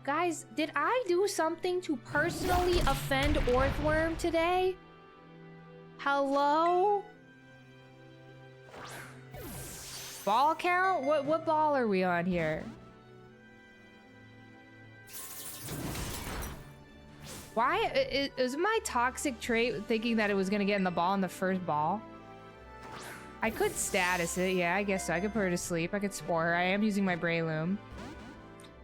Guys, did I do something to personally offend Orthworm today? Hello? Ball count? What ball are we on here? Why is my toxic trait thinking that it was gonna get in the ball in the first ball? I could status it, yeah, I guess so. I could put her to sleep. I could spore her. I am using my Breloom.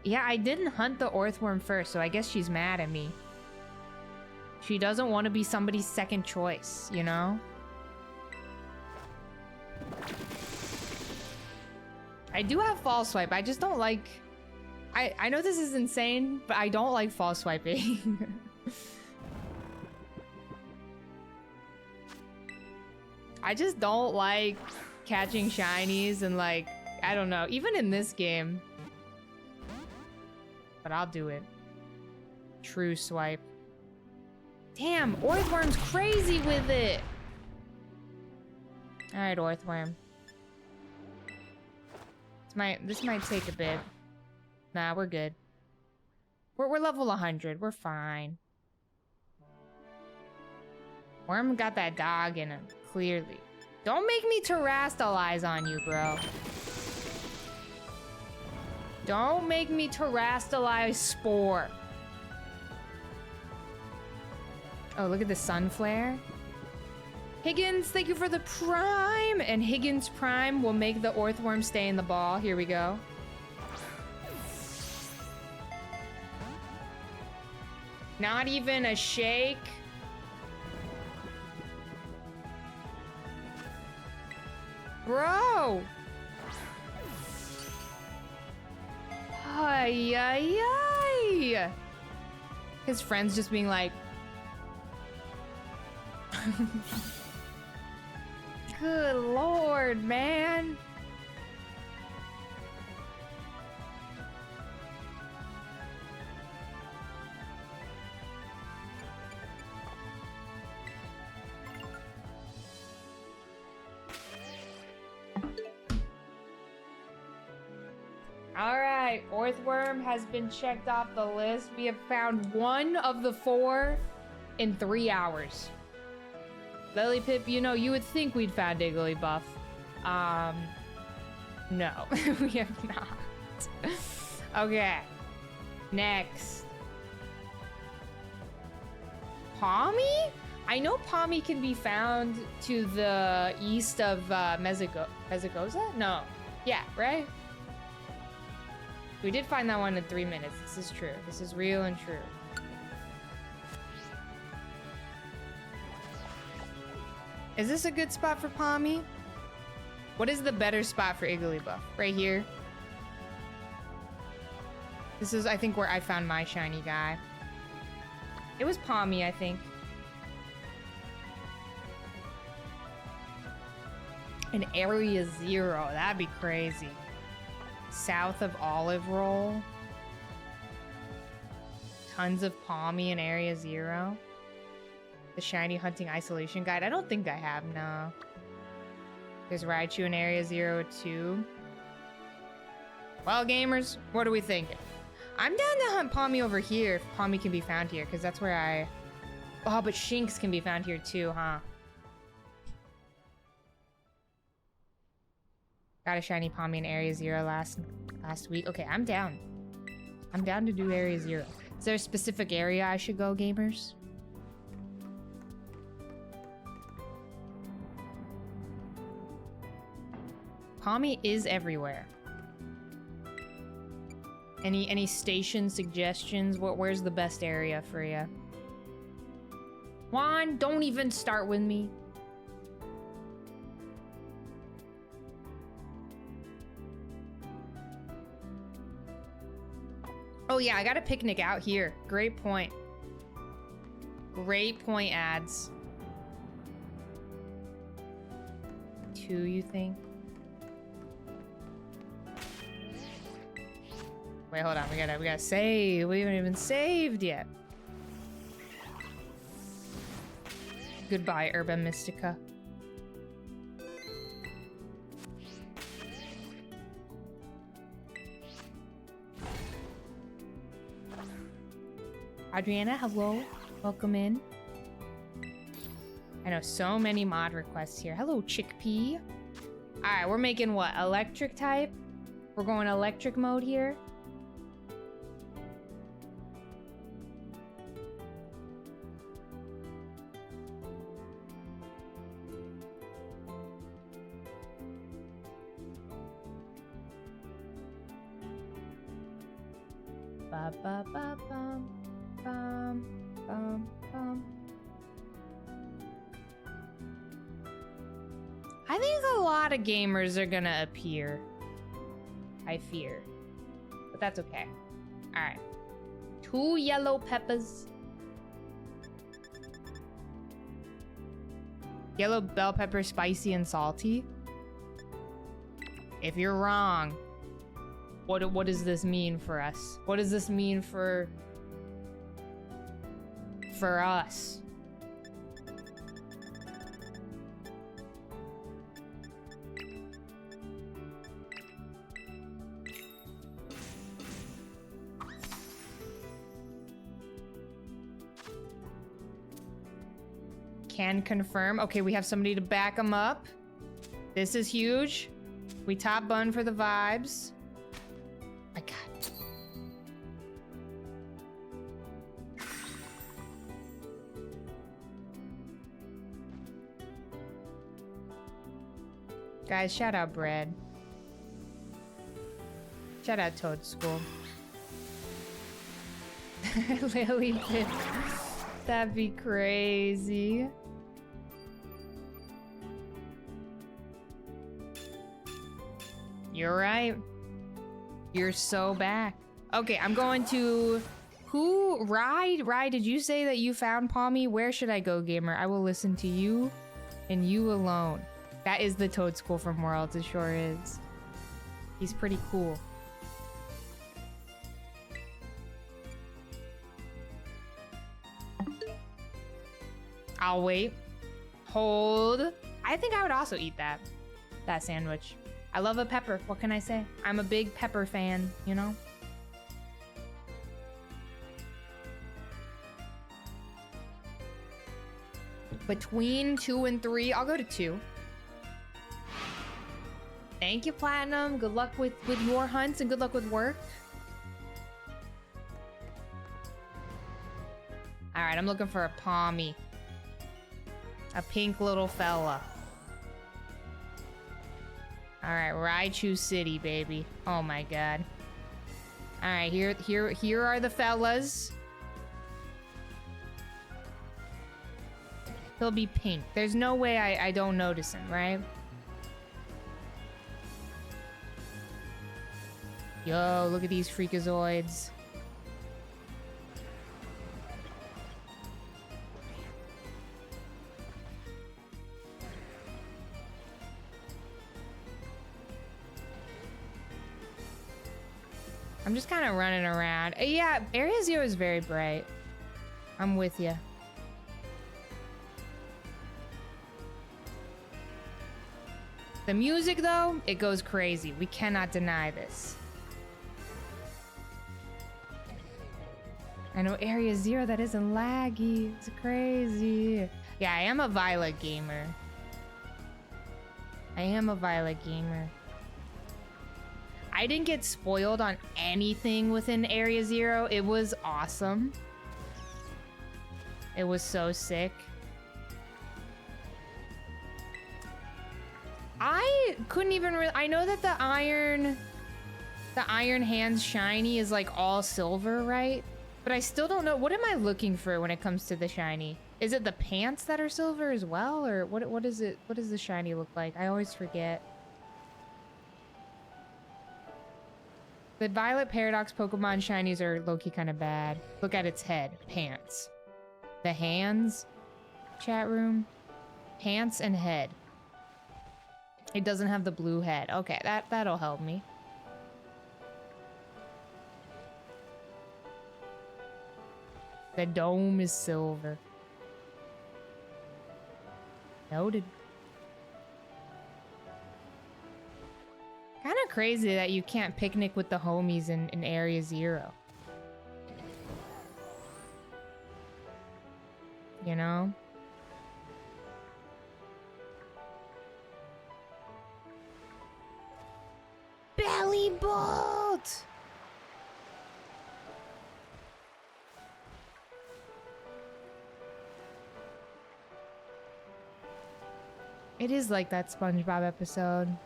Yeah, I didn't hunt the Orthworm first, so I guess she's mad at me. She doesn't want to be somebody's second choice, you know? I do have False Swipe. I just don't like I know this is insane, but I don't like false swiping. I just don't like catching shinies and like, I don't know, even in this game. But I'll do it. True swipe. Damn, Orthworm's crazy with it. All right, Orthworm. This might take a bit. Nah, we're good. We're level 100. We're fine. Worm got that dog in him, clearly. Don't make me terrastalize on you, bro. Don't make me terrastalize Spore. Oh, look at the sun flare. Higgins, thank you for the prime. And Higgins prime will make the Orthworm stay in the ball. Here we go. Not even a shake. Bro. Ay, ay, ay. His friends just being like, good lord, man. All right, Orthworm has been checked off the list. We have found one of the 4 in 3 hours. Lilipip, you know, you would think we'd found Igglybuff. No, we have not. Okay, next. Palmy? I know Palmy can be found to the east of Mezagoza? No. Yeah, right? We did find that one in 3 minutes. This is true. This is real and true. Is this a good spot for Palmy? What is the better spot for Igglybuff? Right here. This is, I think, where I found my shiny guy. It was Palmy, I think. An Area 0. That'd be crazy. South of Olive Roll. Tons of Palmy in Area 0. The Shiny Hunting Isolation Guide. I don't think I have, no. There's Raichu in Area 0 too. Well, gamers, what are we thinking? I'm down to hunt Palmy over here if Palmy can be found here, because that's where I... Oh, but Shinx can be found here too, huh? Got a shiny Palmy in Area 0 last week. Okay, I'm down. I'm down to do Area 0. Is there a specific area I should go, gamers? Palmy is everywhere. Any station suggestions? Where's the best area for you? Juan, don't even start with me. Oh yeah, I got a picnic out here. Great point. Great point, ads. 2, you think? Wait, hold on. We gotta save. We haven't even saved yet. Goodbye, Herba Mystica. Adriana, hello. Welcome in. I know so many mod requests here. Hello, Chickpea. Alright, we're making what? Electric type? We're going electric mode here. Ba ba ba bum bum bum bum. I think a lot of gamers are gonna appear. I fear. But that's okay. Alright. 2 yellow peppers. Yellow bell pepper, spicy and salty. If you're wrong, what does this mean for us? What does this mean for us? Can confirm. Okay, we have somebody to back them up. This is huge. We top bun for the vibes. My God. Guys, shout out Bread. Shout out Toad School. Lily Pip. That'd be crazy. You're right. You're so back. Okay, I'm going to... Who? Ride, did you say that you found Palmy? Where should I go, gamer? I will listen to you and you alone. That is the Toad School from Worlds, it sure is. He's pretty cool. I'll wait. Hold. I think I would also eat that sandwich. I love a pepper. What can I say? I'm a big pepper fan, you know? Between 2 and 3, I'll go to 2. Thank you, Platinum. Good luck with your hunts and good luck with work. All right, I'm looking for a Palmy. A pink little fella. All right, Raichu City, baby. Oh my God. All right, here are the fellas. He'll be pink. There's no way I don't notice him, right? Yo, look at these freakazoids. I'm just kind of running around. Yeah, Area 0 is very bright. I'm with you. The music, though, it goes crazy. We cannot deny this. I know Area 0, that isn't laggy. It's crazy. Yeah, I am a Violet gamer. I am a Violet gamer. I didn't get spoiled on anything within Area 0. It was awesome. It was so sick. I couldn't even really... I know that the Iron Hands shiny is like all silver, right? But I still don't know. What am I looking for when it comes to the shiny? Is it the pants that are silver as well? Or what is it? What does the shiny look like? I always forget. The Violet Paradox Pokemon shinies are low-key kind of bad. Look at its head. Pants. The hands. Chat room. Pants and head. It doesn't have the blue head. Okay, that'll help me. The dome is silver. Noted. Kind of crazy that you can't picnic with the homies in Area 0. You know? Belly bolt! It is like that SpongeBob episode.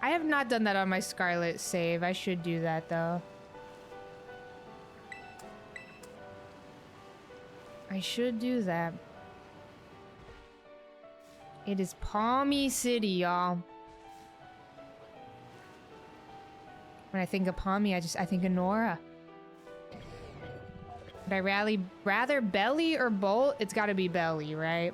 I have not done that on my Scarlet save. I should do that though. I should do that. It is Palmy City, y'all. When I think of Pommy, I think of Nora. Would I rather Belly or Bolt? It's gotta be Belly, right?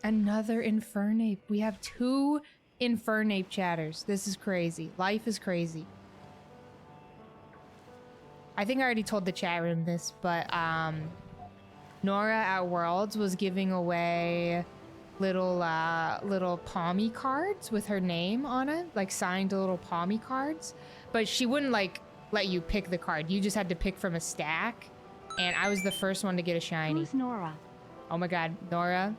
Another Infernape. We have 2 Infernape chatters. This is crazy. Life is crazy. I think I already told the chat room this, but Nora at Worlds was giving away little Pommy cards with her name on it, like signed little Pommy cards. But she wouldn't like let you pick the card. You just had to pick from a stack. And I was the first one to get a shiny. Who's Nora? Oh my god, Nora.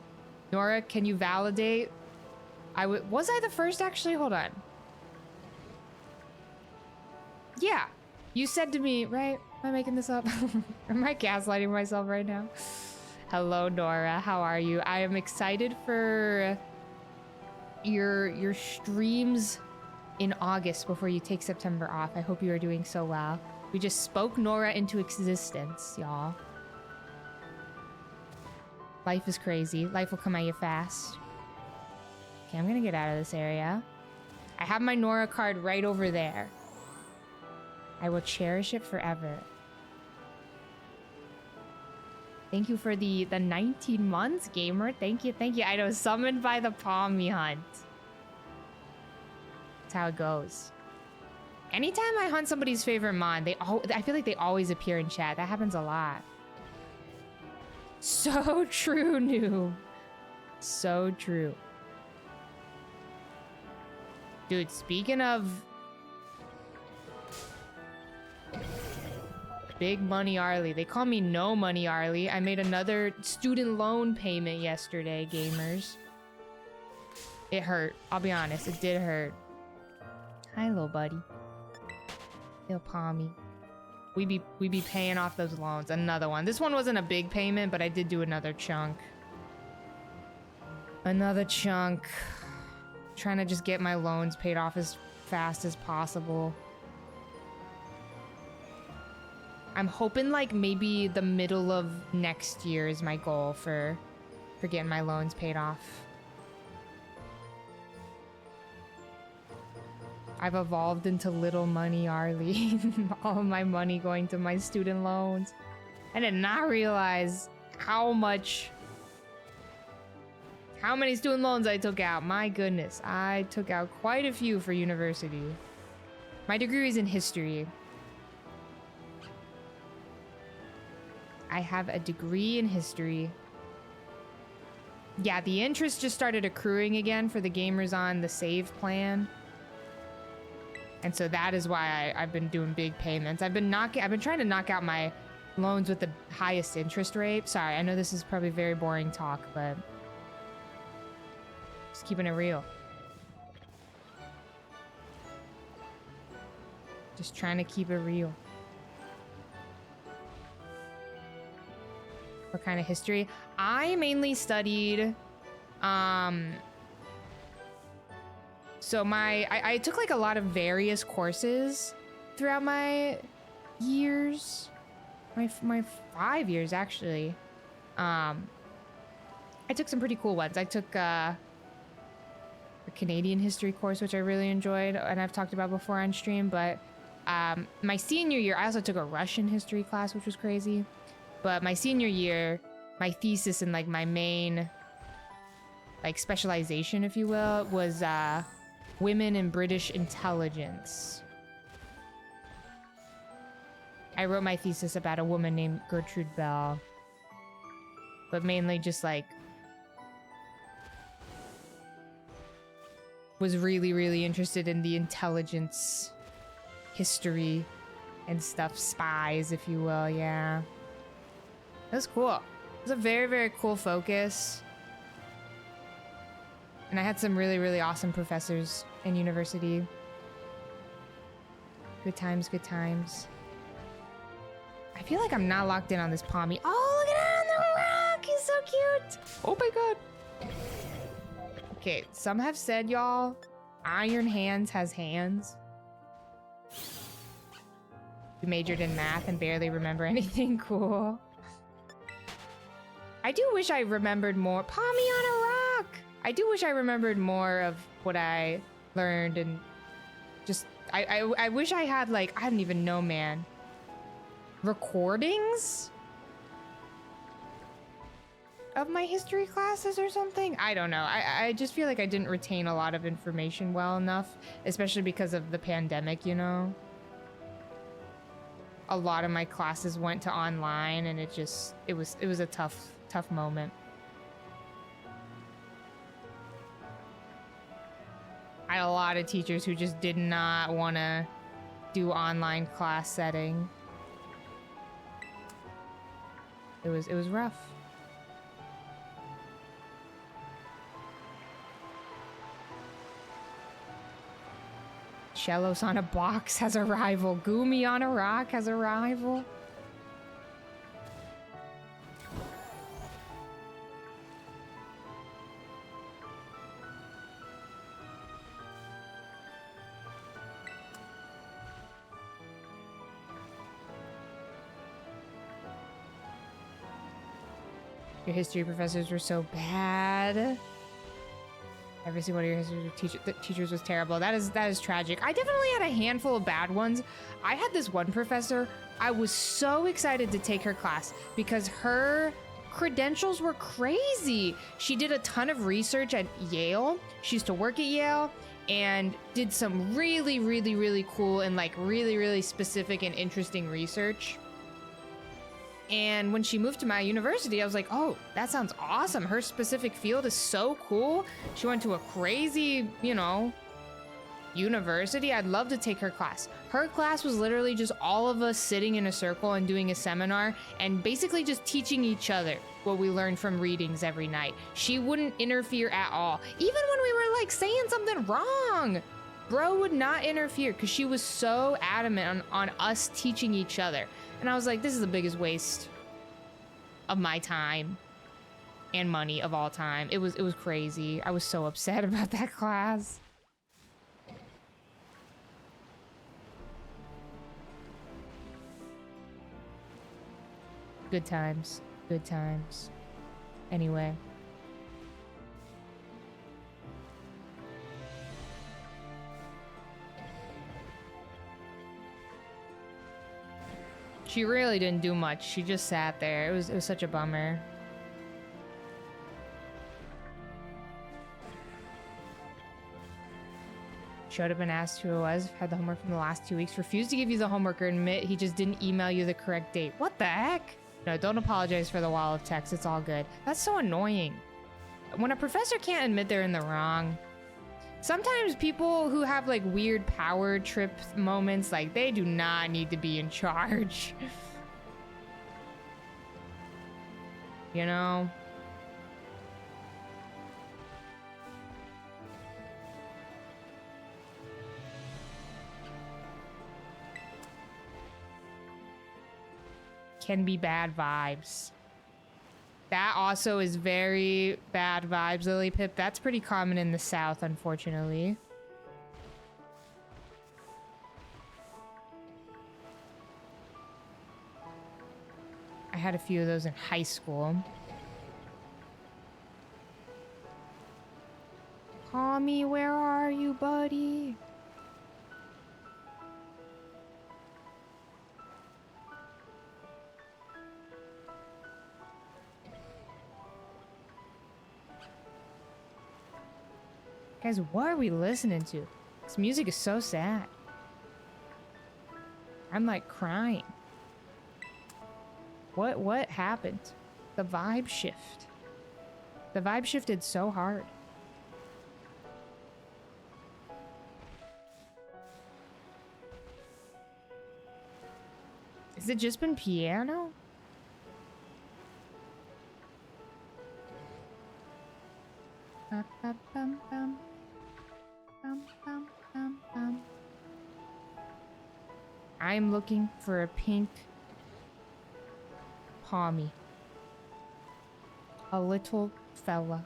Nora, can you validate? Was I the first actually? Hold on. Yeah. You said to me, right? Am I making this up? Am I gaslighting myself right now? Hello, Nora. How are you? I am excited for your streams in August before you take September off. I hope you are doing so well. We just spoke Nora into existence, y'all. Life is crazy. Life will come at you fast. Okay, I'm gonna get out of this area. I have my Nora card right over there. I will cherish it forever. Thank you for the 19 months, gamer. Thank you, thank you. I know, summoned by the Pommy hunt. That's how it goes. Anytime I hunt somebody's favorite mon, I feel like they always appear in chat. That happens a lot. So true, noob. So true. Dude, speaking of big money Arlie. They call me no money Arlie. I made another student loan payment yesterday, gamers. It hurt. I'll be honest, it did hurt. Hi, little buddy. Little Pommy. We be paying off those loans. Another one. This one wasn't a big payment, but I did do another chunk. Another chunk. Trying to just get my loans paid off as fast as possible. I'm hoping like maybe the middle of next year is my goal for getting my loans paid off. I've evolved into little money Arlie. All my money going to my student loans. I did not realize how many student loans I took out. My goodness, I took out quite a few for university. My degree is in history. I have a degree in history. Yeah, the interest just started accruing again for the gamers on the save plan. And so that is why I've been doing big payments. I've been trying to knock out my loans with the highest interest rate. Sorry, I know this is probably very boring talk, but just keeping it real. Just trying to keep it real. What kind of history? I mainly studied, so I took like a lot of various courses throughout my years, my 5 years actually. I took some pretty cool ones. I took a Canadian history course, which I really enjoyed, and I've talked about before on stream, but my senior year, I also took a Russian history class, which was crazy. But my senior year, my thesis and like my main like specialization, if you will, was women in British intelligence. I wrote my thesis about a woman named Gertrude Bell, but mainly just like was really, really interested in the intelligence history and stuff, spies, if you will, yeah. That's cool. It was a very, very cool focus. And I had some really, really awesome professors in university. Good times, good times. I feel like I'm not locked in on this Pommy. Oh, look at that on the rock! He's so cute! Oh my god. Okay, some have said, y'all, Iron Hands has hands. You majored in math and barely remember anything cool. I do wish I remembered more. Palmy on a rock! I do wish I remembered more of what I learned and just... I wish I had, like, I don't even know, man. Recordings? Of my history classes or something? I don't know. I just feel like I didn't retain a lot of information well enough, especially because of the pandemic, you know? A lot of my classes went to online and it was a tough moment. I had a lot of teachers who just did not want to do online class setting. It was rough. Shellos on a box has a rival. Goomy on a rock has a rival. Your history professors were so bad. Every single one of your history teachers was terrible. That is tragic. I definitely had a handful of bad ones. I had this one professor. I was so excited to take her class because her credentials were crazy. She did a ton of research at Yale. She used to work at Yale and did some really cool and like really specific and interesting research. And when she moved to my university, I was like, oh, that sounds awesome. Her specific field is so cool. She went to a crazy, you know, university. I'd love to take her class. Her class was literally just all of us sitting in a circle and doing a seminar and basically just teaching each other what we learned from readings every night. She wouldn't interfere at all. Even when we were like saying something wrong, bro would not interfere because she was so adamant on us teaching each other. And I was like, this is the biggest waste of my time and money of all time. It was crazy. I was so upset about that class. Good times. Good times. Anyway. She really didn't do much. She just sat there. It was such a bummer. Showed up and asked who it was. Had the homework from the last 2 weeks. Refused to give you the homework or admit he just didn't email you the correct date. What the heck? No, don't apologize for the wall of text. It's all good. That's so annoying. When a professor can't admit they're in the wrong. Sometimes people who have like weird power trip moments, like they do not need to be in charge. You know? Can be bad vibes. That also is very bad vibes, Lily Pip. That's pretty common in the South, unfortunately. I had a few of those in high school. Tommy, where are you, buddy? Guys, what are we listening to? This music is so sad. I'm like crying. What happened? The vibe shift. The vibe shifted so hard. Has it just been piano? I'm looking for a pink Pommy. A little fella.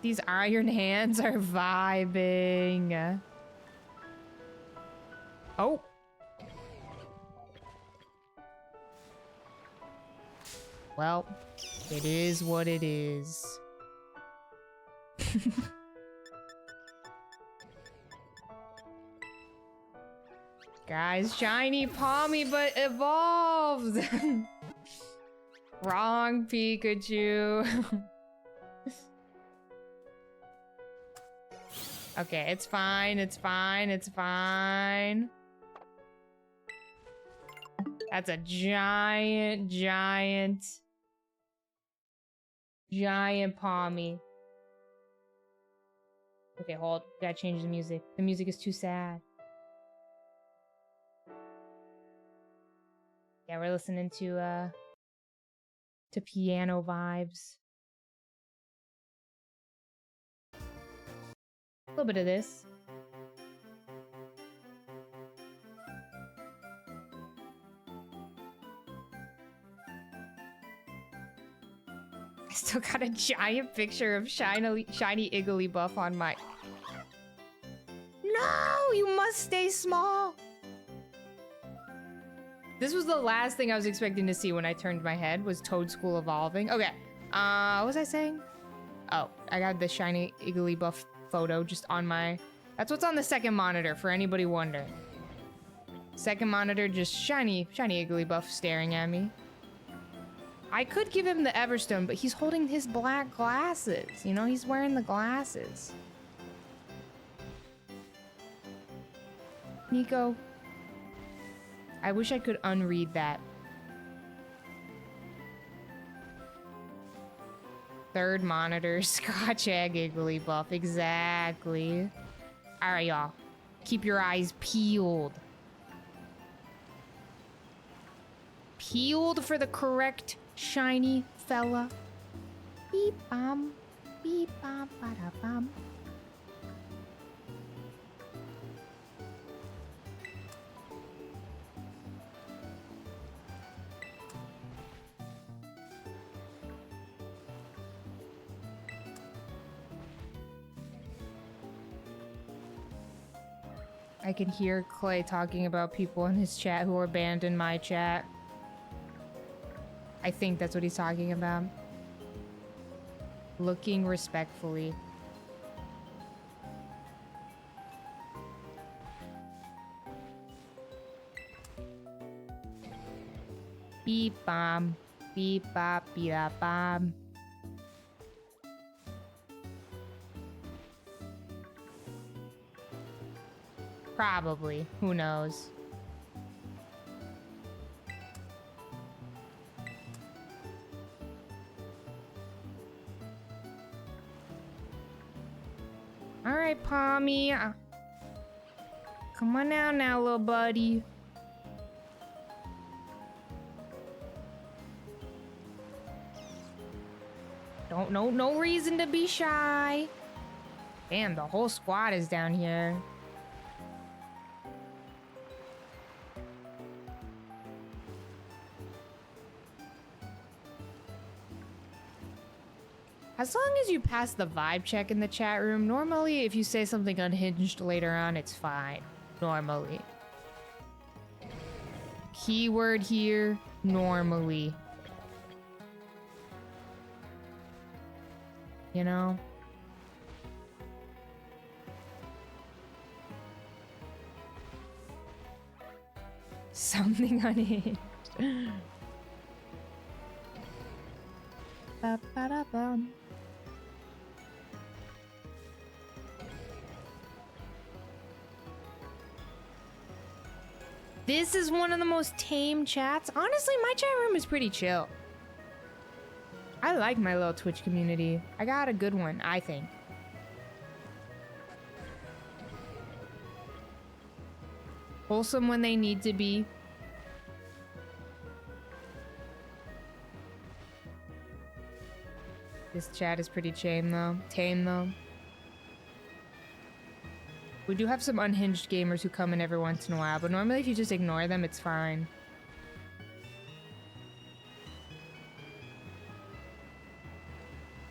These iron hands are vibing. Oh. Well, It is what it is. Guys, shiny Palmy, but evolved! Wrong Pikachu. Okay, it's fine, it's fine, it's fine. That's a giant Palmy. Okay, hold. Gotta change the music. The music is too sad. Yeah, we're listening to piano vibes. A little bit of this. I still got a giant picture of shiny Igglybuff on my... No! You must stay small! This was the last thing I was expecting to see when I turned my head, was Toadstool evolving. Okay, what was I saying? Oh, I got the shiny Igglybuff photo just on my... That's what's on the second monitor, for anybody wondering. Second monitor, just shiny Igglybuff staring at me. I could give him the Everstone, but he's holding his black glasses. You know, he's wearing the glasses. Nico. I wish I could unread that. Third monitor, Scotch Egg Igglybuff. Exactly. Alright, y'all. Keep your eyes peeled. Peeled for the correct shiny fella. Beep bum. Beep bum bada bum. I can hear Clay talking about people in his chat who are banned in my chat. I think that's what he's talking about. Looking respectfully. Beep bomb. Beep bop beep bomb. Probably. Who knows? Alright, Palmy. Come on now, little buddy. No reason to be shy. Damn, the whole squad is down here. As long as you pass the vibe check in the chat room, normally if you say something unhinged later on, it's fine. Normally. Keyword here, normally. You know? Something unhinged. Ba-ba-da-bum. This is one of the most tame chats. Honestly, my chat room is pretty chill. I like my little Twitch community. I got a good one, I think. Wholesome when they need to be. This chat is pretty tame though. We do have some unhinged gamers who come in every once in a while, but normally if you just ignore them, it's fine.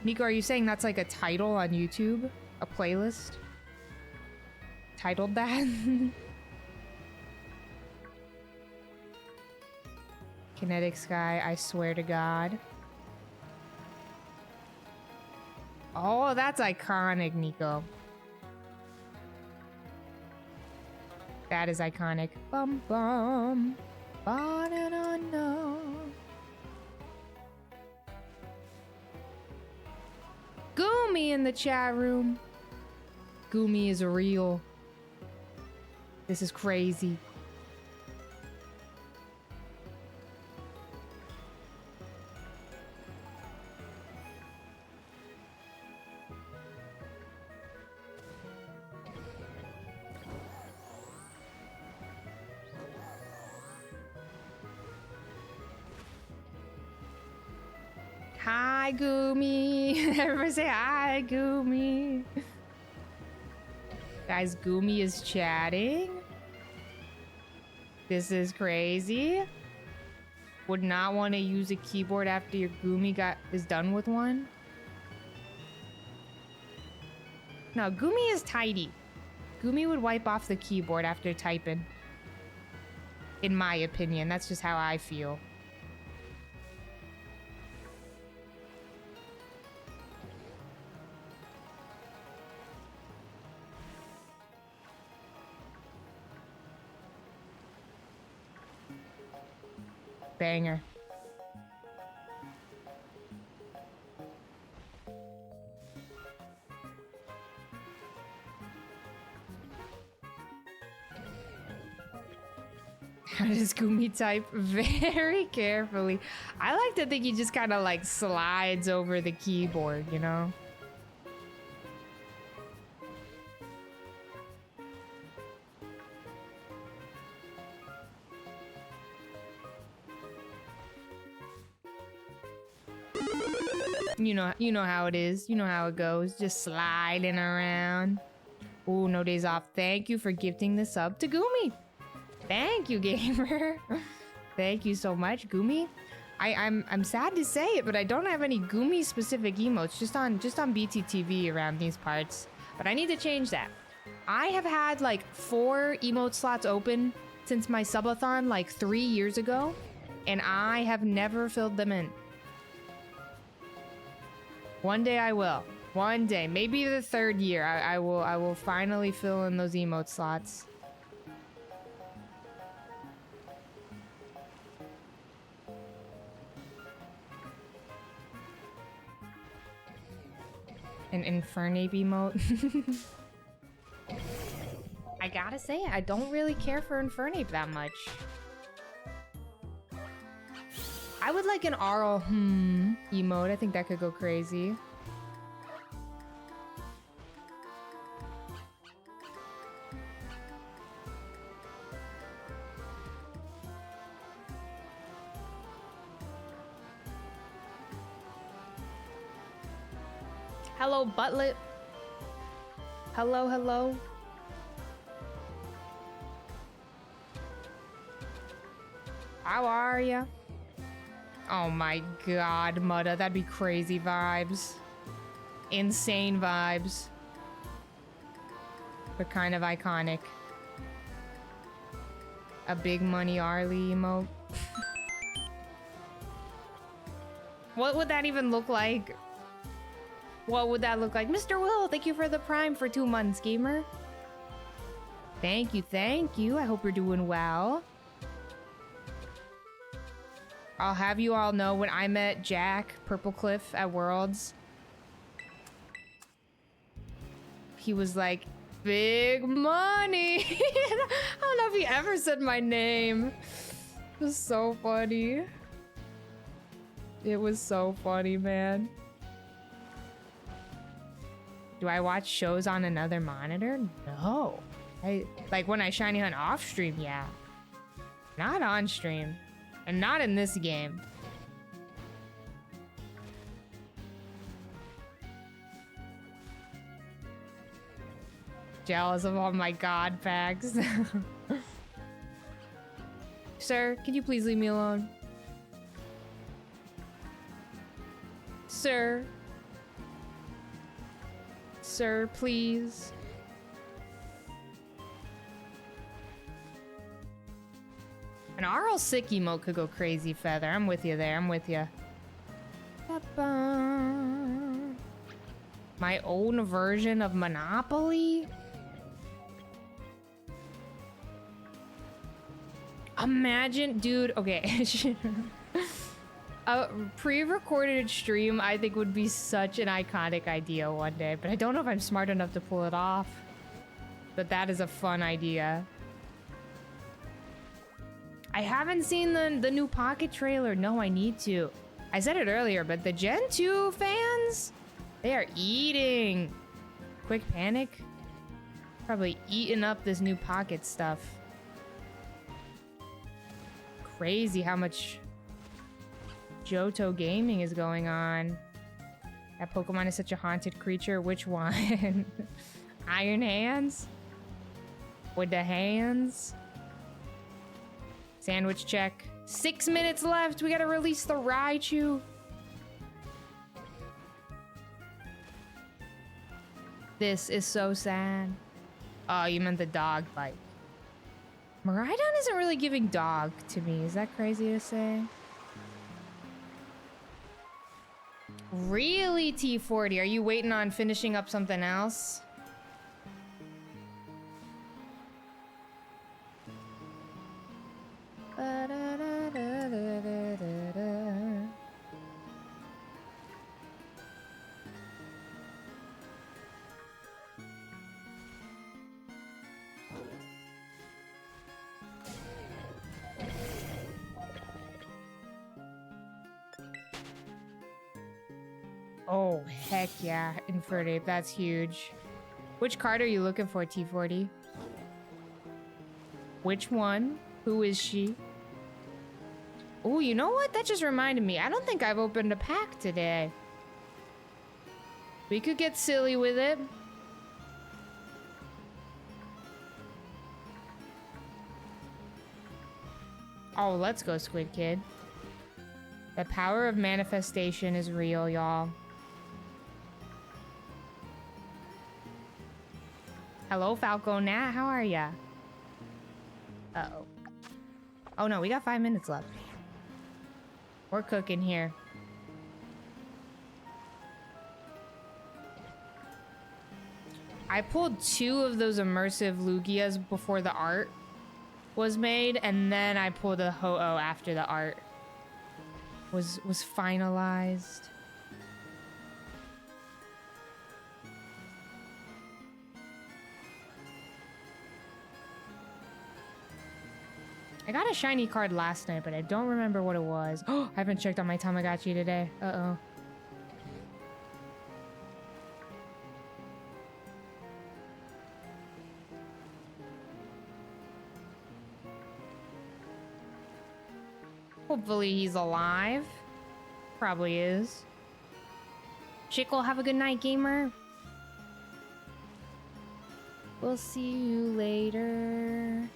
Nico, are you saying that's like a title on YouTube? A playlist? Titled that? Kinetic Sky, I swear to God. Oh, that's iconic, Nico. That is iconic. Bum bum. Ba-na-na-na. Goomy in the chat room. Goomy is real. This is crazy. Hi, Goomy. Everybody say hi, Goomy. Guys, Goomy is chatting. This is crazy. Would not want to use a keyboard after your Goomy is done with one. No, Goomy is tidy. Goomy would wipe off the keyboard after typing. In my opinion, that's just how I feel. Banger. How does Goomy type? Very carefully. I like to think he just kind of like slides over the keyboard, you know? You know how it is. You know how it goes. Just sliding around. Ooh, no days off. Thank you for gifting the sub to Goomy. Thank you, gamer. Thank you so much, Goomy. I'm sad to say it, but I don't have any Goomy specific emotes just on BTTV around these parts. But I need to change that. I have had like 4 emote slots open since my subathon like 3 years ago, and I have never filled them in. One day I will. One day, maybe the 3rd year, I will finally fill in those emote slots. An Infernape emote. I gotta say, I don't really care for Infernape that much. I would like an Arl emote. I think that could go crazy. Hello, Butlet. Hello, hello. How are ya? Oh my god, Mutta, that'd be crazy vibes. Insane vibes. But kind of iconic. A big money Arlie emote. What would that even look like? What would that look like? Mr. Will, thank you for the Prime for 2 months, gamer. Thank you, thank you. I hope you're doing well. I'll have you all know when I met Jack Purplecliff at Worlds, he was like, big money. I don't know if he ever said my name. It was so funny. It was so funny, man. Do I watch shows on another monitor? No. Like when I shiny hunt off stream, yeah. Not on stream. And not in this game. Jealous of all my god packs. Sir, can you please leave me alone? Sir. Sir, please. An Arl sick emote could go crazy, Feather. I'm with you there. I'm with you. My own version of Monopoly? Imagine, dude, okay. A pre-recorded stream, I think, would be such an iconic idea one day, but I don't know if I'm smart enough to pull it off. But that is a fun idea. I haven't seen the new Pocket trailer. No, I need to. I said it earlier, but the Gen 2 fans, they are eating. Quick Panic? Probably eating up this new Pocket stuff. Crazy how much Johto gaming is going on. That Pokemon is such a haunted creature. Which one? Iron Hands? With the hands? Sandwich check. 6 minutes left. We gotta release the Raichu. This is so sad. Oh, you meant the dog bite. Miraidon isn't really giving dog to me. Is that crazy to say? Really, T40? Are you waiting on finishing up something else? Oh, heck yeah. Infernape, that's huge. Which card are you looking for, T40? Which one? Who is she? Oh, you know what? That just reminded me. I don't think I've opened a pack today. We could get silly with it. Oh, let's go, Squid Kid. The power of manifestation is real, y'all. Hello, Falco Nat. How are ya? Uh-oh. Oh, no. We got 5 minutes left. We're cooking here. I pulled 2 of those immersive Lugias before the art was made, and then I pulled a Ho-Oh after the art was finalized. I got a shiny card last night, but I don't remember what it was. Oh, I haven't checked on my Tamagotchi today. Uh-oh. Hopefully he's alive. Probably is. Chickle, have a good night, gamer. We'll see you later.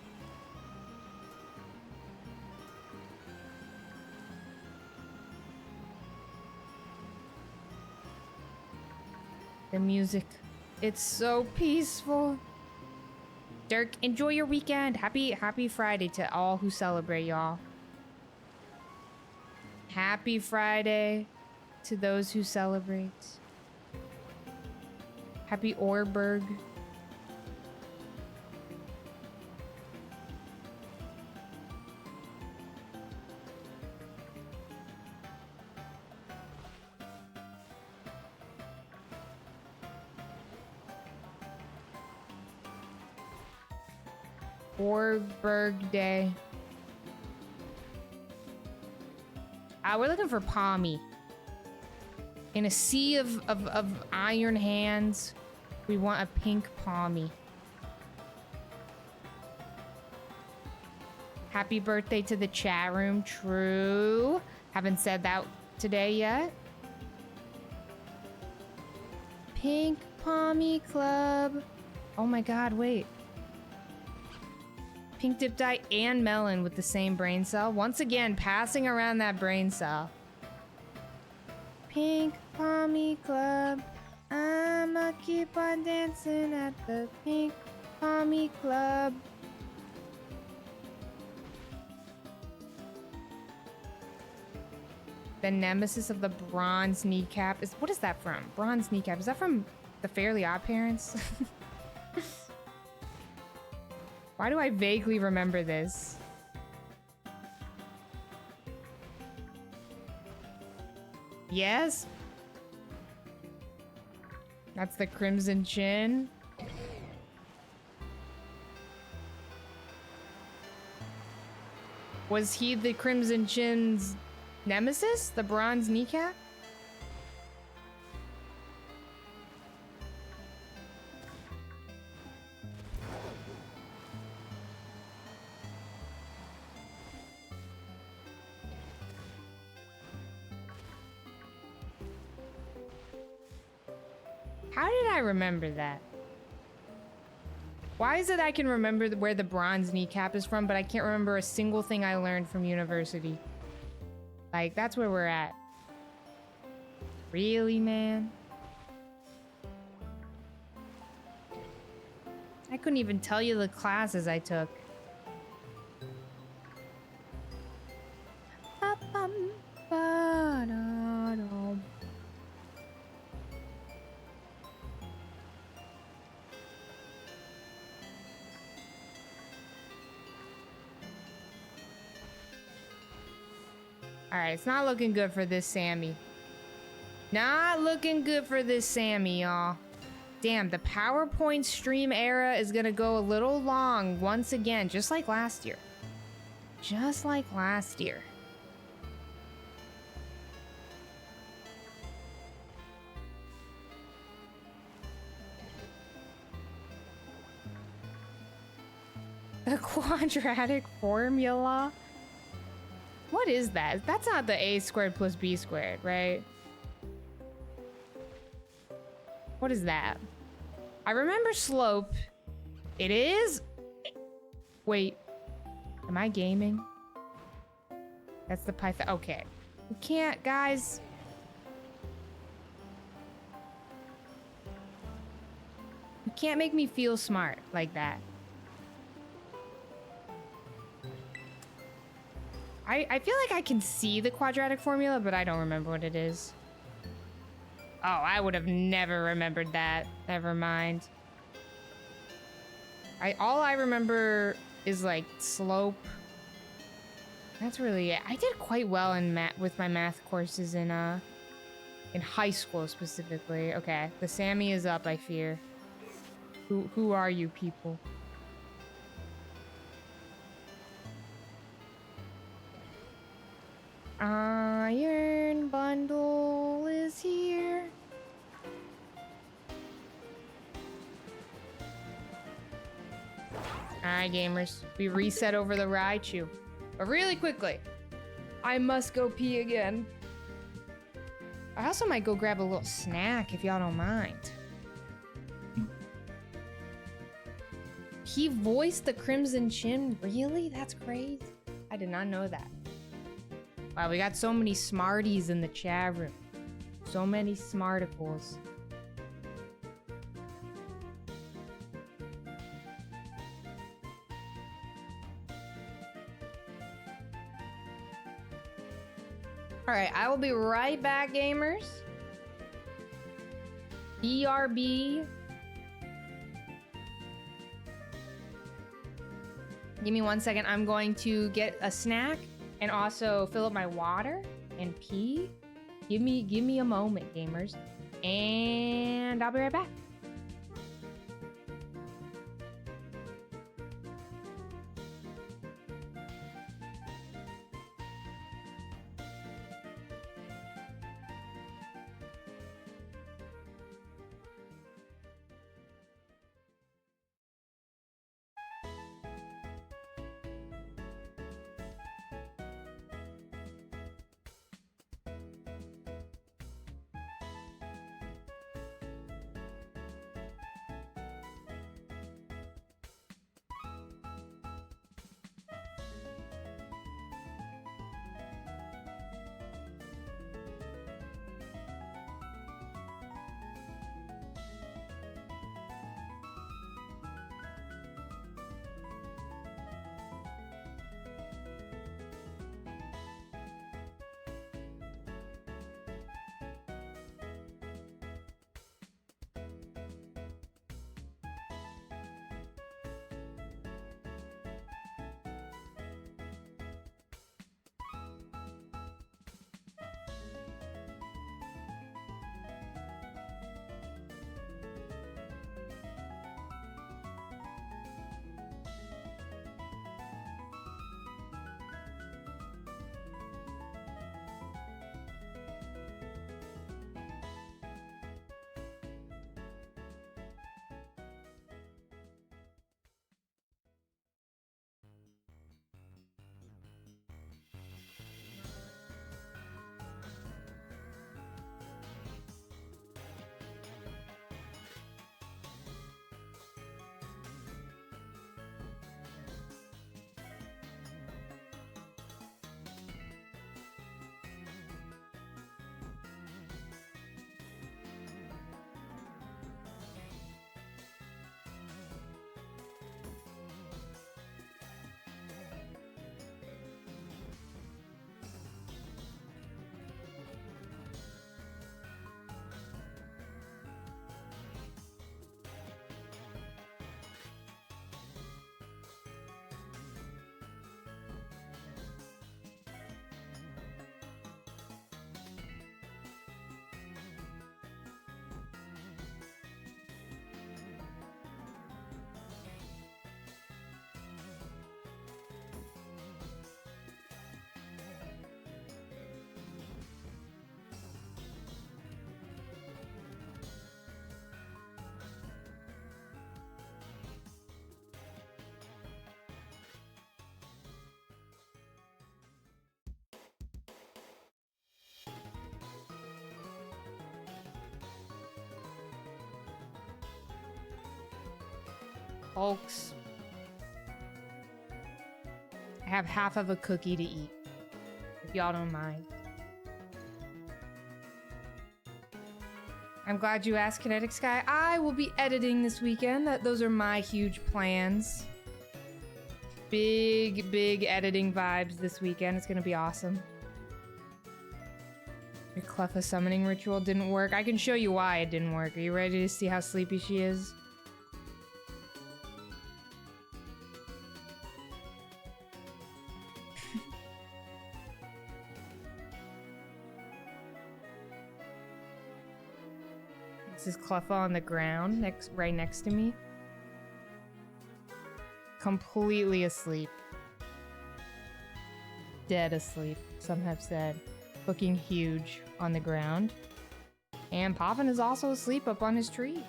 The music, it's so peaceful. Dirk, enjoy your weekend. Happy Friday to all who celebrate, y'all. Happy Friday to those who celebrate. Happy Orberg. Orberg Day. We're looking for Palmy. In a sea of iron hands, we want a pink Palmy. Happy birthday to the chat room. True. Haven't said that today yet. Pink Palmy Club. Oh my god, wait. Pink Dip Dye and Melon with the same brain cell. Once again, passing around that brain cell. Pink Palmy Club. I'ma keep on dancing at the Pink Palmy Club. The nemesis of the bronze kneecap is, what is that from? Bronze kneecap, is that from the Fairly Odd Parents? Why do I vaguely remember this? Yes? That's the Crimson Chin. Was he the Crimson Chin's nemesis? The bronze kneecap? How did I remember that? Why is it I can remember where the bronze kneecap is from, but I can't remember a single thing I learned from university? Like, that's where we're at. Really, man? I couldn't even tell you the classes I took. Alright, it's not looking good for this Sammy. Not looking good for this Sammy, y'all. Damn, the PowerPoint stream era is gonna go a little long once again, just like last year. Just like last year. The quadratic formula? What is that? That's not the a squared plus b squared, right? What is that? I remember slope. It is? Wait. Am I gaming? That's the Python. Okay. We can't, guys. You can't make me feel smart like that. I feel like I can see the quadratic formula, but I don't remember what it is. Oh, I would have never remembered that. Never mind. All I remember is like slope. That's really it. I did quite well in with my math courses in high school specifically. Okay, the Sammy is up, I fear. Who are you people? Iron bundle is here. Alright, gamers. We reset over the Raichu. But really quickly, I must go pee again. I also might go grab a little snack if y'all don't mind. He voiced the Crimson Chin? Really? That's crazy. I did not know that. Wow, we got so many smarties in the chat room. So many smarticles. Alright, I will be right back, gamers. BRB. Give me 1 second. I'm going to get a snack and also fill up my water and pee. Give me a moment, gamers. And I'll be right back. Folks. I have half of a cookie to eat. If y'all don't mind. I'm glad you asked, Kinetic Sky. I will be editing this weekend. Those are my huge plans. Big editing vibes this weekend. It's gonna be awesome. Your Cleffa summoning ritual didn't work. I can show you why it didn't work. Are you ready to see how sleepy she is? This is Cleffa on the ground, right next to me. Completely asleep. Dead asleep, some have said. Looking huge on the ground. And Poppin is also asleep up on his tree.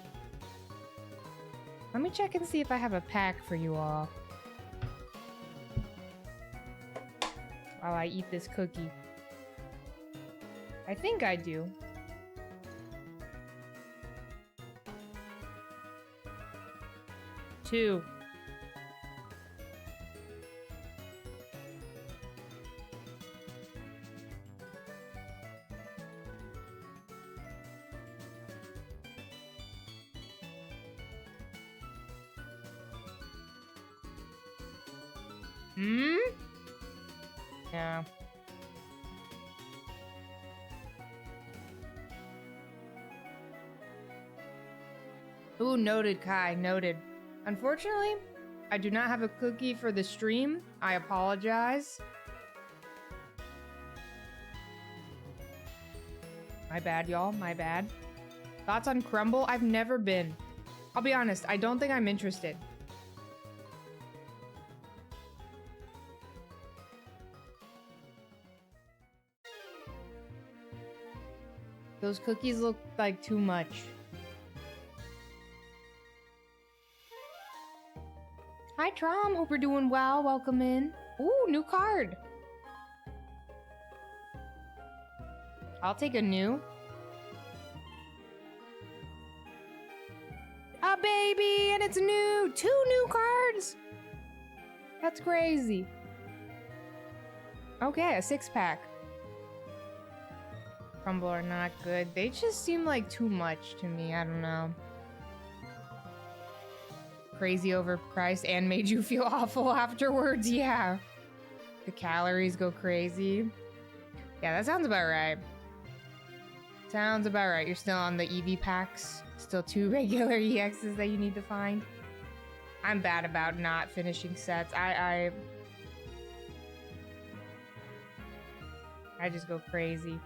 Let me check and see if I have a pack for you all. While I eat this cookie. I think I do. Two. Yeah. Ooh, noted, Kai, noted. Unfortunately, I do not have a cookie for the stream. I apologize. My bad, y'all. My bad. Thoughts on Crumble? I've never been. I'll be honest, I don't think I'm interested. Those cookies look like too much. Hi, Trom. Hope you're doing well. Welcome in. Ooh, new card. I'll take a new. A baby, and it's new. 2 new cards. That's crazy. Okay, a 6-pack. Crumble are not good. They just seem like too much to me. I don't know. Crazy overpriced and made you feel awful afterwards. Yeah. The calories go crazy. Yeah, that sounds about right. Sounds about right. You're still on the EV packs. Still 2 regular EXs that you need to find. I'm bad about not finishing sets. I just go crazy.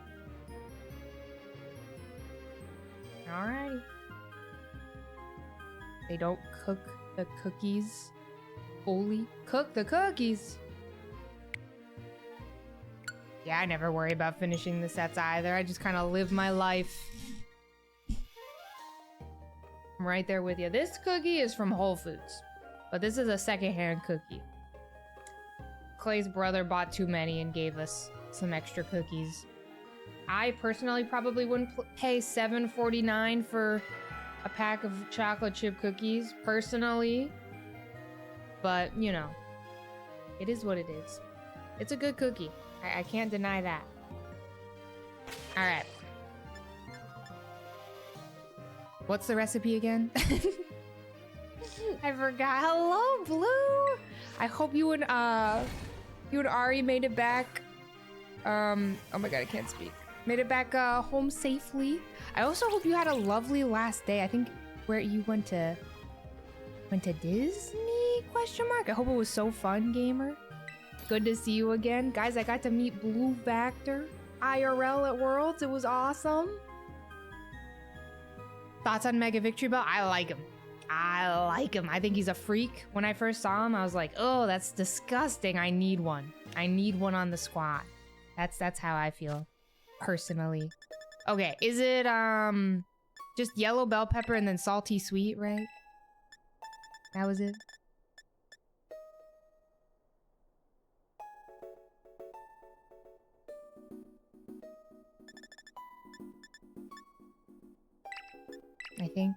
Alrighty. They don't cook the cookies. Only cook the cookies. Yeah, I never worry about finishing the sets either. I just kind of live my life. I'm right there with you. This cookie is from Whole Foods, but this is a secondhand cookie. Clay's brother bought too many and gave us some extra cookies. I personally probably wouldn't pay $7.49 for a pack of chocolate chip cookies, personally. But, you know, it is what it is. It's a good cookie. I can't deny that. Alright. What's the recipe again? I forgot. Hello, Blue! I hope you and Ari made it back. Oh my god, I can't speak. Made it back home safely. I also hope you had a lovely last day. I think where you went to Disney? Question mark. I hope it was so fun, gamer. Good to see you again. Guys, I got to meet Blue Vector IRL at Worlds. It was awesome. Thoughts on Mega Victory Bell? I like him. I think he's a freak. When I first saw him, I was like, oh, that's disgusting. I need one. I need one on the squad. That's how I feel. Personally. Okay, is it just yellow bell pepper and then salty sweet, right? That was it. I think.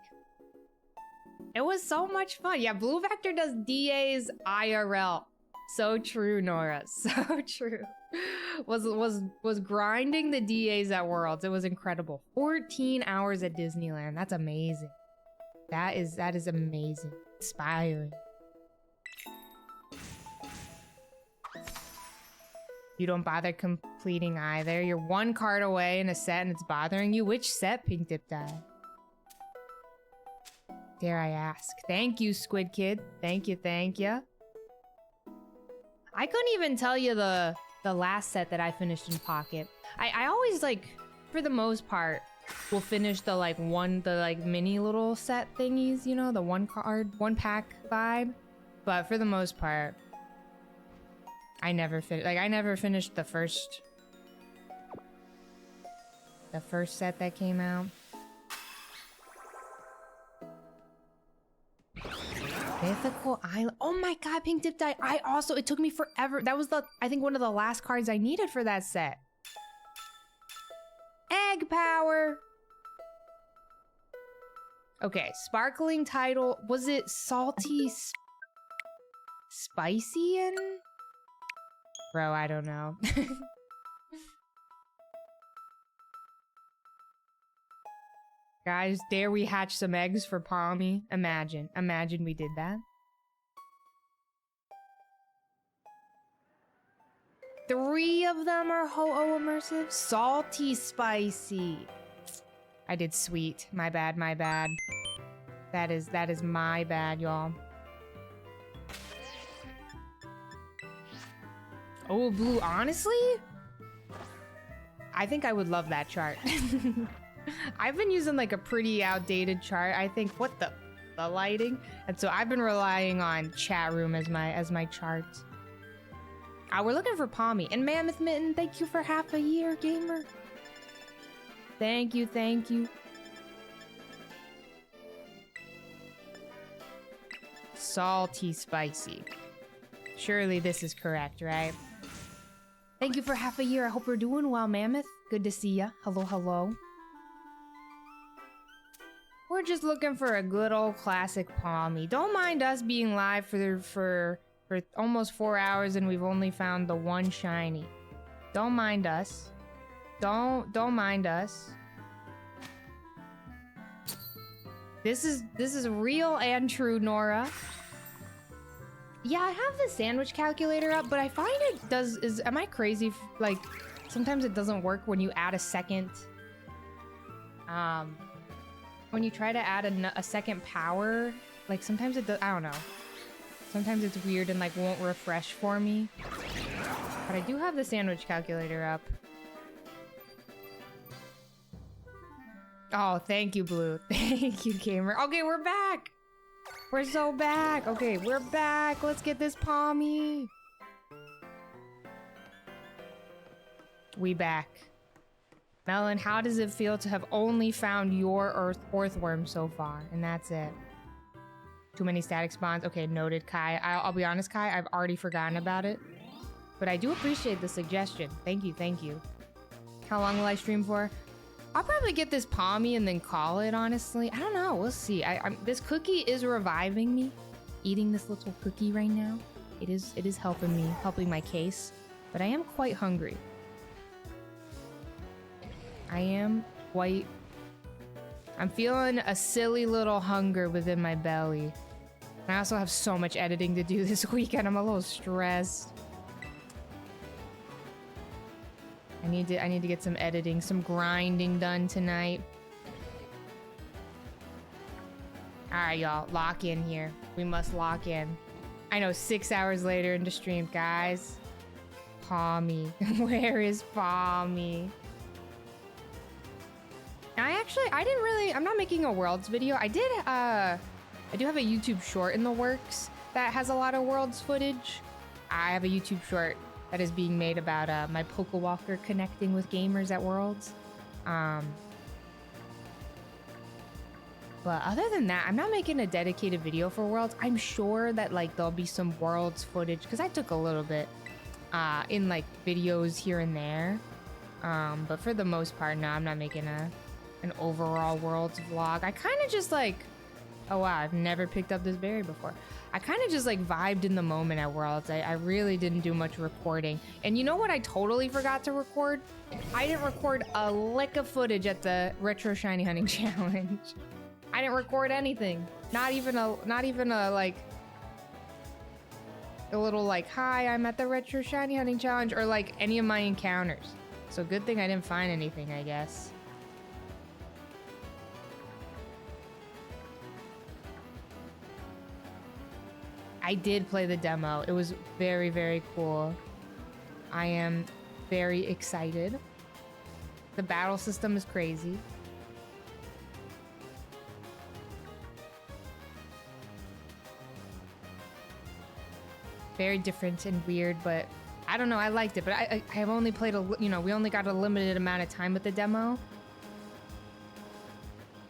It was so so much fun. Yeah, Blue Vector does DAs IRL. So true, Nora. So true. Was grinding the DAs at Worlds. It was incredible. 14 hours at Disneyland. That's amazing. That is amazing. Inspiring. You don't bother completing either. You're one card away in a set and it's bothering you. Which set, Pink Dip Dye? Dare I ask? Thank you, Squid Kid. Thank you, thank you. I couldn't even tell you the last set that I finished in Pocket. I always, like, for the most part, will finish the mini little set thingies, you know, the one pack vibe. But for the most part, I never finished the first set that came out. Mythical Island. Oh my god, Pink Dip Dye. It took me forever. That was I think one of the last cards I needed for that set. Egg power. Okay, sparkling title. Was it salty spicy in? Bro, I don't know. Guys, dare we hatch some eggs for Palmy? Imagine we did that. 3 of them are Ho-Oh immersive. Salty spicy. I did sweet. My bad. That is my bad, y'all. Oh, Blue, honestly? I think I would love that chart. I've been using like a pretty outdated chart. I think, what the lighting? And so I've been relying on chat room as my chart. We're looking for Palmy. And Mammoth Mitten, thank you for half a year, gamer. Thank you. Salty spicy. Surely this is correct, right? Thank you for half a year. I hope you're doing well, Mammoth. Good to see ya. Hello. We're just looking for a good old classic Palmy. Don't mind us being live for almost 4 hours and we've only found the one shiny. Don't mind us. Don't mind us. This is real and true, Nora. Yeah, I have the sandwich calculator up, but I find am I crazy? Like, sometimes it doesn't work when you add a second, when you try to add a second power, like sometimes it does, I don't know. Sometimes it's weird and like won't refresh for me. But I do have the sandwich calculator up. Oh, thank you, Blue. Thank you, gamer. Okay, we're back. We're so back. Okay, we're back. Let's get this Palmy. We back. Melon, how does it feel to have only found your Orthworm so far? And that's it. Too many static spawns. Okay, noted, Kai. I'll be honest, Kai, I've already forgotten about it. But I do appreciate the suggestion. Thank you. How long will I stream for? I'll probably get this Palmy and then call it, honestly. I don't know. We'll see. This cookie is reviving me. Eating this little cookie right now. It is helping me, helping my case. But I am quite hungry. I'm feeling a silly little hunger within my belly. I also have so much editing to do this weekend. I'm a little stressed. I need to get some editing, some grinding done tonight. All right, y'all, lock in here. We must lock in. I know, 6 hours later into stream, guys. Palmy, where is Palmy? I'm not making a Worlds video. I do have a YouTube short in the works that has a lot of Worlds footage. I have a YouTube short that is being made about my Pokewalker connecting with gamers at Worlds. But other than that, I'm not making a dedicated video for Worlds. I'm sure that like there'll be some Worlds footage because I took a little bit in like videos here and there. But for the most part, no, I'm not making an overall Worlds vlog. I kind of just like Oh wow, I've never picked up this berry before. I kind of just like vibed in the moment at Worlds. I really didn't do much recording. And you know what I totally forgot to record? I didn't record a lick of footage at the Retro Shiny Hunting Challenge. I didn't record anything. Not even a like a little like, hi, I'm at the Retro Shiny Hunting Challenge, or like any of my encounters. So good thing I didn't find anything, I guess. I did play the demo. It was very, very cool. I am very excited. The battle system is crazy. Very different and weird, but I don't know. I liked it, but I have only played we only got a limited amount of time with the demo.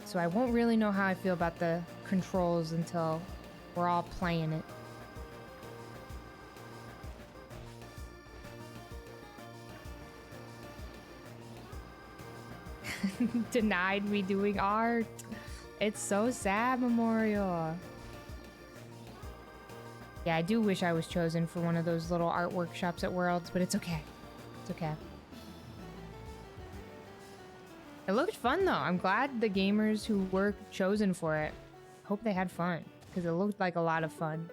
So I won't really know how I feel about the controls until we're all playing it. Denied me doing art. It's so sad, Memorial. Yeah, I do wish I was chosen for one of those little art workshops at Worlds, but it's okay. It's okay. It looked fun though. I'm glad the gamers who were chosen for it, hope they had fun, because it looked like a lot of fun.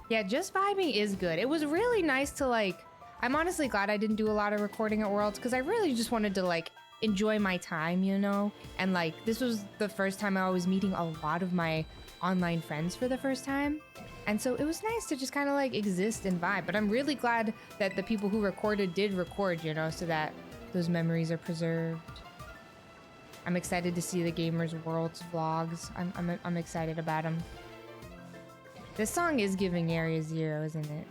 Yeah, just vibing is good. It was really nice to like, I'm honestly glad I didn't do a lot of recording at Worlds because I really just wanted to like enjoy my time, you know? And like, this was the first time I was meeting a lot of my online friends for the first time. And so it was nice to just kind of like exist and vibe. But I'm really glad that the people who recorded did record, you know, so that those memories are preserved. I'm excited to see the Gamers Worlds vlogs. I'm excited about them. This song is giving Area Zero, isn't it?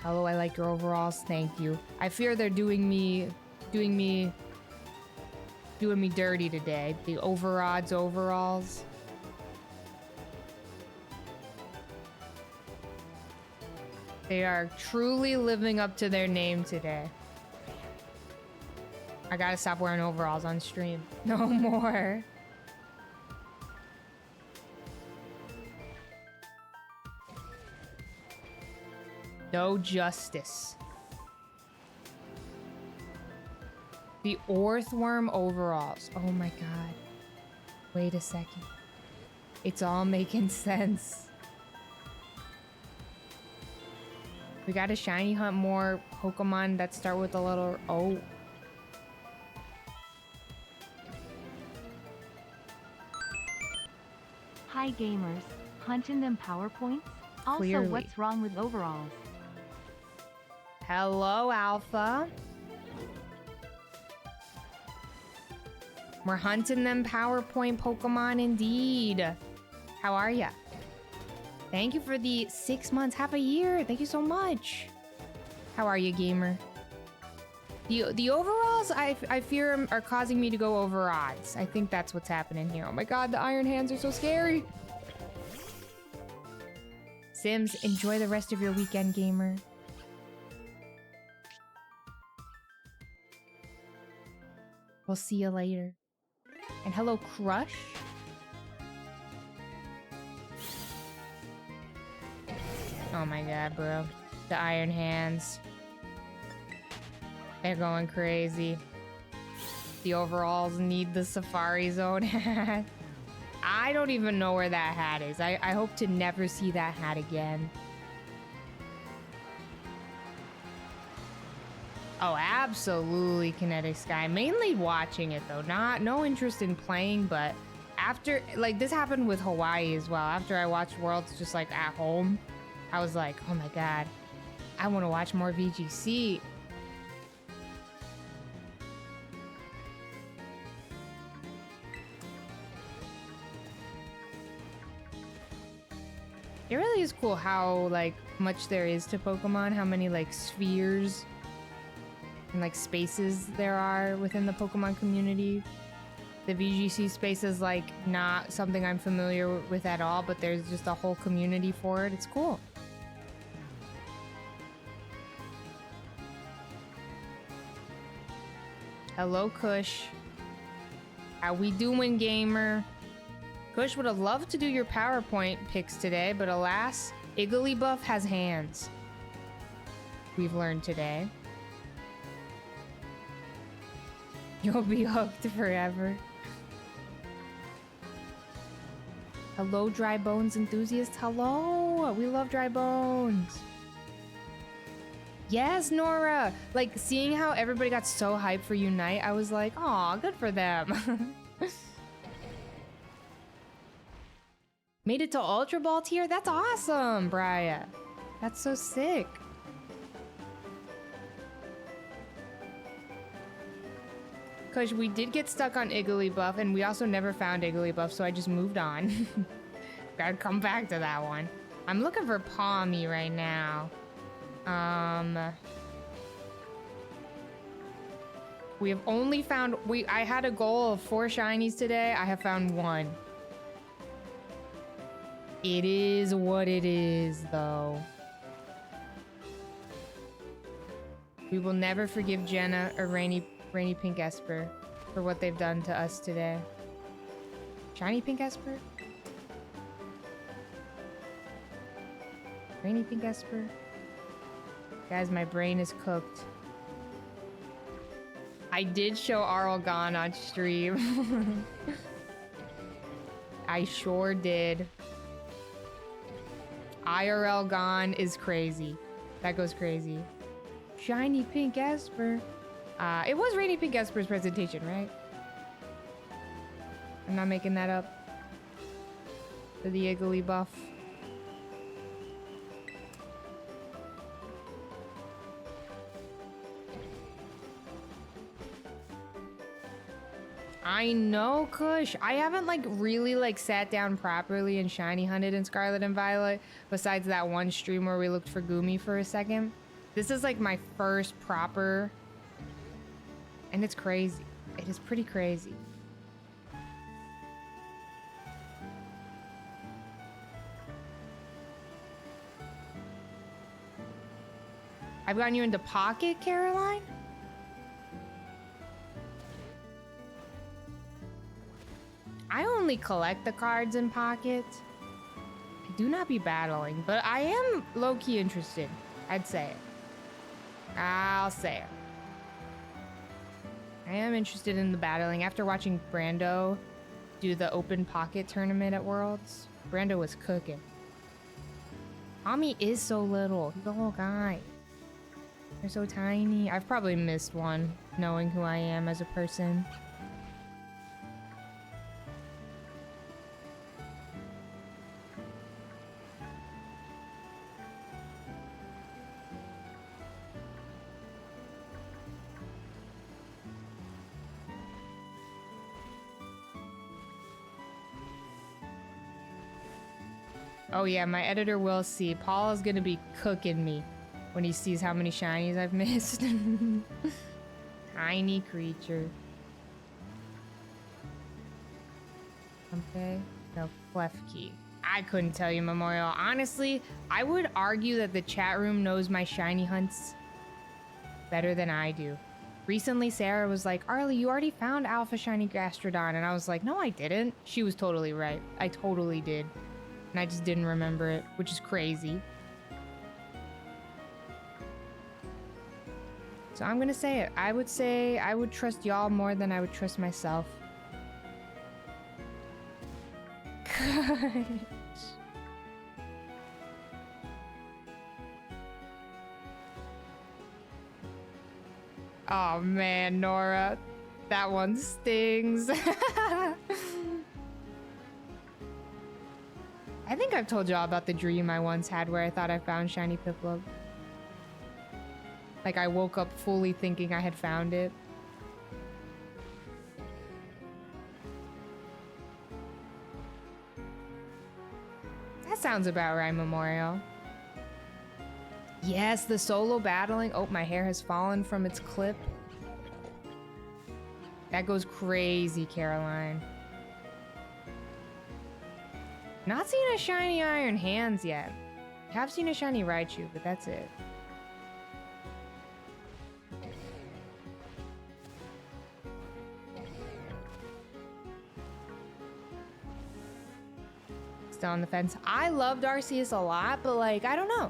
Hello, I like your overalls. Thank you. I fear they're doing me dirty today. The overalls. They are truly living up to their name today. I gotta stop wearing overalls on stream. No more. No justice. The Orthworm overalls. Oh my god. Wait a second. It's all making sense. We gotta shiny hunt more Pokemon that start with a little... Oh. Hi gamers. Hunting them PowerPoints? Also, Clearly. what's wrong with overalls? Hello, Alpha. We're hunting them PowerPoint Pokemon indeed. How are ya? Thank you for the 6 months, half a year. Thank you so much. How are you, gamer? The overalls, I fear, are causing me to go over odds. I think that's what's happening here. Oh my god, the iron hands are so scary. Sims, enjoy the rest of your weekend, gamer. We'll see you later. And hello, Crush. Oh my god, bro. The iron hands. They're going crazy. The overalls need the Safari Zone hat. I don't even know where that hat is. I hope to never see that hat again. Oh, absolutely Kinetic Sky. Mainly watching it though. No interest in playing, but after, like, this happened with Hawaii as well. After I watched Worlds just like at home, I was like, oh my god, I want to watch more VGC. It really is cool how like much there is to Pokemon, how many like spheres and like spaces there are within the Pokemon community. The VGC space is like not something I'm familiar with at all, but there's just a whole community for it. It's cool. Hello, Kush. How we doing, gamer? Kush would have loved to do your PowerPoint pics today, but alas, Igglybuff has hands. We've learned today. You'll be hooked forever. Hello, Dry Bones enthusiast. Hello! We love Dry Bones. Yes, Nora! Like, seeing how everybody got so hyped for Unite, I was like, aw, good for them. Made it to Ultra Ball tier? That's awesome, Brian. That's so sick. Because we did get stuck on Igglybuff, and we also never found Igglybuff, so I just moved on. Gotta come back to that one. I'm looking for Palmy right now. We have only found... I had a goal of 4 shinies today. I have found 1. It is what it is, though. We will never forgive Jenna or Rainy Pink Esper for what they've done to us today. Shiny Pink Esper? Rainy Pink Esper? Guys, my brain is cooked. I did show Arlgon on stream. I sure did. IRL gone is crazy. That goes crazy. Shiny Pink Esper. It was Rainy Pink Esper's presentation, right? I'm not making that up. For the Igglybuff. I know, Kush. I haven't really sat down properly and shiny hunted in Scarlet and Violet, besides that one stream where we looked for Goomy for a second. This is like my first proper, and it's crazy. It is pretty crazy. I've gotten you into Pocket, Caroline? I only collect the cards in Pocket. I do not be battling, but I am low-key interested. I'd say it. I'll say it. I am interested in the battling. After watching Brando do the open Pocket tournament at Worlds, Brando was cooking. Ami is so little. He's a little guy. They're so tiny. I've probably missed one, knowing who I am as a person. Oh yeah, my editor will see. Paul is gonna be cooking me when he sees how many shinies I've missed. Tiny creature. Okay. No, Klefki. I couldn't tell you, Memorial. Honestly, I would argue that the chat room knows my shiny hunts better than I do. Recently, Sarah was like, Arlie, you already found Alpha Shiny Gastrodon. And I was like, no, I didn't. She was totally right. I totally did. And I just didn't remember it, which is crazy. So I'm gonna say it. I would say I would trust y'all more than I would trust myself. Gosh. Oh man, Nora. That one stings. I think I've told y'all about the dream I once had where I thought I found shiny Piplup. Like I woke up fully thinking I had found it. That sounds about right, Memorial. Yes, the solo battling. Oh, my hair has fallen from its clip. That goes crazy, Caroline. Not seen a shiny Iron Hands yet. I have seen a shiny Raichu, but that's it. still on the fence. I loved Arceus a lot, but like, I don't know.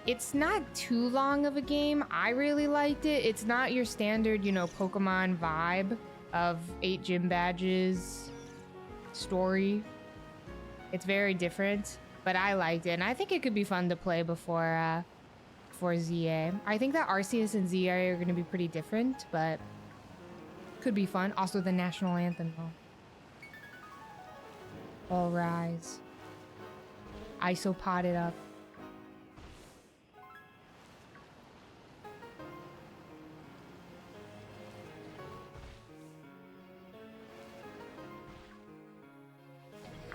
It's not too long of a game. I really liked it. It's not your standard, you know, Pokemon vibe of 8 gym badges story. It's very different, but I liked it, and I think it could be fun to play before ZA. I think that Arceus and ZA are going to be pretty different, but could be fun. Also, the national anthem, though. All rise. Isopod it up.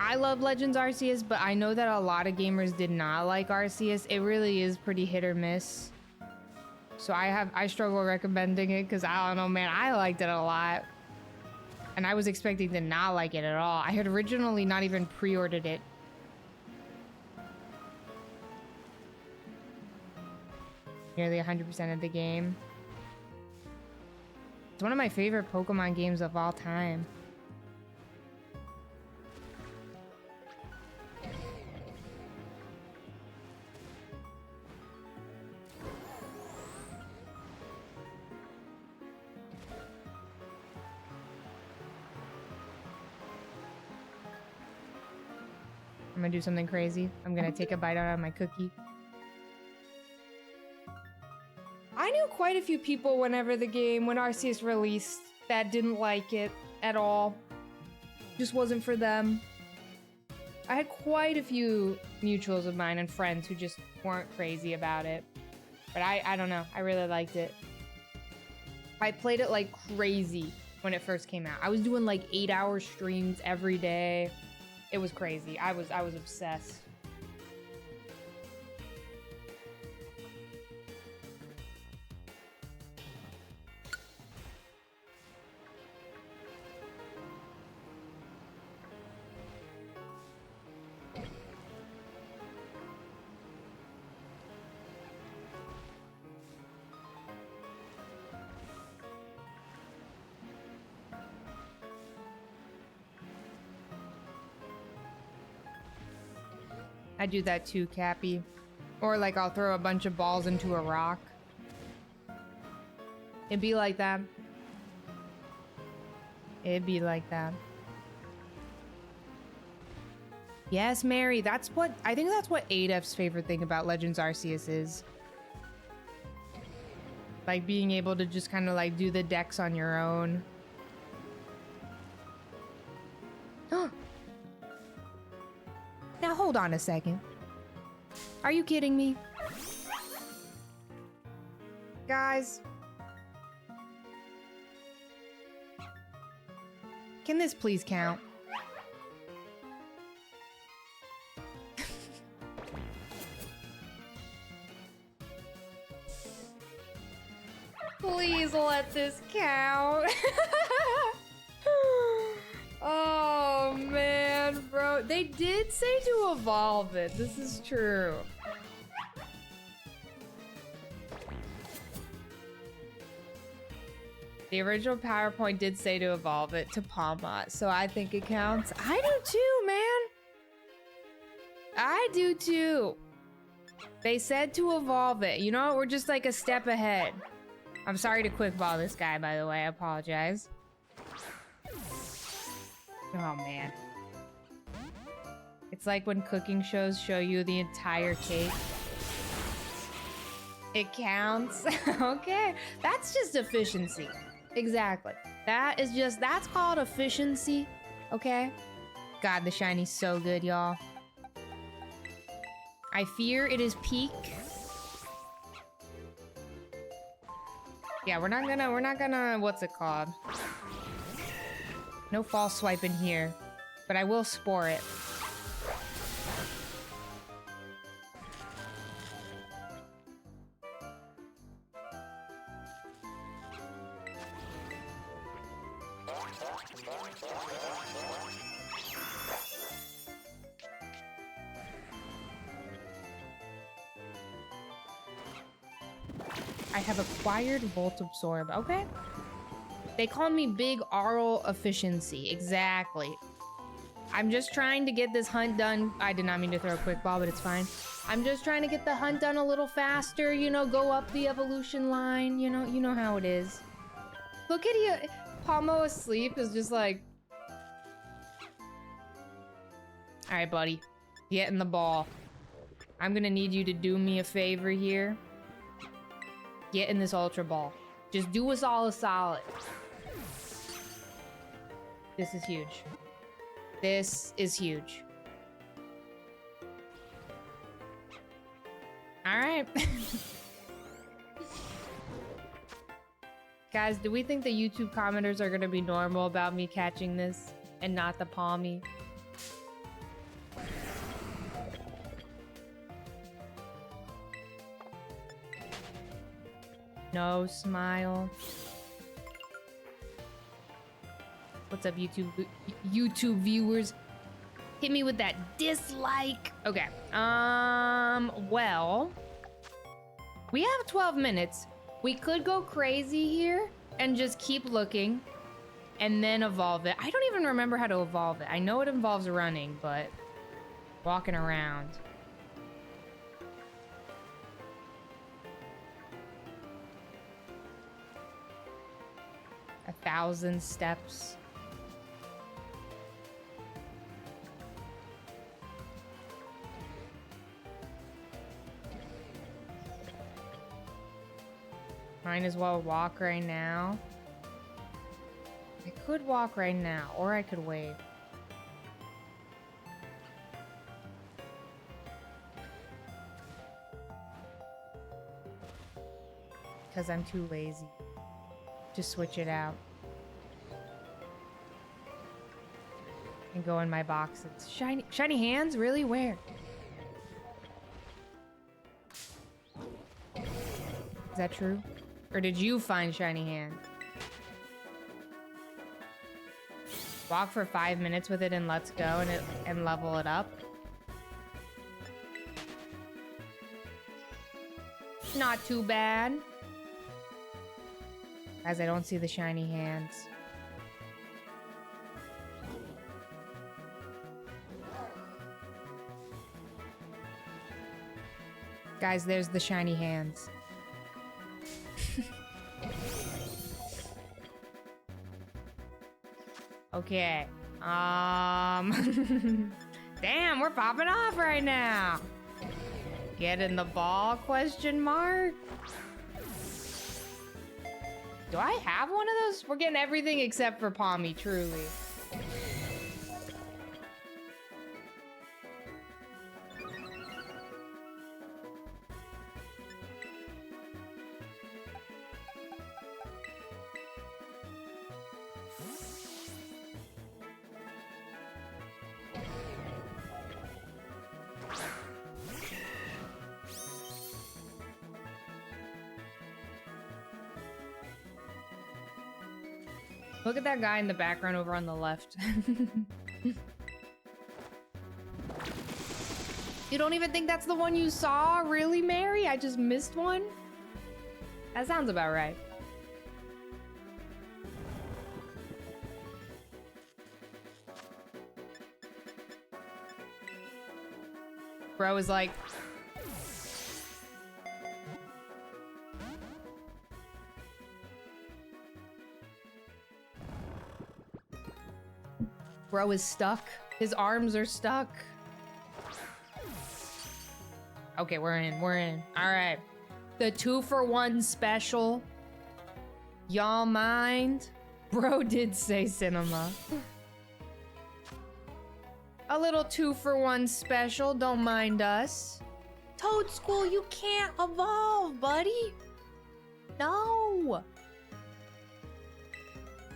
I love Legends Arceus, but I know that a lot of gamers did not like Arceus. It really is pretty hit or miss. So I struggle recommending it because I don't know, man. I liked it a lot. And I was expecting to not like it at all. I had originally not even pre-ordered it. Nearly 100% of the game. It's one of my favorite Pokemon games of all time. I'm gonna do something crazy. I'm gonna take a bite out of my cookie. I knew quite a few people when Arceus released that didn't like it at all. Just wasn't for them. I had quite a few mutuals of mine and friends who just weren't crazy about it. But I don't know. I really liked it. I played it like crazy when it first came out. I was doing like 8-hour streams every day. It was crazy. I was obsessed. I do that too, Cappy. Or like I'll throw a bunch of balls into a rock. It'd be like that. It'd be like that. Yes, Mary, I think that's what Adef's favorite thing about Legends Arceus is. Like being able to just kind of like do the decks on your own. Now hold on a second. Are you kidding me? Guys. Can this please count? Please let this count. Oh man, bro. They did say to evolve it. This is true. The original PowerPoint did say to evolve it to Palma, so I think it counts. I do too, man. I do too. They said to evolve it. You know what? We're just like a step ahead. I'm sorry to quick ball this guy, by the way. I apologize. Oh, man. It's like when cooking shows show you the entire cake. It counts. Okay. That's just efficiency. Exactly. That's called efficiency. Okay? God, the shiny's so good, y'all. I fear it is peak. Yeah, we're not gonna, what's it called? No false swipe in here, but I will spore it. I have acquired Volt Absorb. Okay. They call me Big Oral Efficiency. Exactly. I'm just trying to get this hunt done. I did not mean to throw a quick ball, but it's fine. I'm just trying to get the hunt done a little faster, you know, go up the evolution line, you know how it is. Look at you. Pomo asleep is just like... Alright, buddy. Get in the ball. I'm gonna need you to do me a favor here. Get in this Ultra Ball. Just do us all a solid. This is huge. This is huge. Alright. Guys, do we think the YouTube commenters are gonna be normal about me catching this and not the Palmy? No smile. What's up, YouTube viewers? Hit me with that dislike. Okay. Well, we have 12 minutes. We could go crazy here and just keep looking and then evolve it. I don't even remember how to evolve it. I know it involves running, but walking around. A 1,000 steps. Might as well walk right now. I could walk right now, or I could wait. Because I'm too lazy. Just switch it out. And go in my boxes. Shiny hands? Really? Where? Is that true? Or did you find shiny hand? Walk for 5 minutes with it and let's go and level it up. Not too bad. Guys, I don't see the shiny hands. Guys, there's the shiny hands. Okay. Damn, we're popping off right now. Get in the ball, question mark? Do I have one of those? We're getting everything except for Palmy, truly. Look at that guy in the background over on the left. You don't even think that's the one you saw? Really, Mary? I just missed one? That sounds about right. Bro is like... Bro is stuck. His arms are stuck. Okay, we're in. All right. The 2-for-1 special. Y'all mind? Bro did say cinema. A little 2-for-1 special. Don't mind us. Toad School, you can't evolve, buddy. No.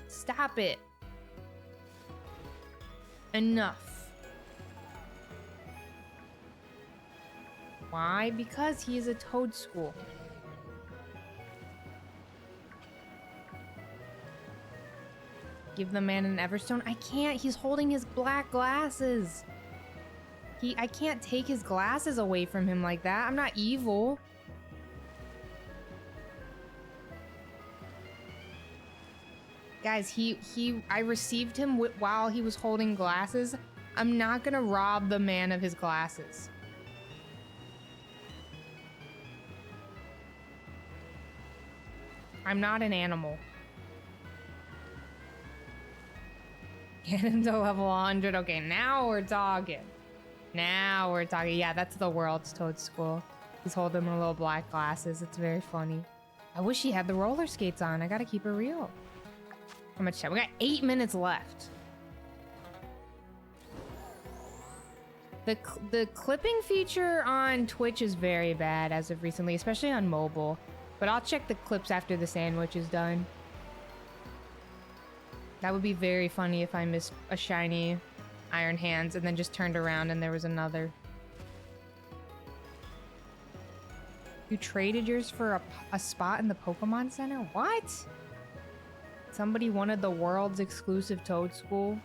Stop it. Enough. Why? Because he is a Toad School. Give the man an Everstone. I can't. He's holding his black glasses. I can't take his glasses away from him like that. I'm not evil. Guys, I received him while he was holding glasses. I'm not gonna rob the man of his glasses. I'm not an animal. Get him to level 100. Okay, now we're talking. Now we're talking. Yeah, that's the world's Toad School. He's holding the little black glasses. It's very funny. I wish he had the roller skates on. I gotta keep it real. How much time? We got 8 minutes left. The clipping feature on Twitch is very bad as of recently, especially on mobile. But I'll check the clips after the sandwich is done. That would be very funny if I missed a shiny Iron Hands and then just turned around and there was another. You traded yours for a spot in the Pokemon Center? What? Somebody wanted the world's exclusive Toad School?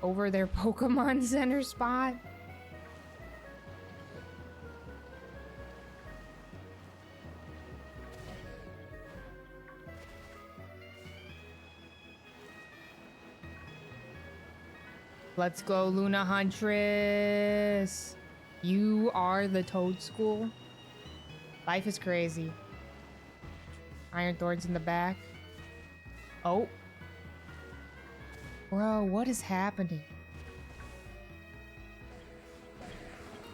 Over their Pokemon Center spot? Let's go, Luna Huntress. You are the Toad School. Life is crazy. Iron Thorns in the back. Oh. Bro, what is happening?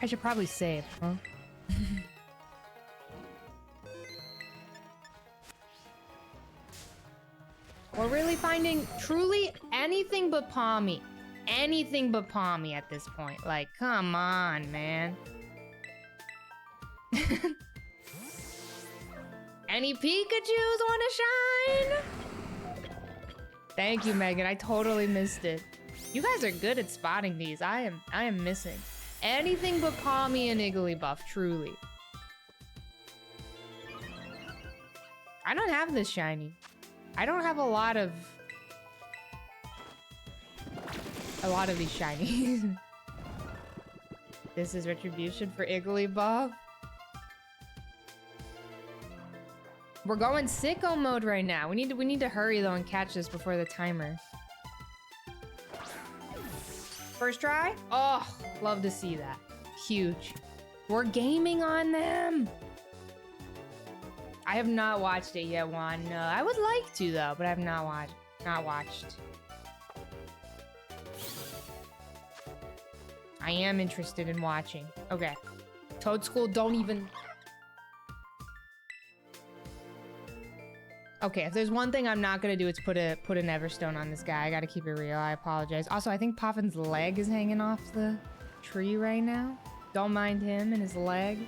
I should probably save, huh? We're really finding truly anything but Palmy. Anything but Palmy at this point. Like, come on, man. Any Pikachus want to shine? Thank you, Megan. I totally missed it. You guys are good at spotting these. I am missing. Anything but Palmy and Igglybuff, truly. I don't have this shiny. I don't have a lot of these shinies. This is retribution for Igglybuff. We're going sicko mode right now. We need to hurry though and catch this before the timer. First try? Oh, love to see that. Huge. We're gaming on them. I have not watched it yet, Juan. No, I would like to though, but I have not watched. I am interested in watching. Okay. Toad School, don't even... Okay, if there's one thing I'm not gonna do, it's put an Everstone on this guy. I gotta keep it real. I apologize. Also, I think Poffin's leg is hanging off the tree right now. Don't mind him and his leg.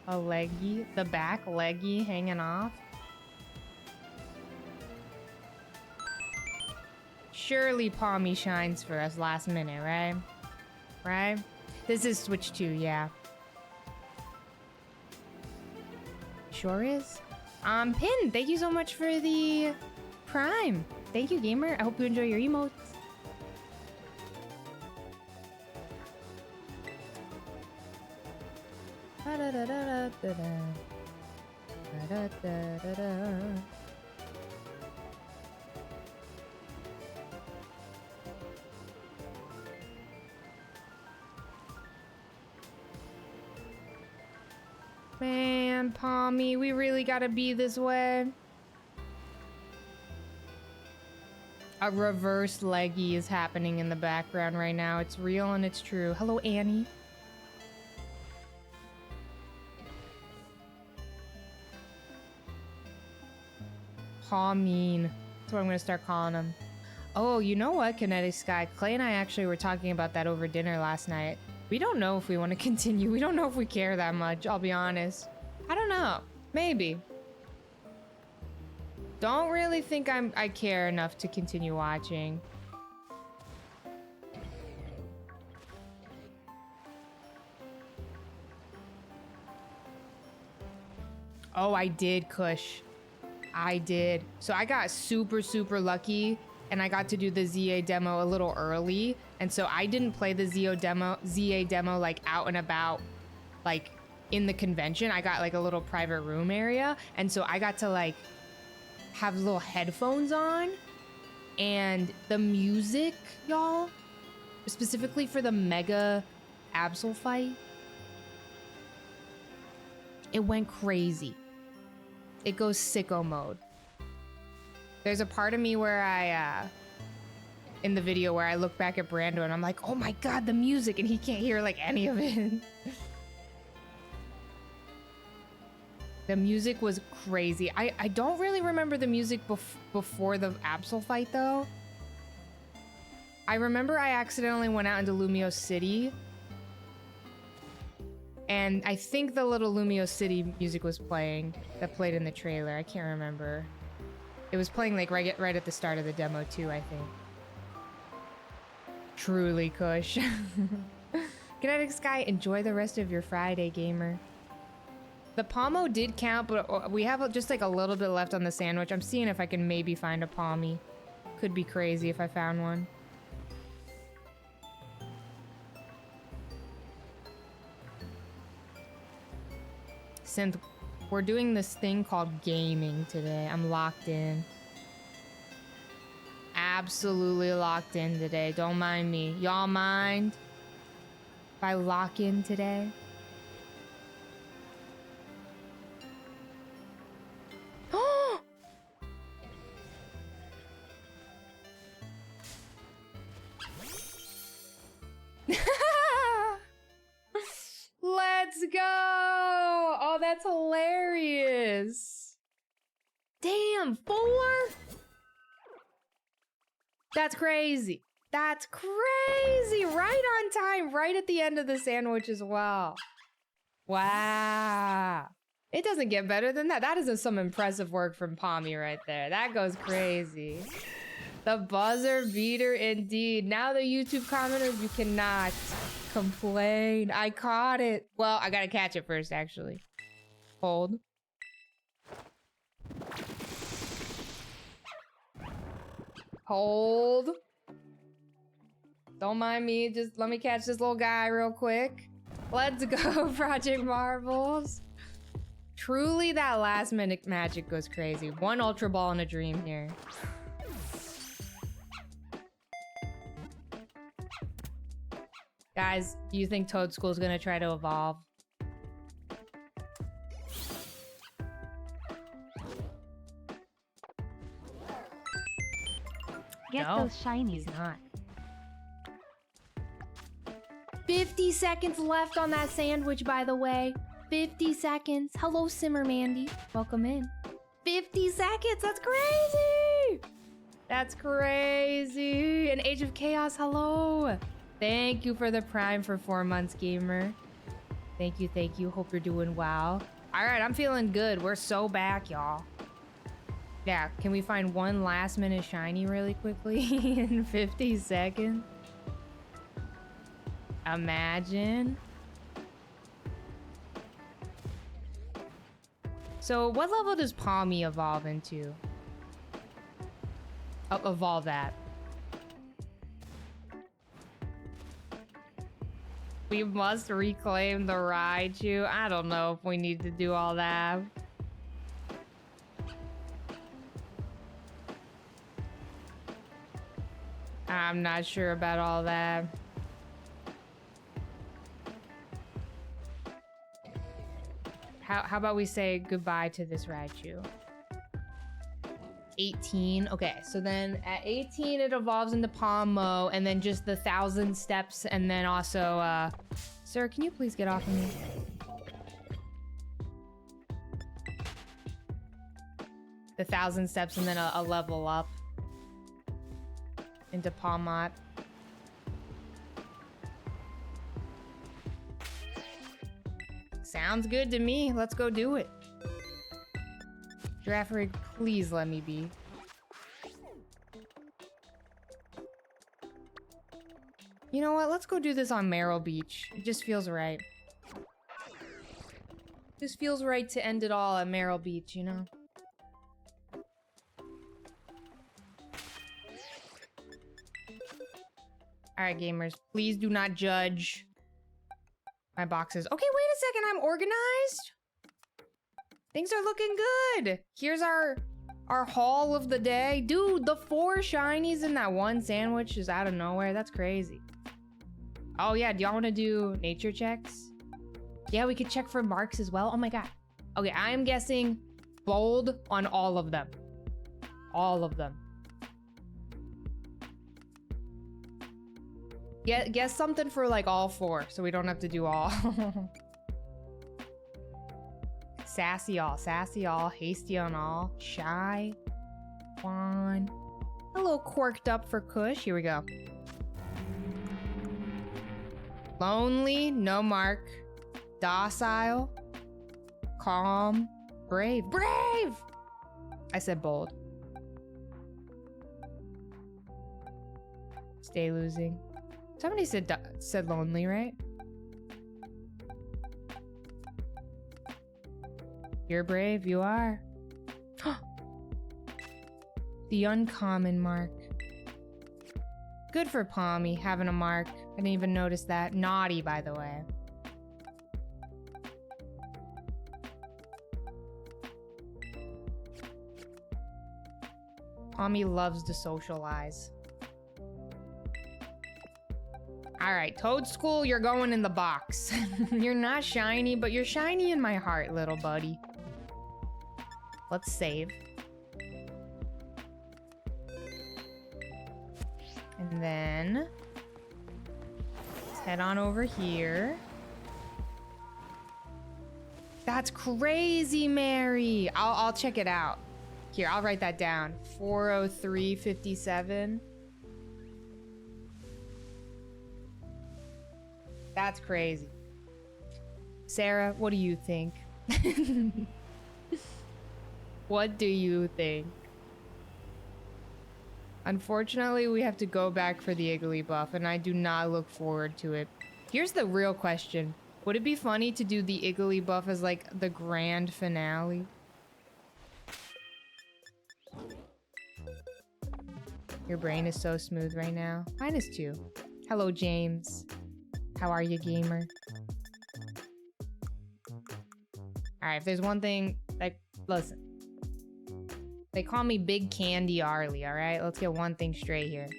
A leggy, the back leggy hanging off. Surely Palmy shines for us last minute, right? Right? This is Switch 2, yeah. Sure is. Pin, thank you so much for the Prime. Thank you, gamer. I hope you enjoy your emotes. Man, Palmy, we really gotta be this way. A reverse leggy is happening in the background right now. It's real and it's true. Hello, Annie. Palmine. That's what I'm gonna start calling him. Oh, you know what, Kinetic Sky? Clay and I actually were talking about that over dinner last night. We don't know if we want to continue. We don't know if we care that much, I'll be honest. I don't know. Maybe. Don't really think I care enough to continue watching. Oh, I did, Kush. I did. So I got super, super lucky and I got to do the ZA demo a little early, and so I didn't play the ZA demo like out and about, like in the convention. I got like a little private room area, and so I got to like have little headphones on, and the music, y'all, specifically for the Mega Absol fight, it went crazy. It goes sicko mode. There's a part of me where I, in the video where I look back at Brando and I'm like, oh my god, the music, and he can't hear like any of it. The music was crazy. I don't really remember the music before the Absol fight though. I remember I accidentally went out into Lumio City, and I think the little Lumio City music was playing that played in the trailer. I can't remember. It was playing like right at the start of the demo too, I think. Truly Kush. Good night, Sky. Enjoy the rest of your Friday, gamer. The Pommo did count, but we have just like a little bit left on the sandwich. I'm seeing if I can maybe find a Pommy. Could be crazy if I found one. Synth, we're doing this thing called gaming today. I'm locked in. Absolutely locked in today. Don't mind me. Y'all mind if I lock in today? Let's go! Oh, that's hilarious. Damn, 4? That's crazy. That's crazy. Right on time, right at the end of the sandwich as well. Wow. It doesn't get better than that. That is some impressive work from Pommy right there. That goes crazy. The buzzer beater indeed. Now the YouTube commenters, you cannot complain. I caught it. Well, I gotta catch it first, actually. Hold. Hold. Don't mind me. Just let me catch this little guy real quick. Let's go, Project Marbles. Truly, that last minute magic goes crazy. One Ultra Ball in a dream here. Guys, do you think Toad School's gonna try to evolve? Get No, those shinies. He's not. 50 seconds left on that sandwich, by the way. 50 seconds. Hello, Simmer Mandy. Welcome in. 50 seconds. That's crazy. That's crazy. And Age of Chaos, hello. Thank you for the Prime for 4 months, gamer. Thank you, thank you. Hope you're doing well. All right, I'm feeling good. We're so back, y'all. Yeah, can we find one last minute shiny really quickly in 50 seconds? Imagine. So what level does Pommy evolve into? Evolve at. We must reclaim the Raichu. I don't know if we need to do all that. I'm not sure about all that. How about we say goodbye to this Raichu? 18. Okay, so then at 18 it evolves into Pommo, and then just the 1,000 steps, and then also sir, can you please get off of me? The 1,000 steps and then a level up into Palmot. Sounds good to me. Let's go do it. Giraffe Rig, please let me be. You know what? Let's go do this on Merrill Beach. It just feels right. Just feels right to end it all at Merrill Beach, you know? Alright, gamers. Please do not judge my boxes. Okay, wait a second. I'm organized. Things are looking good. Here's our haul of the day. Dude, the 4 shinies in that one sandwich is out of nowhere. That's crazy. Oh yeah, do y'all want to do nature checks? Yeah, we could check for marks as well. Oh my god. Okay, I am guessing bold on all of them. All of them. Guess something for like all 4, so we don't have to do all. Sassy all, hasty on all, shy, one, a little quirked up for Kush. Here we go. Lonely, no mark, docile, calm, brave. I said bold. Stay losing. Somebody said lonely, right? You're brave, you are. The uncommon mark. Good for Palmy having a mark. I didn't even notice that. Naughty, by the way. Palmy loves to socialize. Alright, Toadstool, you're going in the box. You're not shiny, but you're shiny in my heart, little buddy. Let's save. And then let's head on over here. That's crazy, Mary. I'll check it out. Here, I'll write that down. 403.57. That's crazy. Sarah, what do you think? What do you think? Unfortunately, we have to go back for the Igglybuff, and I do not look forward to it. Here's the real question. Would it be funny to do the Igglybuff as, like, the grand finale? Your brain is so smooth right now. Mine is too. Hello, James. How are you, gamer? Alright, if there's one thing, like, listen. They call me Big Candy Arlie, alright? Let's get one thing straight here.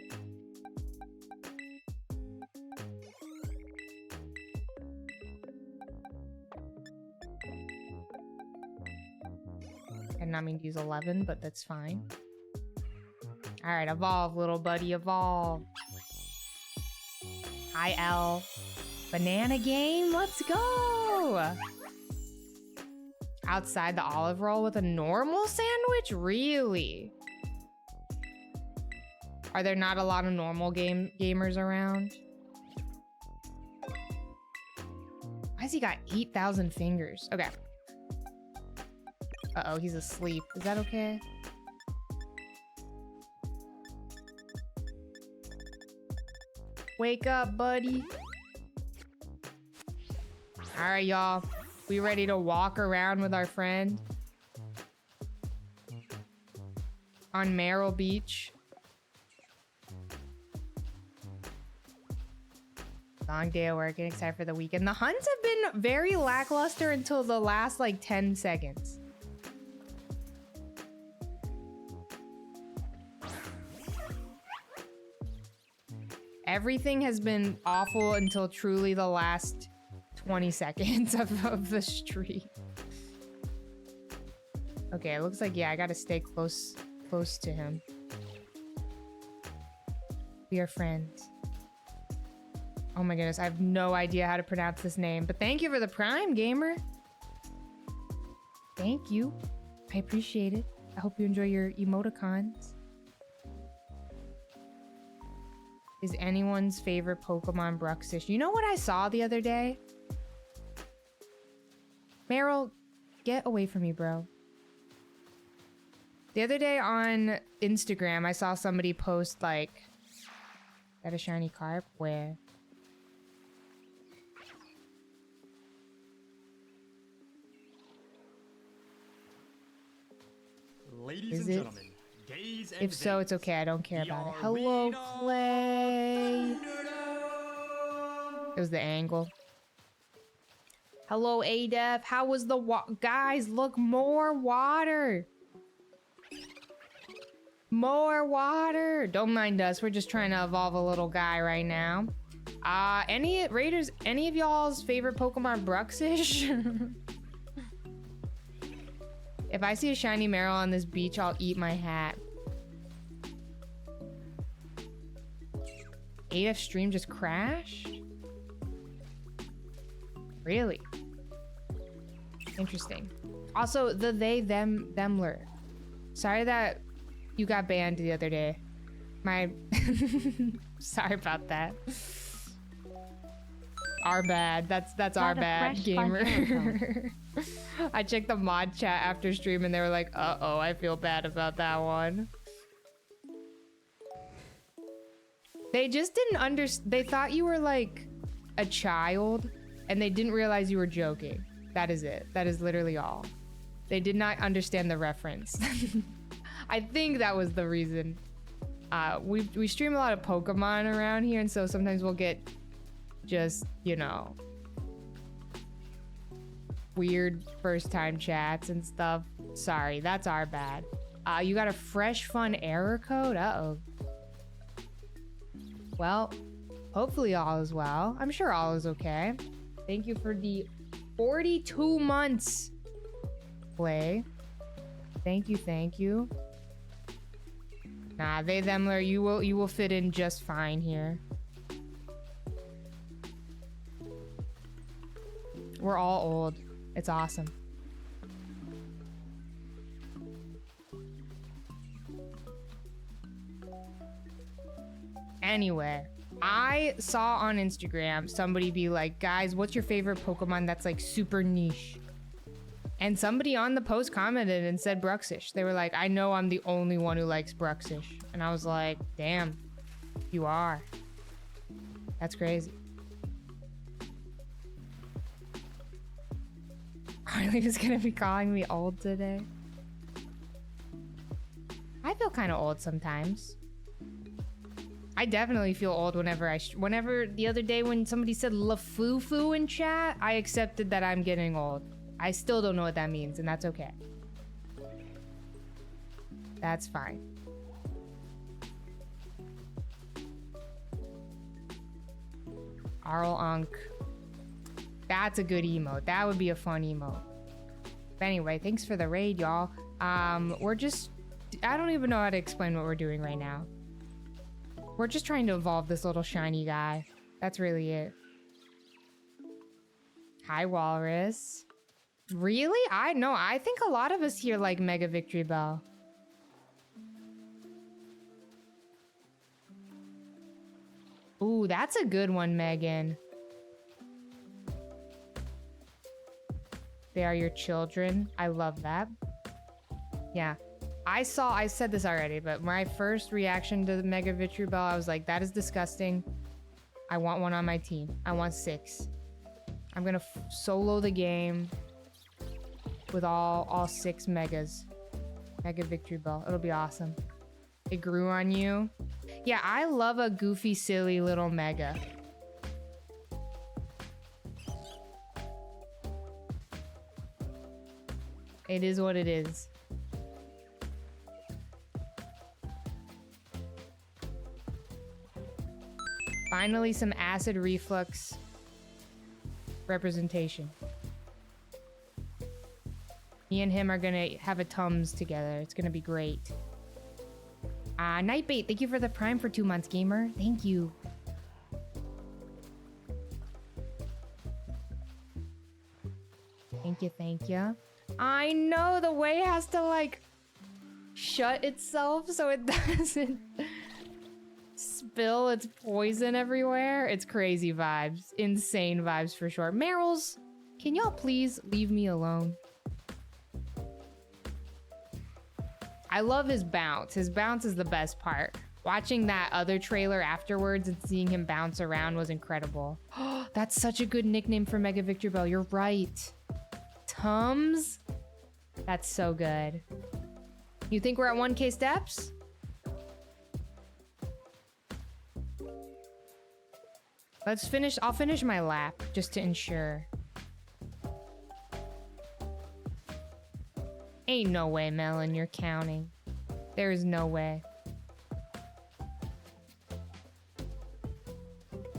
I did not mean to use 11, but that's fine. Alright, evolve, little buddy, evolve. Hi, L. Banana game, let's go! Outside the olive roll with a normal sandwich? Really? Are there not a lot of normal gamers around? Why has he got 8,000 fingers? Okay. Uh-oh, he's asleep. Is that okay? Wake up, buddy. All right, y'all. We ready to walk around with our friend? On Merrill Beach. Long day of work, getting excited for the weekend. The hunts have been very lackluster until the last, like, 10 seconds. Everything has been awful until truly the last 20 seconds of the streak. Okay, it looks like, yeah, I gotta stay close to him. We are friends. Oh my goodness, I have no idea how to pronounce this name, but thank you for the Prime, gamer. Thank you. I appreciate it. I hope you enjoy your emoticons. Is anyone's favorite Pokemon Bruxish? You know what I saw the other day? Meryl, get away from me, bro. The other day on Instagram, I saw somebody post, like, got a shiny carp? Where? Ladies Is and it? gentlemen, gays and If so, it's okay. I don't care about it. Hello, Clay. It was the angle. Hello, ADEF. How was the guys, look, more water. More water. Don't mind us. We're just trying to evolve a little guy right now. Any Raiders, any of y'all's favorite Pokemon Bruxish? If I see a shiny Marill on this beach, I'll eat my hat. ADF stream just crashed? Really? Interesting. Also, the themler. Sorry that you got banned the other day. Sorry about that. Our bad. That's our bad, gamer. I checked the mod chat after stream and they were like, uh-oh, I feel bad about that one. They just didn't understand. They thought you were like a child and they didn't realize you were joking. That is it. That is literally all. They did not understand the reference. I think that was the reason. We stream a lot of Pokemon around here, and so sometimes we'll get just, you know, weird first time chats and stuff. Sorry, that's our bad. You got a fresh fun error code? Uh-oh. Well, hopefully all is well. I'm sure all is okay. Thank you for the 42 months play. Thank you, thank you. Nah, themler, you will fit in just fine here. We're all old. It's awesome. Anyway, I saw on Instagram somebody be like, guys, what's your favorite Pokemon that's like super niche? And somebody on the post commented and said Bruxish. They were like, I know I'm the only one who likes Bruxish. And I was like, damn, you are. That's crazy. Harley is gonna be calling me old today. I feel kind of old sometimes. I definitely feel old whenever whenever the other day when somebody said LaFufu in chat, I accepted that I'm getting old. I still don't know what that means, and that's okay. That's fine. Arl Unk. That's a good emote. That would be a fun emote. But anyway, thanks for the raid, y'all. We're just... I don't even know how to explain what we're doing right now. We're just trying to evolve this little shiny guy. That's really it. Hi, Walrus. Really? I think a lot of us here like Mega Victory Bell. Ooh, that's a good one, Megan. They are your children. I love that. Yeah. I said this already, but my first reaction to the Mega Victory Bell, I was like, that is disgusting. I want one on my team. I want 6. I'm gonna solo the game with all 6 megas. Mega Victory Bell. It'll be awesome. It grew on you. Yeah, I love a goofy, silly little mega. It is what it is. Finally, some acid reflux representation. Me and him are gonna have a Tums together. It's gonna be great. Nightbait, thank you for the Prime for 2 months, gamer. Thank you. Thank you, thank you. I know the way has to like shut itself so it doesn't spill its poison everywhere. It's crazy vibes. Insane vibes for sure. Merrills, can y'all please leave me alone? I love his bounce. His bounce is the best part. Watching that other trailer afterwards and seeing him bounce around was incredible. That's such a good nickname for Mega Victory Bell. You're right. Tums? That's so good. You think we're at 1K steps? Let's finish. I'll finish my lap just to ensure. Ain't no way, Melon, you're counting. There is no way.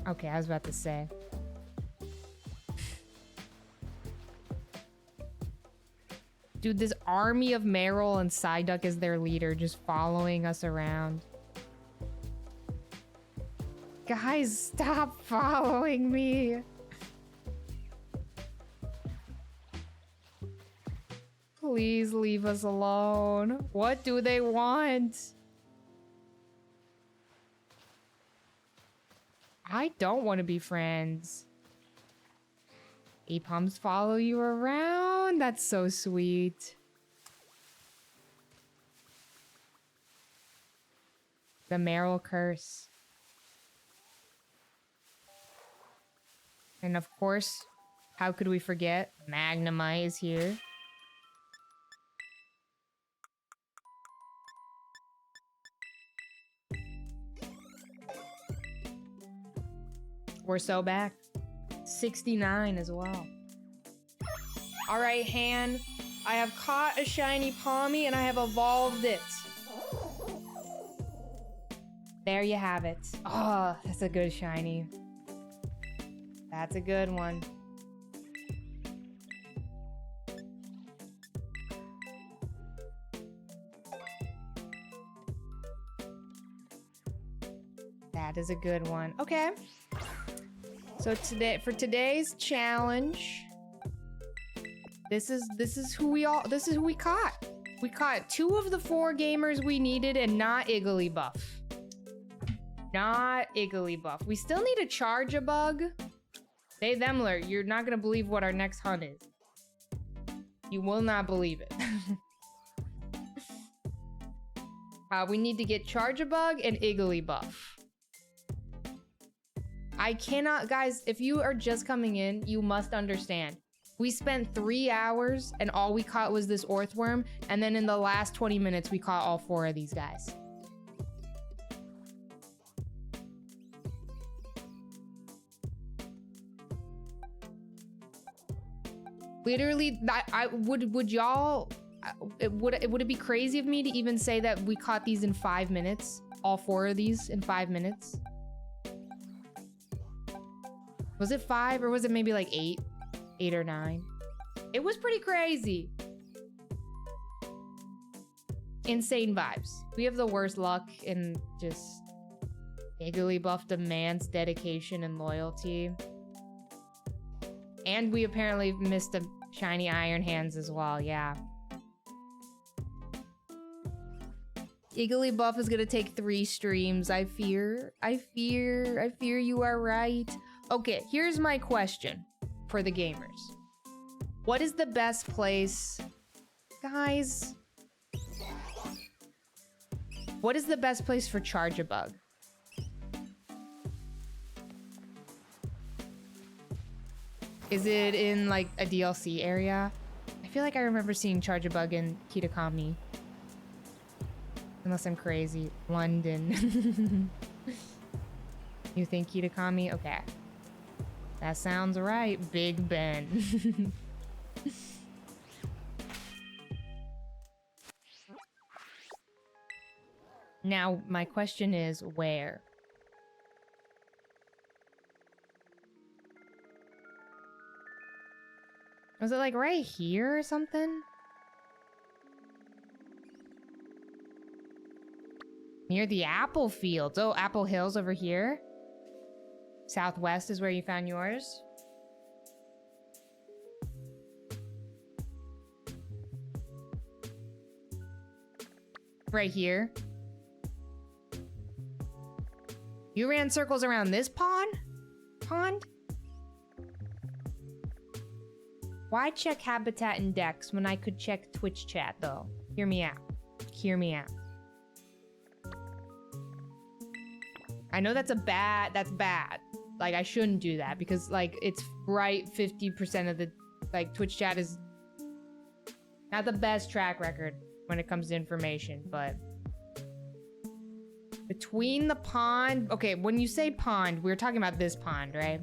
Okay, I was about to say. Dude, this army of Meryl and Psyduck as their leader, just following us around. Guys, stop following me. Please leave us alone. What do they want? I don't want to be friends. Apums follow you around? That's so sweet. The Meryl curse. And of course, how could we forget? Magnemite is here. We're so back. 69 as well. All right, Han. I have caught a shiny Palmy and I have evolved it. There you have it. Oh, that's a good shiny. That's a good one. That is a good one. Okay. So for today's challenge, this is who we caught. We caught 2 of the 4 gamers we needed and not Igglybuff. Not Igglybuff. We still need a Charge-a-Bug. They themler, you're not gonna believe what our next hunt is. You will not believe it. We need to get Charge-a-Bug and Igglybuff. I cannot, guys, if you are just coming in, you must understand. We spent 3 hours and all we caught was this Orthworm, and then in the last 20 minutes, we caught all 4 of these guys. Literally, would y'all, would it be crazy of me to even say that we caught these in 5 minutes? All 4 of these in 5 minutes? Was it 5 or was it maybe like 8? 8 or 9? It was pretty crazy. Insane vibes. We have the worst luck in just Igglybuff demands dedication and loyalty. And we apparently missed a shiny Iron Hands as well, yeah. Igglybuff is gonna take 3 streams, I fear. I fear you are right. Okay, here's my question for the gamers. What is the best place... Guys... What is the best place for Charge-a-Bug? Is it in, like, a DLC area? I feel like I remember seeing Charge-a-Bug in Kitakami. Unless I'm crazy. London. You think Kitakami? Okay. That sounds right, Big Ben. Now, my question is, where? Was it like right here or something? Near the apple fields. Oh, Apple Hills over here. Southwest is where you found yours. Right here. You ran circles around this pond? Why check Habitat Index when I could check Twitch chat, though? Hear me out. Hear me out. I know that's bad. Like, I shouldn't do that because, like, it's right 50% of the, like, Twitch chat is not the best track record when it comes to information, but Between the pond. Okay, when you say pond, we're talking about this pond, right?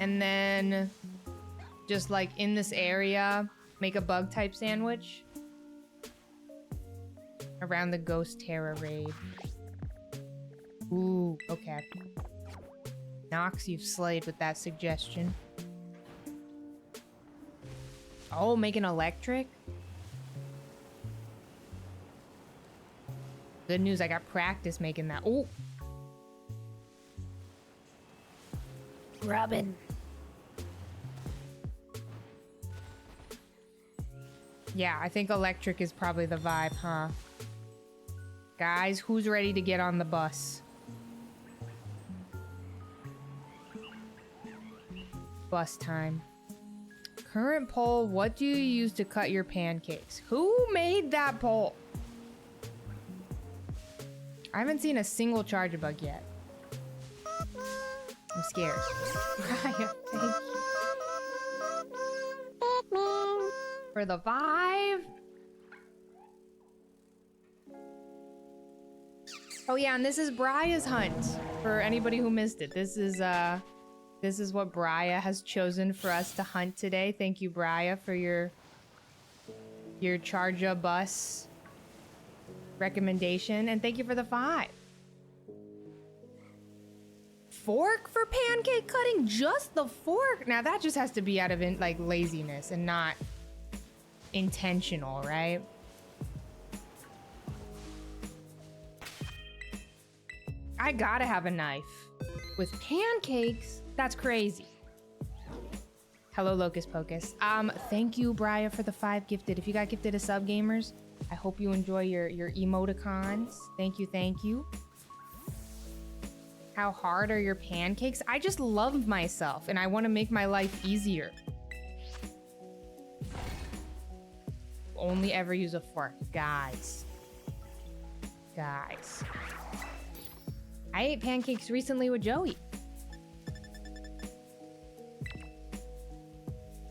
And then just like in this area, make a bug type sandwich around the Ghost Terra raid. Ooh, okay. Nox, you've slayed with that suggestion. Oh, make an electric? Good news, I got practice making that. Oh! Robin. Yeah, I think electric is probably the vibe, huh? Guys, who's ready to get on the bus? Bus time. Current poll, what do you use to cut your pancakes? Who made that poll? I haven't seen a single charger bug yet. I'm scared. Ryan, thank you. For the 5. Oh yeah, and this is Bria's hunt. For anybody who missed it. This is what Bria has chosen for us to hunt today. Thank you, Bria, for your Charger bus recommendation. And thank you for the 5. Fork for pancake cutting? Just the fork? Now that just has to be out of like laziness and not intentional, right? I gotta have a knife. With pancakes? That's crazy. Hello, Locust Pocus. Thank you, Bria, for the 5 gifted. If you got gifted a sub, gamers, I hope you enjoy your emoticons. Thank you, thank you. How hard are your pancakes? I just love myself and I want to make my life easier. Only ever use a fork. Guys. Guys. I ate pancakes recently with Joey.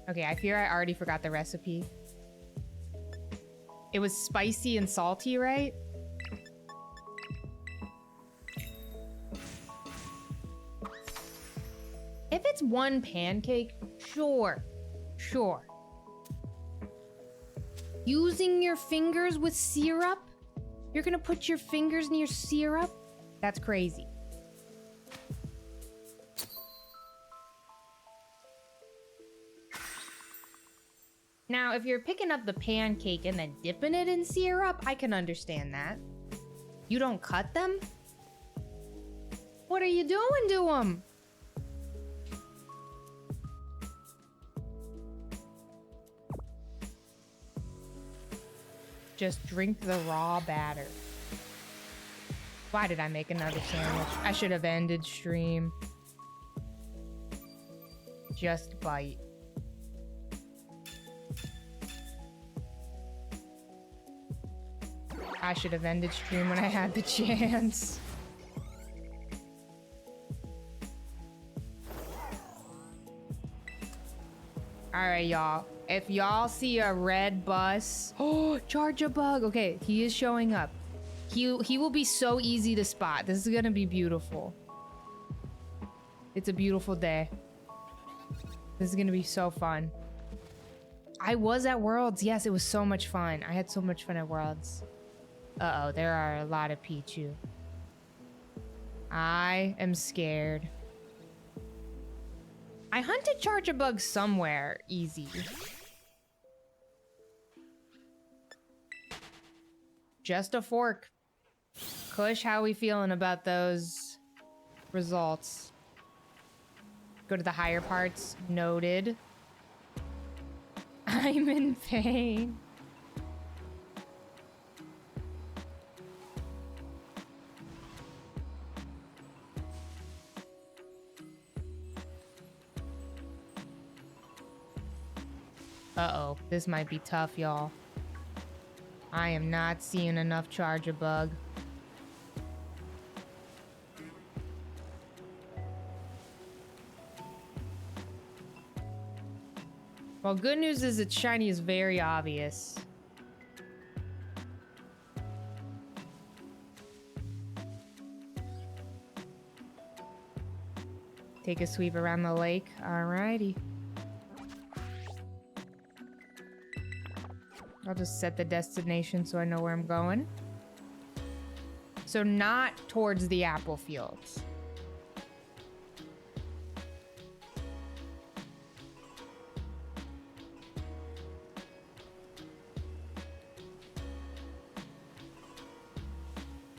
Okay, I fear I already forgot the recipe. It was spicy and salty, right? If it's one pancake, sure. Sure. Using your fingers with syrup? You're gonna put your fingers in your syrup? That's crazy. Now, if you're picking up the pancake and then dipping it in syrup, I can understand that. You don't cut them? What are you doing to them? Just drink the raw batter. Why did I make another sandwich? I should have ended stream. Just bite. I should have ended stream when I had the chance. Alright, y'all. If y'all see a red bus... Oh, Charger bug! Okay, he is showing up. He will be so easy to spot. This is gonna be beautiful. It's a beautiful day. This is gonna be so fun. I was at Worlds. Yes, it was so much fun. I had so much fun at Worlds. Uh-oh, there are a lot of Pichu. I am scared. I hunted Charger bugs somewhere easy. Just a fork. Kush, how we feeling about those results? Go to the higher parts. Noted. I'm in pain. Uh-oh, this might be tough, y'all. I am not seeing enough Charger Bug. Well, good news is its shiny is very obvious. Take a sweep around the lake. Alrighty. I'll just set the destination so I know where I'm going. So not towards the apple fields.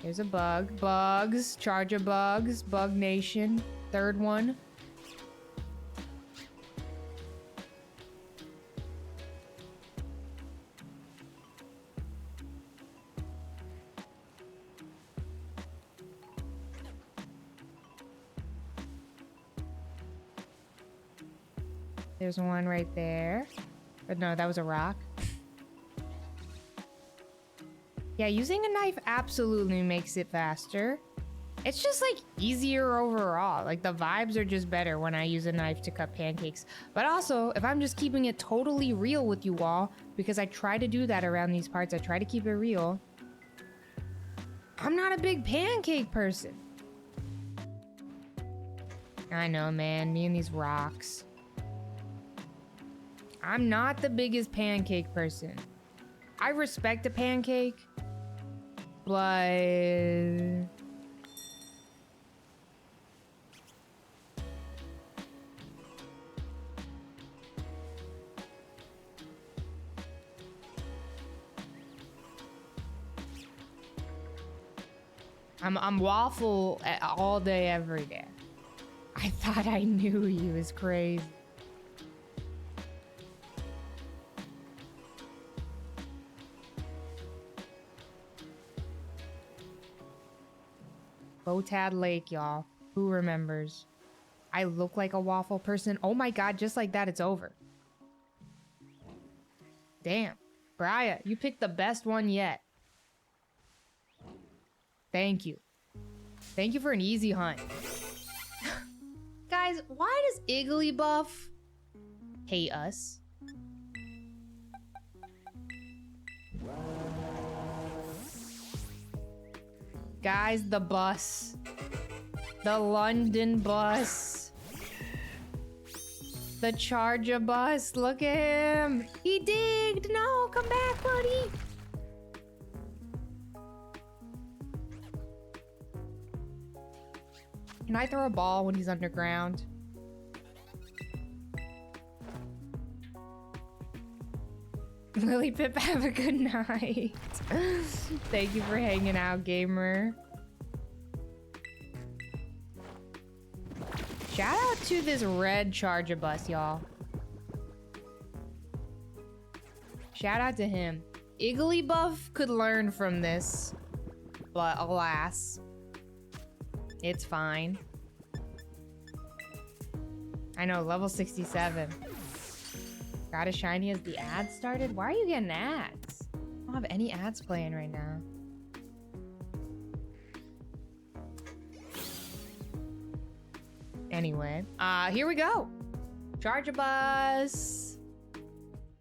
Here's a bug. Bugs. Charger bugs. Bug Nation. Third one. There's one right there. But no, that was a rock. Yeah, using a knife absolutely makes it faster. It's just like easier overall. Like the vibes are just better when I use a knife to cut pancakes. But also, if I'm just keeping it totally real with you all, because I try to do that around these parts, I try to keep it real. I'm not a big pancake person. I know, man, me and these rocks. I'm not the biggest pancake person. I respect a pancake, but... I'm waffle all day, every day. I thought I knew you. Is crazy. Botad Lake, y'all. Who remembers? I look like a waffle person. Oh my god, just like that, it's over. Damn. Briar, you picked the best one yet. Thank you. Thank you for an easy hunt. Guys, why does Igglybuff hate us? Guys, the bus. The London bus. The Charger bus. Look at him. He digged. No, come back, buddy. Can I throw a ball when he's underground? Lily Pip, have a good night. Thank you for hanging out, gamer. Shout out to this red Charger bus, y'all. Shout out to him. Igglybuff could learn from this, but alas, it's fine. I know, level 67. Got a shiny as the ad started? Why are you getting ads? I don't have any ads playing right now. Anyway, here we go. Charger bus.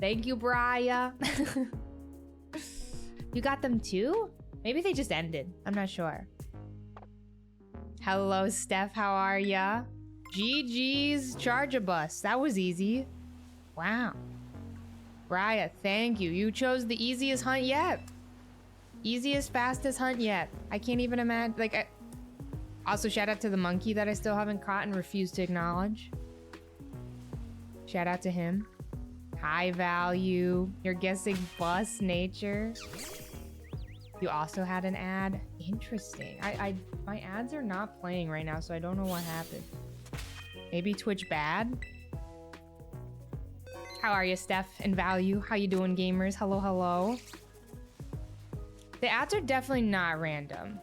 Thank you, Briar. You got them too? Maybe they just ended. I'm not sure. Hello, Steph. How are ya? GG's Charger bus. That was easy. Wow. Briar, thank you. You chose the easiest hunt yet. Easiest, fastest hunt yet. I can't even imagine. Like, also, shout out to the monkey that I still haven't caught and refused to acknowledge. Shout out to him. High value. You're guessing bus nature. You also had an ad. Interesting. My ads are not playing right now, so I don't know what happened. Maybe Twitch bad? How are you, Steph and Value? How you doing, gamers? Hello, hello. The ads are definitely not random.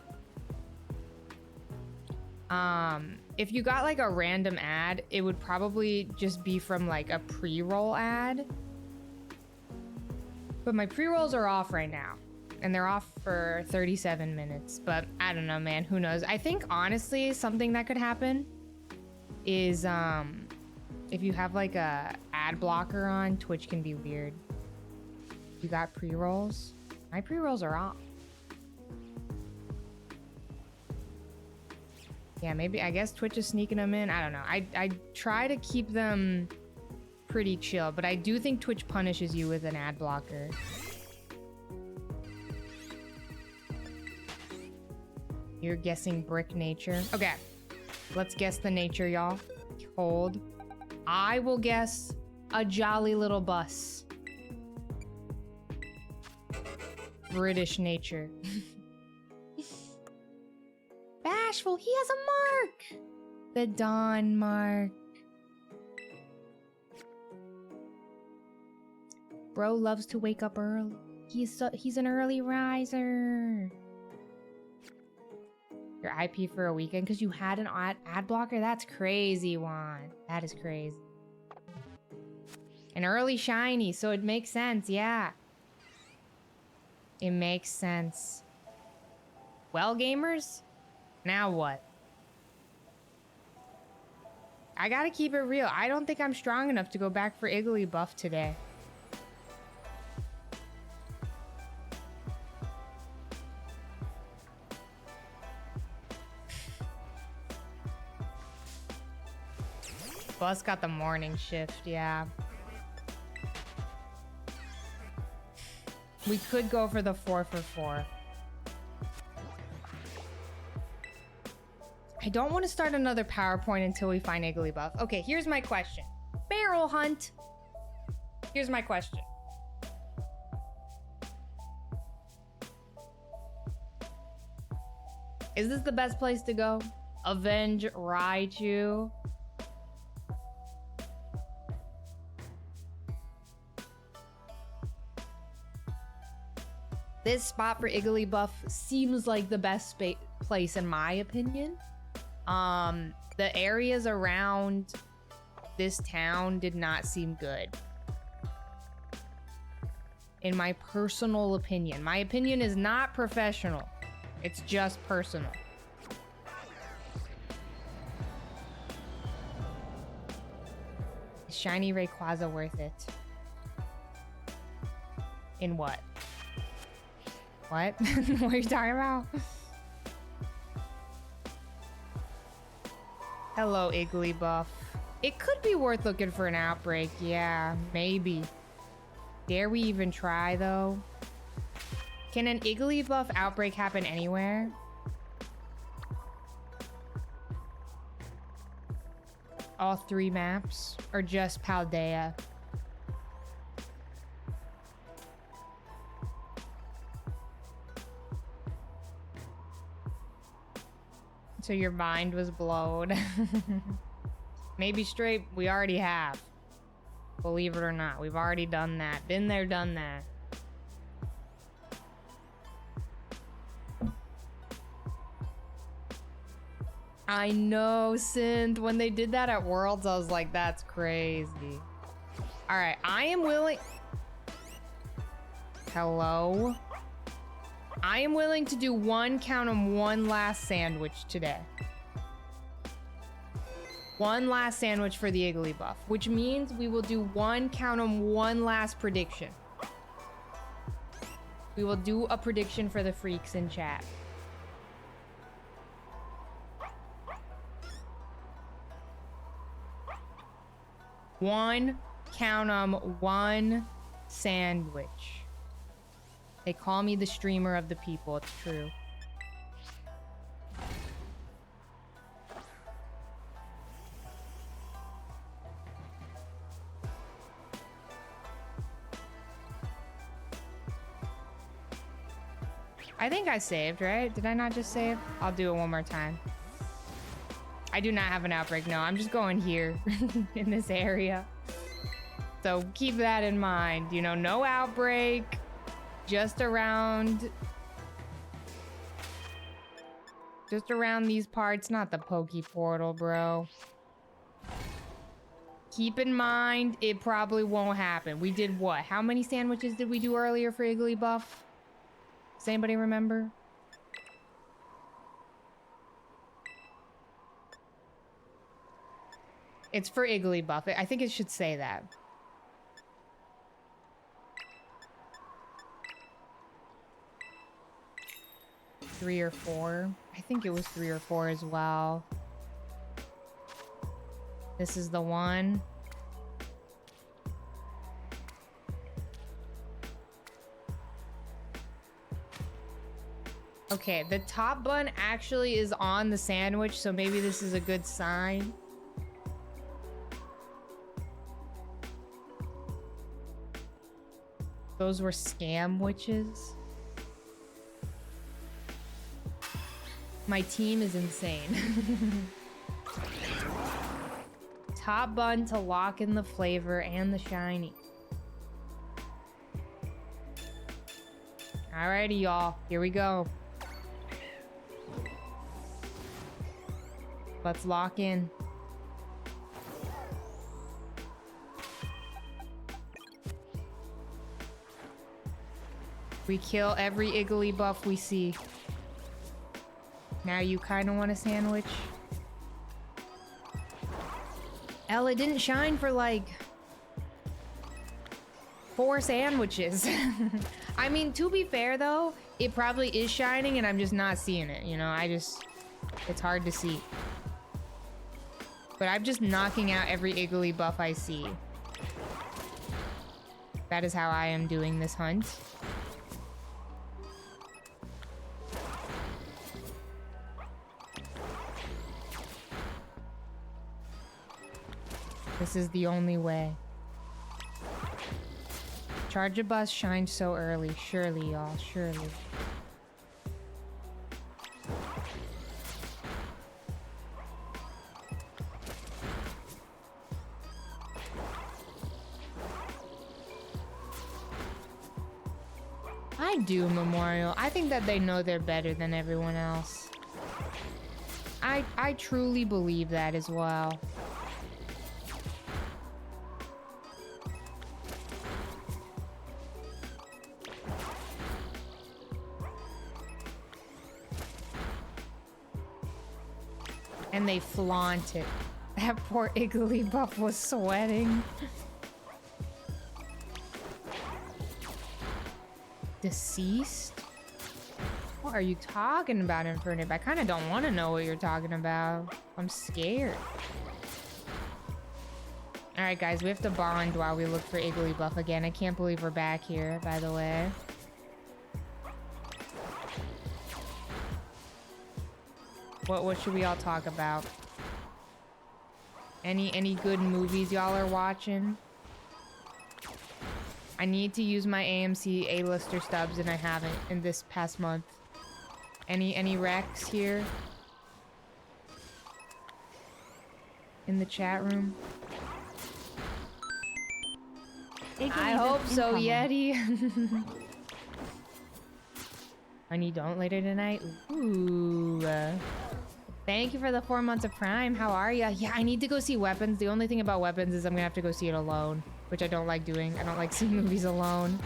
If you got like a random ad, it would probably just be from like a pre-roll ad. But my pre-rolls are off right now. And they're off for 37 minutes. But I don't know, man. Who knows? I think, honestly, something that could happen is if you have like a ad blocker on, Twitch can be weird. You got pre-rolls? My pre-rolls are off. Yeah, maybe, I guess Twitch is sneaking them in. I don't know. I try to keep them pretty chill, but I do think Twitch punishes you with an ad blocker. You're guessing brick nature. Okay, let's guess the nature, y'all. Hold. I will guess a jolly little bus. British nature. Bashful, he has a mark. The Dawn mark. Bro loves to wake up early. He's an early riser. Your IP for a weekend because you had an ad blocker? That's crazy, Juan. That is crazy. An early shiny, so it makes sense, yeah. It makes sense. Well, gamers? Now what? I gotta keep it real. I don't think I'm strong enough to go back for Igglybuff today. Bus got the morning shift, yeah. We could go for the 4 for 4. I don't want to start another PowerPoint until we find Igglybuff. Okay, here's my question. Barrel hunt. Here's my question. Is this the best place to go? Avenge Raichu? This spot for Igglybuff seems like the best place in my opinion. The areas around this town did not seem good. In my personal opinion. My opinion is not professional. It's just personal. Is Shiny Rayquaza worth it? In what? What? What are you talking about? Hello, Igglybuff. It could be worth looking for an outbreak. Yeah, maybe. Dare we even try, though? Can an Igglybuff outbreak happen anywhere? All 3 maps? Or just Paldea? So your mind was blown. Maybe straight, we already have. Believe it or not, we've already done that. Been there, done that. I know, Synth. When they did that at Worlds, I was like, that's crazy. All right, I am willing... Hello? I am willing to do one last sandwich today. One last sandwich for the Igglybuff, which means we will do one last prediction. We will do a prediction for the freaks in chat. One sandwich. They call me the streamer of the people. It's true. I think I saved, right? Did I not just save? I'll do it one more time. I do not have an outbreak. No, I'm just going here in this area. So keep that in mind. You know, no outbreak. Just around these parts, not the Poke Portal, bro. Keep in mind, it probably won't happen. We did what? How many sandwiches did we do earlier for Igglybuff? Does anybody remember? It's for Igglybuff. I think it should say that. Three or four. I think it was 3 or 4 as well. This is the one. Okay, the top bun actually is on the sandwich, so maybe this is a good sign. Those were scam witches. My team is insane. Top bun to lock in the flavor and the shiny. Alrighty, y'all. Here we go. Let's lock in. We kill every Igglybuff we see. Now you kind of want a sandwich? It didn't shine for like 4 sandwiches. I mean, to be fair though, it probably is shining and I'm just not seeing it, you know? It's hard to see. But I'm just knocking out every Igglybuff I see. That is how I am doing this hunt. This is the only way. Charge a bus shined so early. Surely, y'all. Surely. I do, Memorial. I think that they know they're better than everyone else. I truly believe that as well. And they flaunt it. That poor Igglybuff was sweating. Deceased? What are you talking about, Infernib? I kind of don't want to know what you're talking about. I'm scared. Alright, guys, we have to bond while we look for Igglybuff again. I can't believe we're back here, by the way. What should we all talk about? Any good movies y'all are watching? I need to use my AMC A-lister stubs and I haven't in this past month. Any recs here? In the chat room? I hope so, Yeti. Honey, don't later tonight? Ooh. Thank you for the 4 months of Prime. How are ya? Yeah, I need to go see Weapons. The only thing about Weapons is I'm gonna have to go see it alone, which I don't like doing. I don't like seeing movies alone.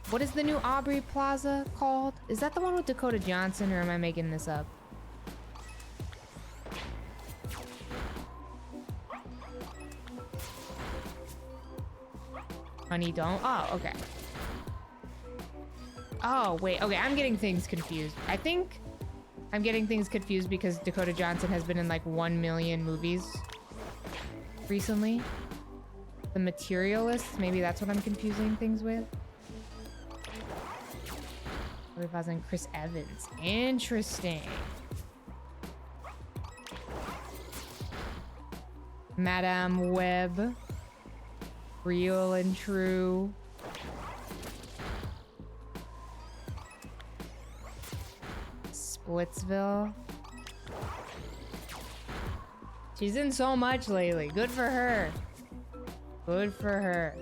What is the new Aubrey Plaza called? Is that the one with Dakota Johnson, or am I making this up? Honey, don't. Oh, okay. Oh, wait. Okay, I'm getting things confused. I think I'm getting things confused because Dakota Johnson has been in like 1 million movies recently. The Materialists, maybe that's what I'm confusing things with. What if I was in Chris Evans? Interesting. Madame Web. Real and true. Splitsville. She's in so much lately. Good for her. Good for her.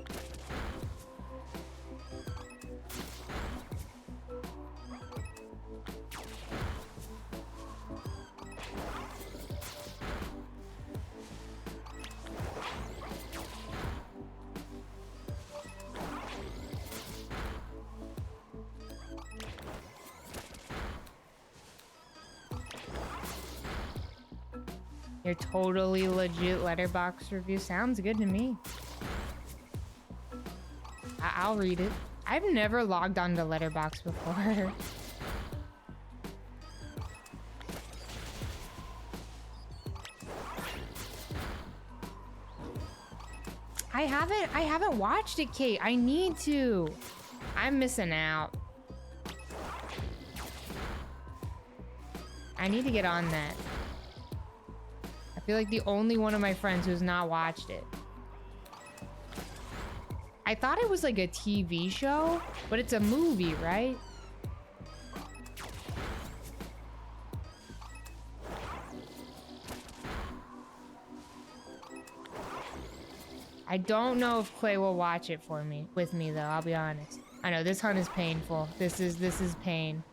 Your totally legit letterbox review sounds good to me. I'll read it. I've never logged onto Letterbox before. I haven't watched it, Kate. I need to. I'm missing out. I need to get on that. I feel like the only one of my friends who's not watched it. I thought it was like a TV show, but it's a movie, right? I don't know if Clay will watch it with me though, I'll be honest. I know this hunt is painful. This is pain.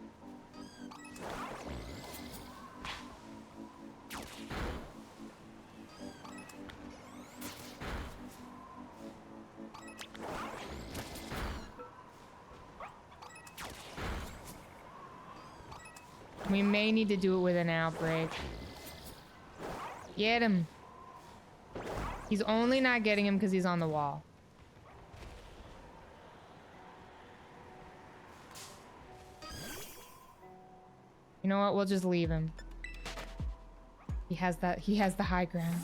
We may need to do it with an outbreak. Get him. He's only not getting him because he's on the wall. You know what? We'll just leave him. He has the high ground.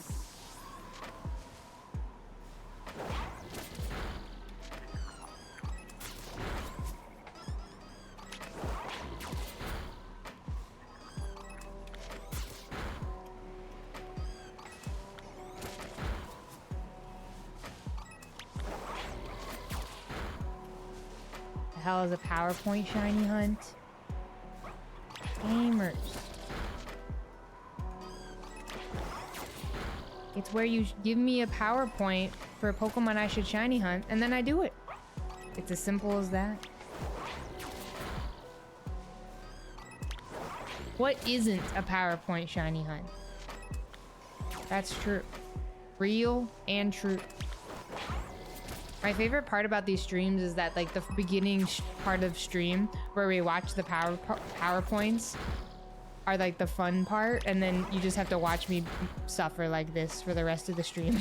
The hell is a PowerPoint shiny hunt? Gamers. It's where you give me a PowerPoint for a Pokemon I should shiny hunt, and then I do it. It's as simple as that. What isn't a PowerPoint shiny hunt? That's true. Real and true. My favorite part about these streams is that like the beginning part of stream where we watch the PowerPoints are like the fun part, and then you just have to watch me suffer like this for the rest of the stream.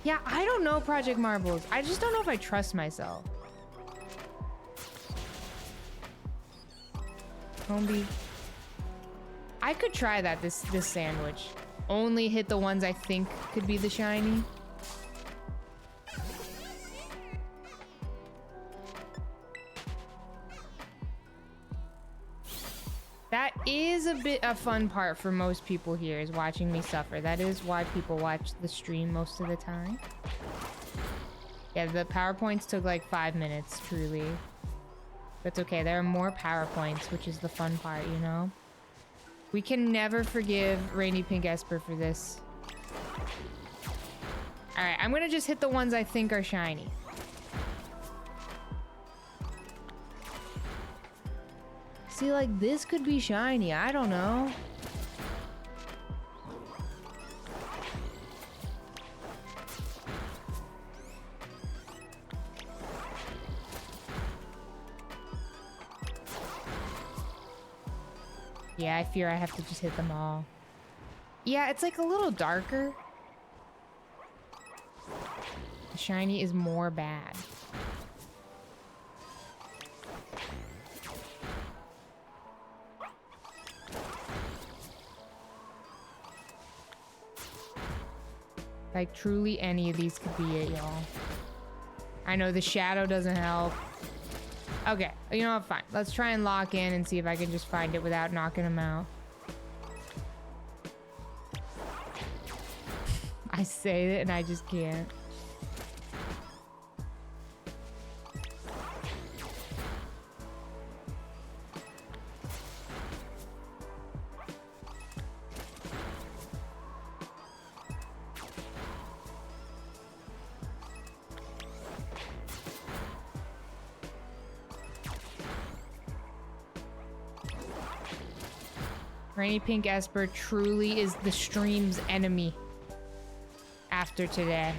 Yeah, I don't know Project Marbles. I just don't know if I trust myself. Combi. I could try that this sandwich. Only hit the ones I think could be the shiny. That is a bit a fun part for most people here, is watching me suffer. That is why people watch the stream most of the time. Yeah, the PowerPoints took like 5 minutes, truly. That's okay, there are more PowerPoints, which is the fun part, you know? We can never forgive Rainy Pink Esper for this. Alright, I'm gonna just hit the ones I think are shiny. See, like, this could be shiny. I don't know. Yeah, I fear I have to just hit them all. Yeah, it's like a little darker. The shiny is more bad. Like, truly any of these could be it, y'all. I know the shadow doesn't help. Okay, you know what, fine. Let's try and lock in and see if I can just find it without knocking him out. I say it and I just can't. Rainy Pink Esper truly is the stream's enemy after today.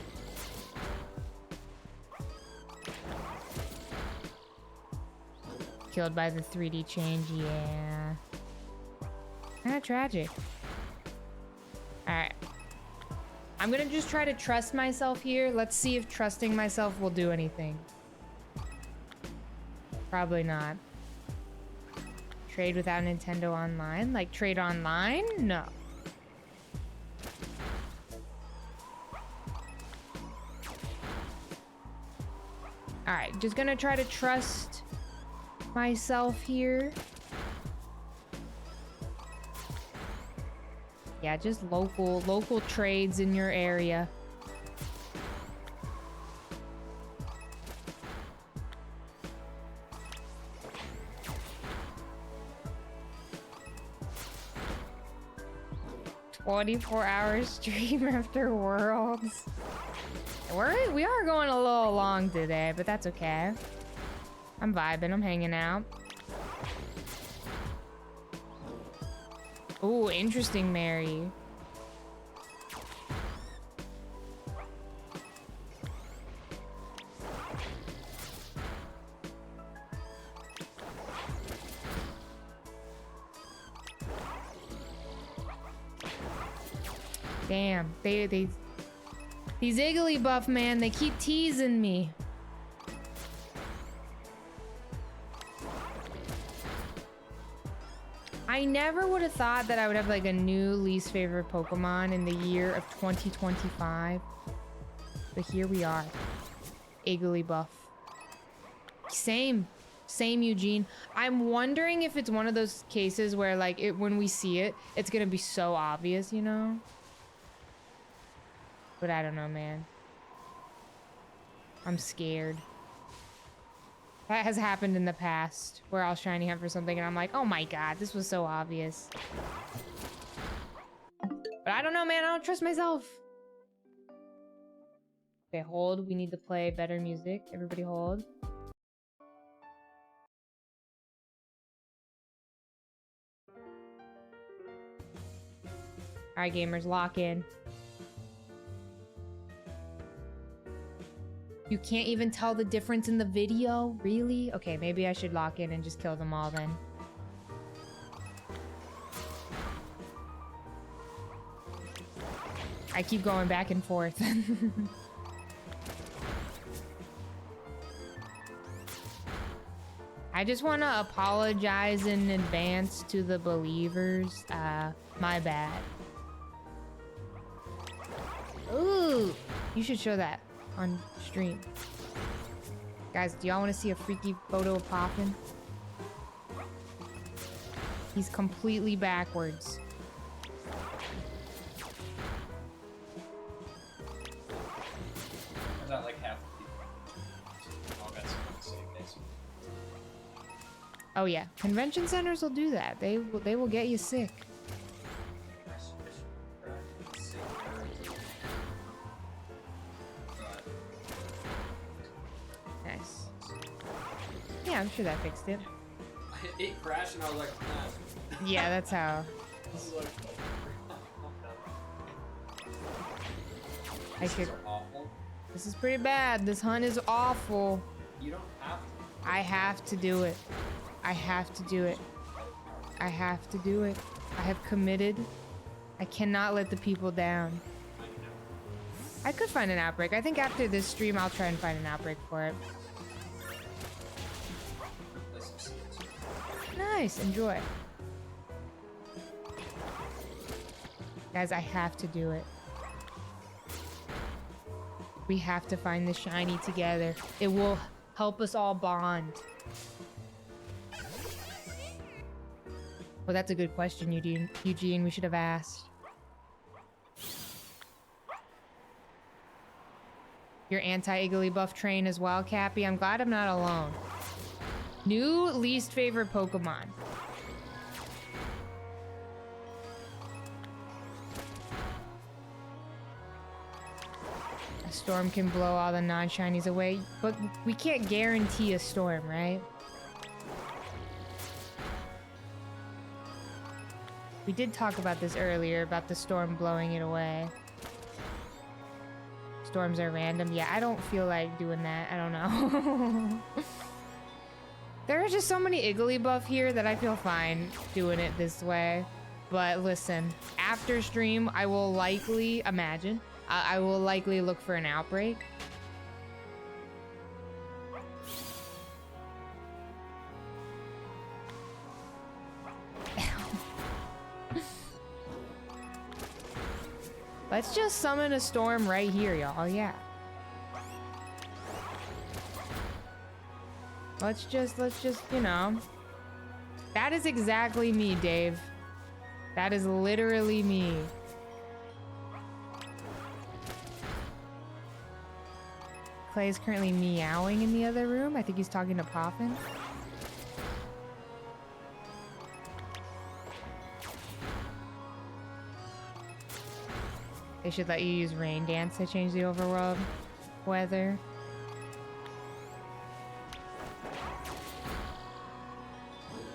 Killed by the 3D change, yeah. Kinda tragic. Alright. I'm gonna just try to trust myself here. Let's see if trusting myself will do anything. Probably not. Trade without Nintendo Online? Like trade online? No. Alright, just gonna try to trust myself here. Yeah, just local trades in your area. "24-hour stream after Worlds." We are going a little long today, but that's okay. I'm vibing, I'm hanging out. Ooh, interesting, Mary. Damn, these Igglybuff, man, they keep teasing me. I never would have thought that I would have like a new least favorite Pokemon in the year of 2025. But here we are. Igglybuff. Same, Eugene. I'm wondering if it's one of those cases where like when we see it, it's gonna be so obvious, you know? But I don't know, man. I'm scared. That has happened in the past, where I'll shiny hunt for something and I'm like, oh my god, this was so obvious. But I don't know, man, I don't trust myself. Okay, hold. We need to play better music. Everybody hold. Alright, gamers, lock in. You can't even tell the difference in the video? Really? Okay, maybe I should lock in and just kill them all then. I keep going back and forth. I just want to apologize in advance to the believers. My bad. Ooh, you should show that on stream. Guys, do y'all want to see a freaky photo of Poppin? He's completely backwards. Is that like half the people all got some on the same day? Oh yeah, convention centers will do that. They will get you sick. Nice. Yeah, I'm sure that fixed it. It crashed and I was like, nah. Yeah, that's how. I should. Awful. This is pretty bad. This hunt is awful. You don't have to. I have to do it. I have to do it. I have to do it. I have committed. I cannot let the people down. I could find an outbreak. I think after this stream, I'll try and find an outbreak for it. Nice. Enjoy. Guys, I have to do it. We have to find the shiny together. It will help us all bond. Well, that's a good question, Eugene. We should have asked. You're anti-Igglybuff train as well, Cappy? I'm glad I'm not alone. New least favorite Pokemon. A storm can blow all the non-shinies away, but we can't guarantee a storm, right? We did talk about this earlier, about the storm blowing it away. Storms are random. Yeah, I don't feel like doing that. I don't know. There are just so many Igglybuff here that I feel fine doing it this way. But listen, after stream, I will likely, imagine, I will likely look for an outbreak. Let's just summon a storm right here, y'all. Yeah. Let's just, you know. That is exactly me, Dave. That is literally me. Clay is currently meowing in the other room. I think he's talking to Poffin. They should let you use Rain Dance to change the overworld weather.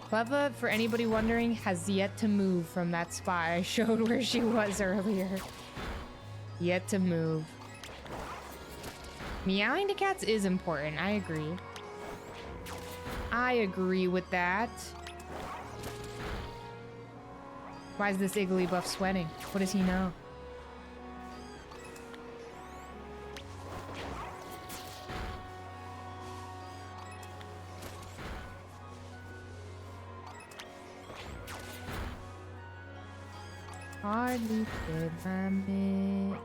Cleva, for anybody wondering, has yet to move from that spot I showed where she was earlier. Yet to move. Meowing to cats is important, I agree. I agree with that. Why is this Igglybuff sweating? What does he know? Hardly fit my mid.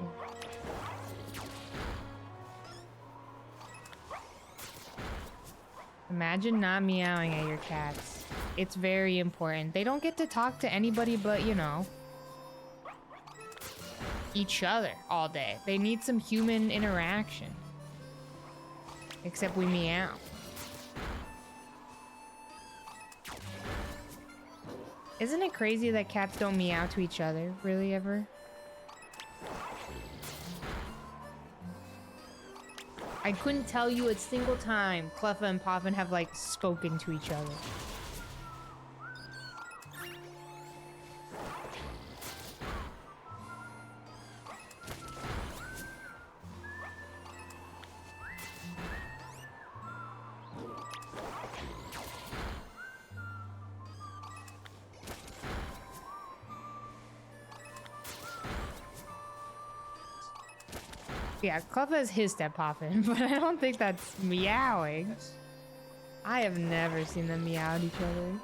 Imagine not meowing at your cats. It's very important. They don't get to talk to anybody but, you know, each other all day. They need some human interaction. Except we meow. Isn't it crazy that cats don't meow to each other, really, ever? I couldn't tell you a single time Cleffa and Poffin have, like, spoken to each other. Yeah, Cleffa is his step Poffin, but I don't think that's meowing. I have never seen them meow at each other.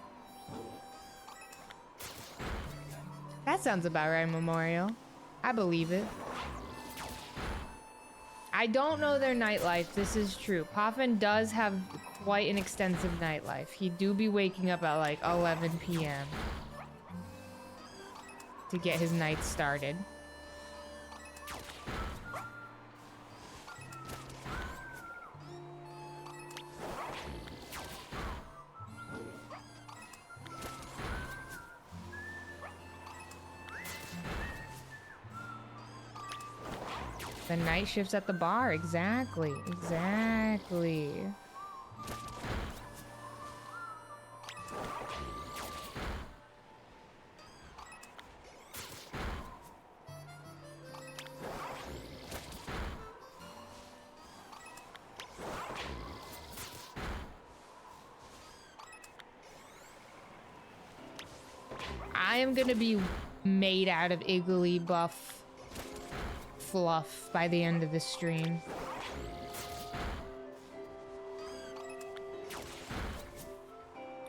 That sounds about right, Memorial. I believe it. I don't know their nightlife, this is true. Poffin does have quite an extensive nightlife. He do be waking up at like 11 p.m. to get his night started. The night shifts at the bar, exactly, exactly. I am gonna be made out of Igglybuff fluff by the end of the stream.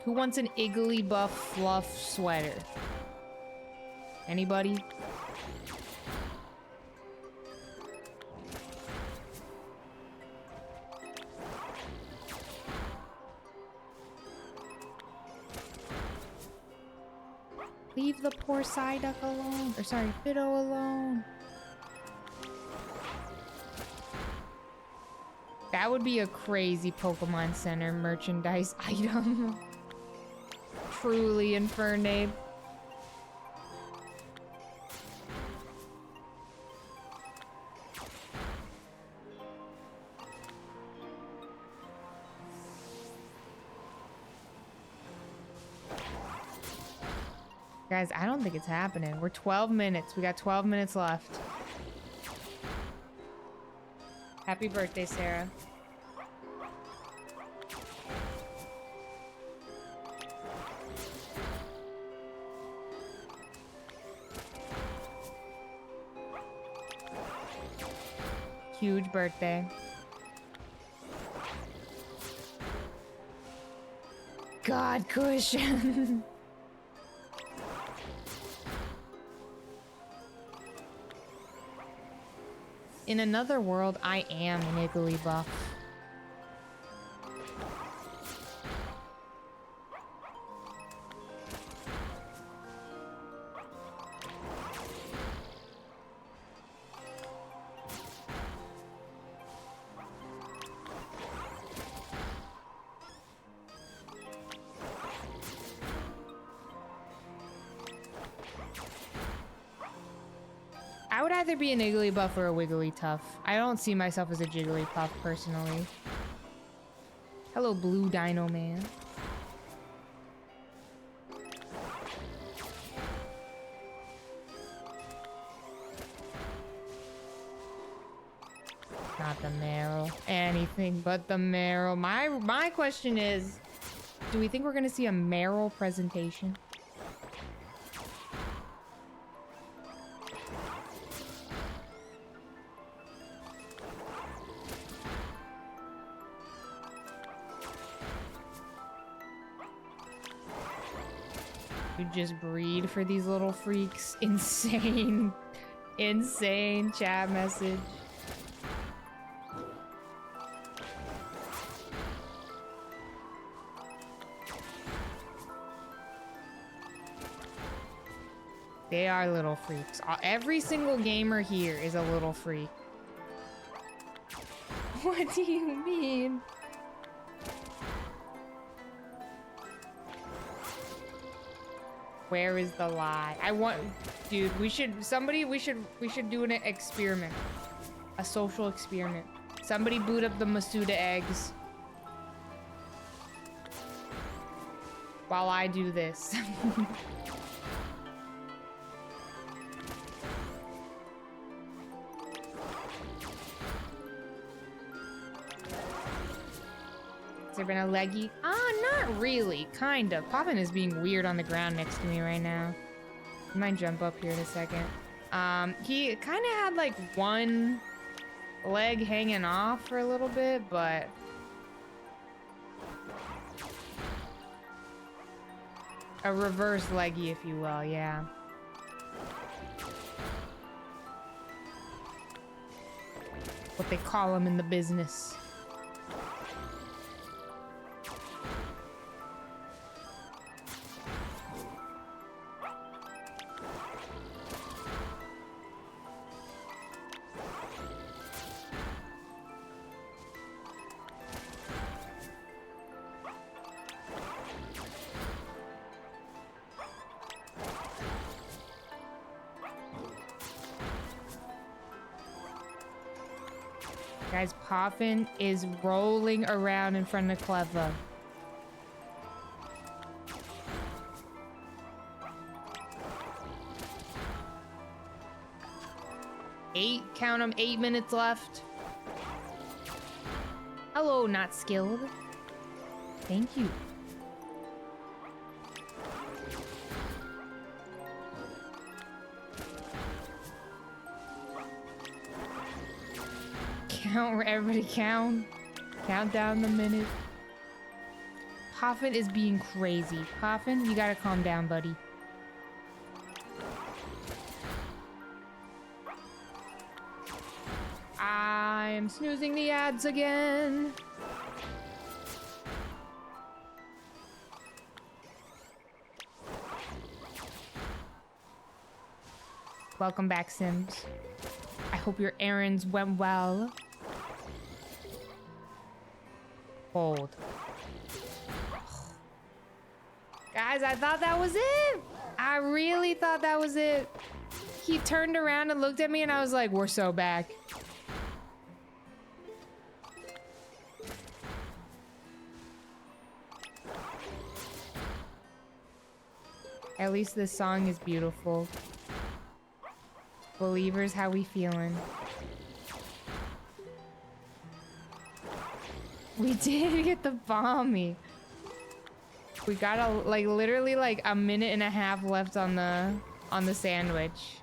Who wants an Igglybuff fluff sweater? Anybody? Leave the poor Psyduck alone. Or sorry, Fiddle alone. That would be a crazy Pokemon Center merchandise item. Truly, Infernape. Guys, I don't think it's happening. We're 12 minutes. We got 12 minutes left. Happy birthday, Sarah. Huge birthday. God, Kush. In another world, I am an Igglybuff. I would either be an Igglybuff or a Wigglytuff. I don't see myself as a Jigglypuff personally. Hello, Blue Dino Man. Not the marrow. Anything but the marrow. My question is, do we think we're gonna see a marrow presentation? You just breed for these little freaks. Insane. Insane chat message. They are little freaks. Every single gamer here is a little freak. What do you mean? Where is the lie? Dude, we should do an experiment. A social experiment. Somebody boot up the Masuda eggs. While I do this. Has there been a leggy? Not really. Kind of. Poppin is being weird on the ground next to me right now. I might jump up here in a second. He kind of had like one leg hanging off for a little bit, but... a reverse leggy, if you will, yeah. What they call them in the business. Guys, Poffin is rolling around in front of Cleva. Count them, 8 minutes left. Hello, not skilled. Thank you. Count, everybody count. Count down the minute. Poffin is being crazy. Poffin, you gotta calm down, buddy. I'm snoozing the ads again. Welcome back, Sims. I hope your errands went well. Hold. Guys, I thought that was it. I really thought that was it. He turned around and looked at me and I was like, we're so back. At least this song is beautiful. Believers, how we feeling? We did get the bomby. We got literally like a minute and a half left on the sandwich.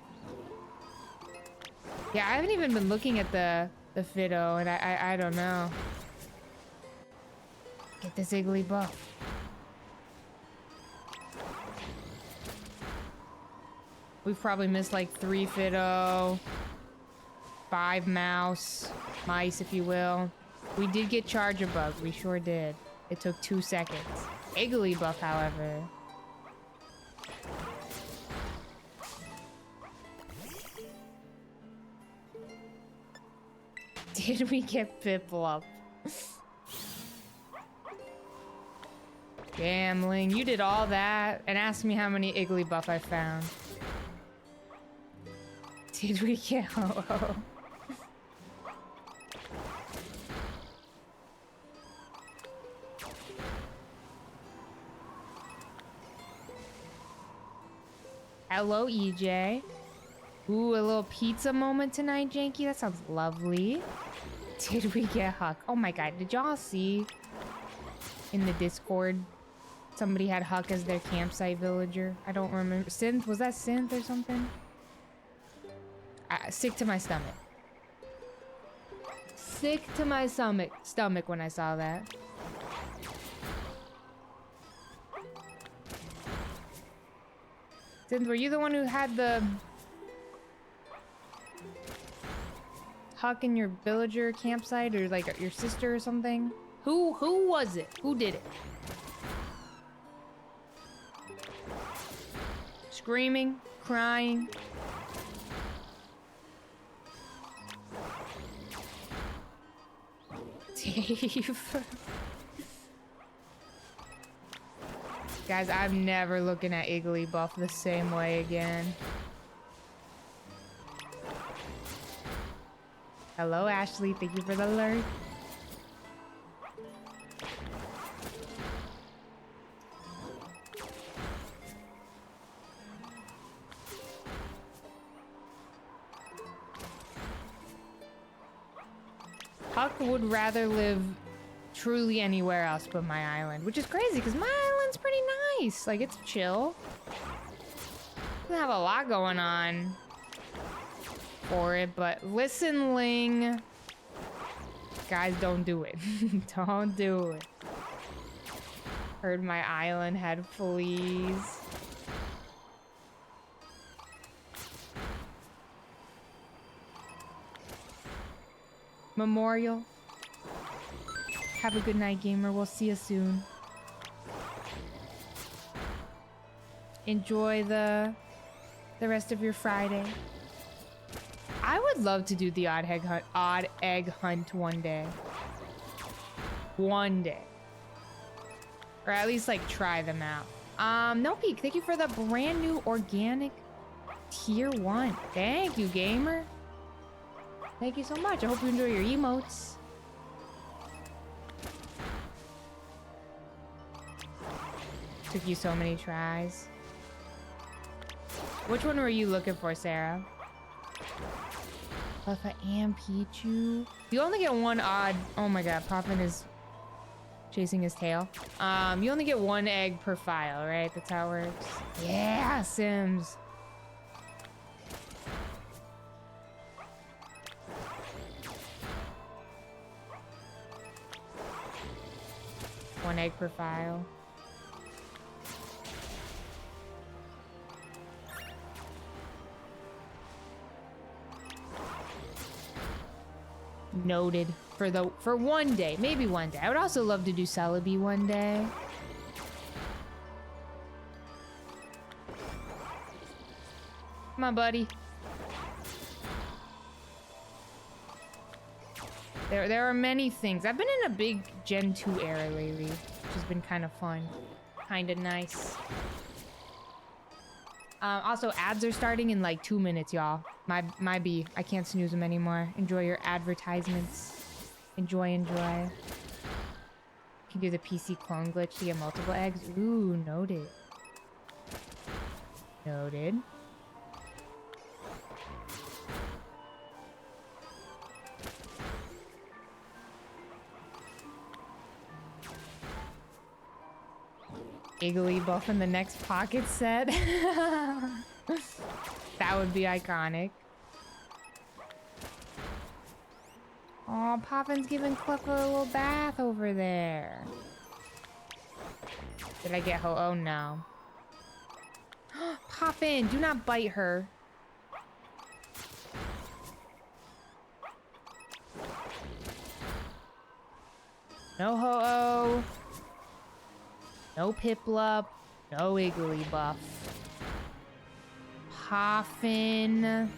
Yeah, I haven't even been looking at the the Fido, and I don't know. Get this Igglybuff. We've probably missed like 3 Fido, 5 mice, if you will. We did get Charger Bug, we sure did. It took 2 seconds. Igglybuff, however. Did we get Piplup? Gambling, you did all that and asked me how many Igglybuff I found. Did we get Ho-Oh? Hello, EJ. Ooh, a little pizza moment tonight, Janky. That sounds lovely. Did we get Huck? Oh my god, did y'all see in the Discord somebody had Huck as their campsite villager? I don't remember. Synth? Was that Synth or something? Sick to my stomach. Sick to my stomach when I saw that. Synth, were you the one who had the Huck in your villager campsite, or like your sister or something? Who was it? Who did it? Screaming, crying. Dave. Guys, I'm never looking at Igglybuff the same way again. Hello, Ashley. Thank you for the alert. Huck would rather live truly anywhere else but my island, which is crazy because my island's pretty nice. Like, it's chill. Doesn't have a lot going on for it, but listen, Ling. Guys, don't do it. Don't do it. Heard my island had fleas. Memorial. Have a good night, gamer. We'll see you soon. Enjoy the rest of your Friday. I would love to do the odd egg hunt one day. One day. Or at least like try them out. No Peak, thank you for the brand new organic tier 1. Thank you, gamer. Thank you so much. I hope you enjoy your emotes. Took you so many tries. Which one were you looking for, Sarah? Buffa and Pichu. You only get one odd. Oh my god, Poppin is chasing his tail. You only get 1 egg per file, right? That's how it works. Yeah, Sims. One egg per file. Noted. For one day. Maybe one day. I would also love to do Celebi one day. Come on, buddy. There are many things. I've been in a big Gen 2 era lately, which has been kind of fun. Kind of nice. Also, ads are starting in like 2 minutes, y'all. My B. I can't snooze them anymore. Enjoy your advertisements. Enjoy. You can do the PC clone glitch to get multiple eggs. Ooh, noted. Noted. Igglybuff in the next pocket set. That would be iconic. Oh, Popin's giving Cluck a little bath over there. Did I get ho? Oh no. Poppin, do not bite her. No Ho-Oh. No Piplup. No Igglybuff. Poffin.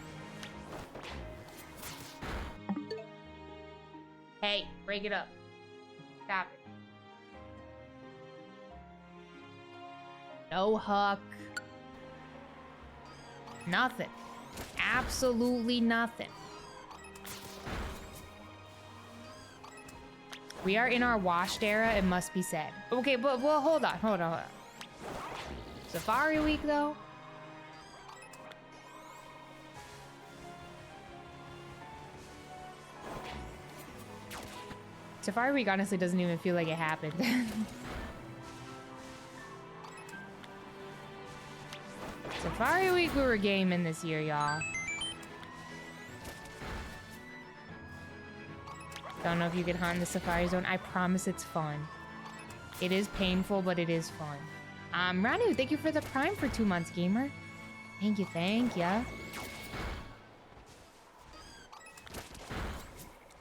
Hey, break it up. Stop it. No Huck. Nothing. Absolutely nothing. We are in our washed era, it must be said. Okay, but well, hold on. Safari Week, though? Safari Week honestly doesn't even feel like it happened. Safari Week, we were gaming this year, y'all. Don't know if you can hunt in the Safari Zone. I promise it's fun. It is painful, but it is fun. Ranu, thank you for the Prime for 2 months, gamer. Thank you, thank ya.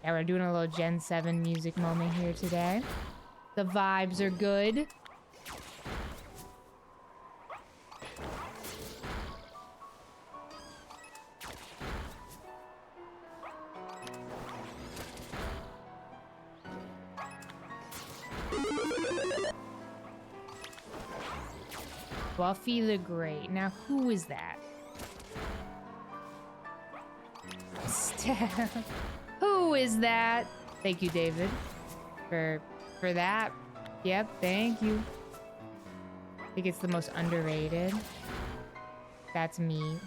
Yeah, we're doing a little Gen 7 music moment here today. The vibes are good. Buffy the Great. Now, who is that? Who is that? Thank you, David, for that. Yep, thank you. I think it's the most underrated. That's me.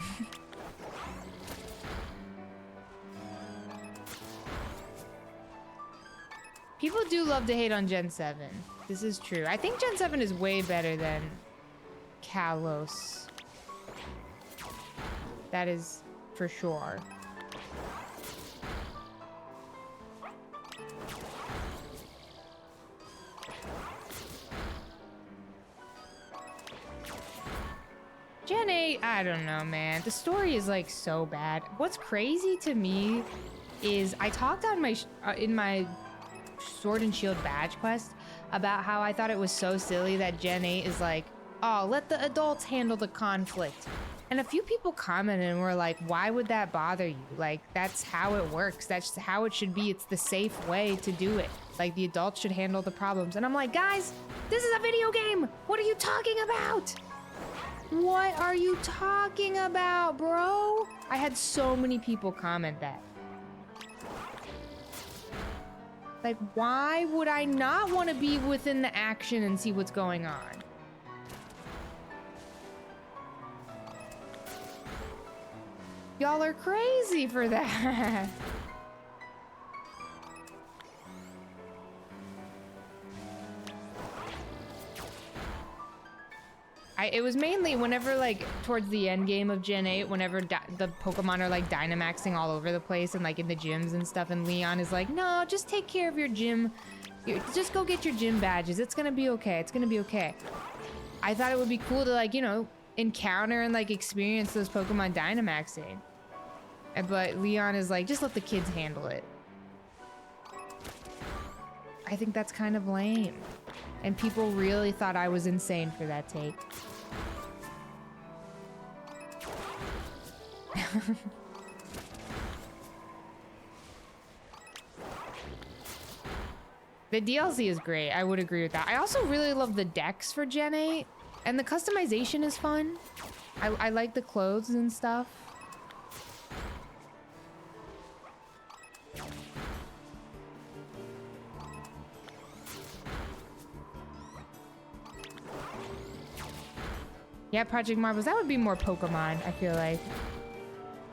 People do love to hate on Gen 7. This is true. I think Gen 7 is way better than Kalos. That is for sure. Gen 8, I don't know, man. The story is like so bad. What's crazy to me is I talked on my in my Sword and Shield badge quest about how I thought it was so silly that Gen 8 is like, oh, let the adults handle the conflict. And a few people commented and were like, why would that bother you? Like, that's how it works. That's how it should be. It's the safe way to do it. Like, the adults should handle the problems. And I'm like, guys, this is a video game. What are you talking about? What are you talking about, bro? I had so many people comment that. Like, why would I not want to be within the action and see what's going on? Y'all are crazy for that. It was mainly whenever, like, towards the end game of Gen 8, whenever the Pokemon are, like, Dynamaxing all over the place and, like, in the gyms and stuff, and Leon is like, no, just take care of your gym. Just go get your gym badges. It's gonna be okay. It's gonna be okay. I thought it would be cool to, like, you know, encounter and, like, experience those Pokemon Dynamaxing. But Leon is like, just let the kids handle it. I think that's kind of lame. And people really thought I was insane for that take. The DLC is great. I would agree with that. I also really love the decks for Gen 8. And the customization is fun. I like the clothes and stuff. Yeah, Project Marbles. That would be more Pokemon, I feel like,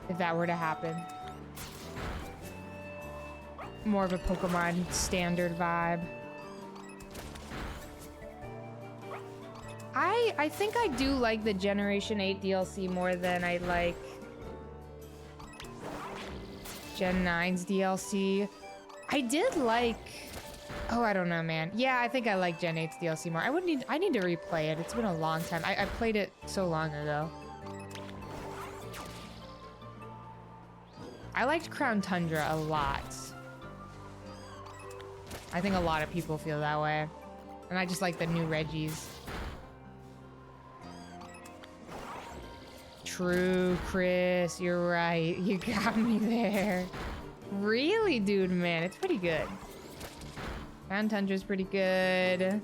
if that were to happen. More of a Pokemon standard vibe. I think I do like the Generation 8 DLC more than I like Gen 9's DLC. I did like... Oh, I don't know, man. Yeah, I think I like Gen 8's DLC more. I need to replay it. It's been a long time. I played it so long ago. I liked Crown Tundra a lot. I think a lot of people feel that way. And I just like the new Reggies. True, Chris. You're right. You got me there. Really, dude, man. It's pretty good. Crown Tundra's pretty good.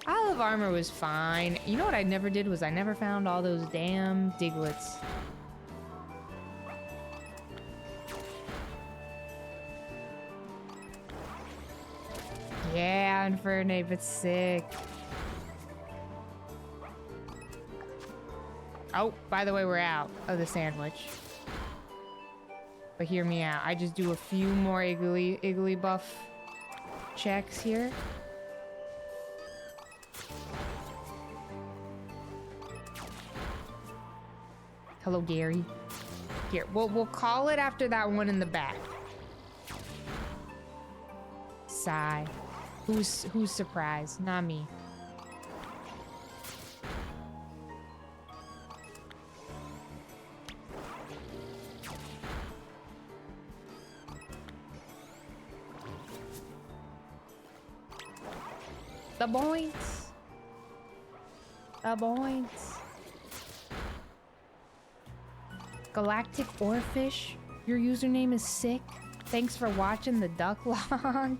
Isle of Armor was fine. You know what I never did was I never found all those damn Digletts. Yeah, Infernape, it's sick. Oh, by the way, we're out of the sandwich. But hear me out. I just do a few more Igglybuff checks here. Hello, Gary. Here, we'll call it after that one in the back. Sigh. Who's surprised? Not me. The points. The points. Galactic Oarfish. Your username is sick. Thanks for watching the duck log.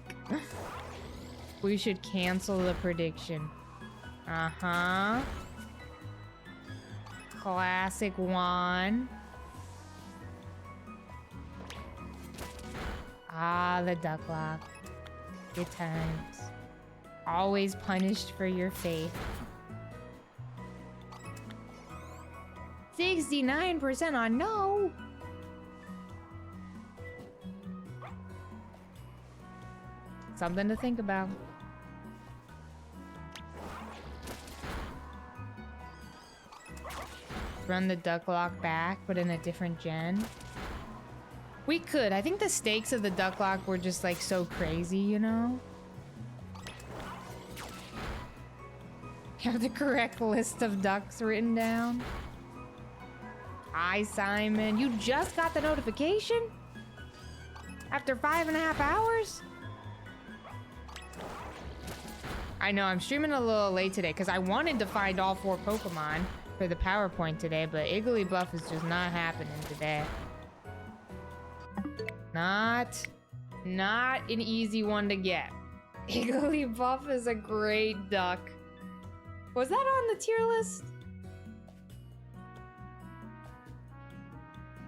We should cancel the prediction. Uh-huh. Classic one. Ah, the duck lock. Good times. Always punished for your faith. 69% on no. Something to think about. Run the duck lock back, but in a different gen. We could. I think the stakes of the duck lock were just like so crazy, you know? Have the correct list of ducks written down. Hi, Simon. You just got the notification? After 5.5 hours? I know, I'm streaming a little late today because I wanted to find all 4 Pokemon for the PowerPoint today, but Igglybuff is just not happening today. Not an easy one to get. Igglybuff is a great duck. Was that on the tier list?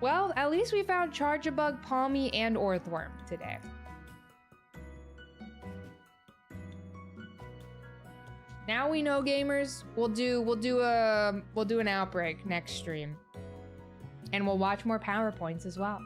Well, at least we found Charjabug, Palmy, and Orthworm today. Now we know, gamers. We'll do an outbreak next stream. And we'll watch more PowerPoints as well.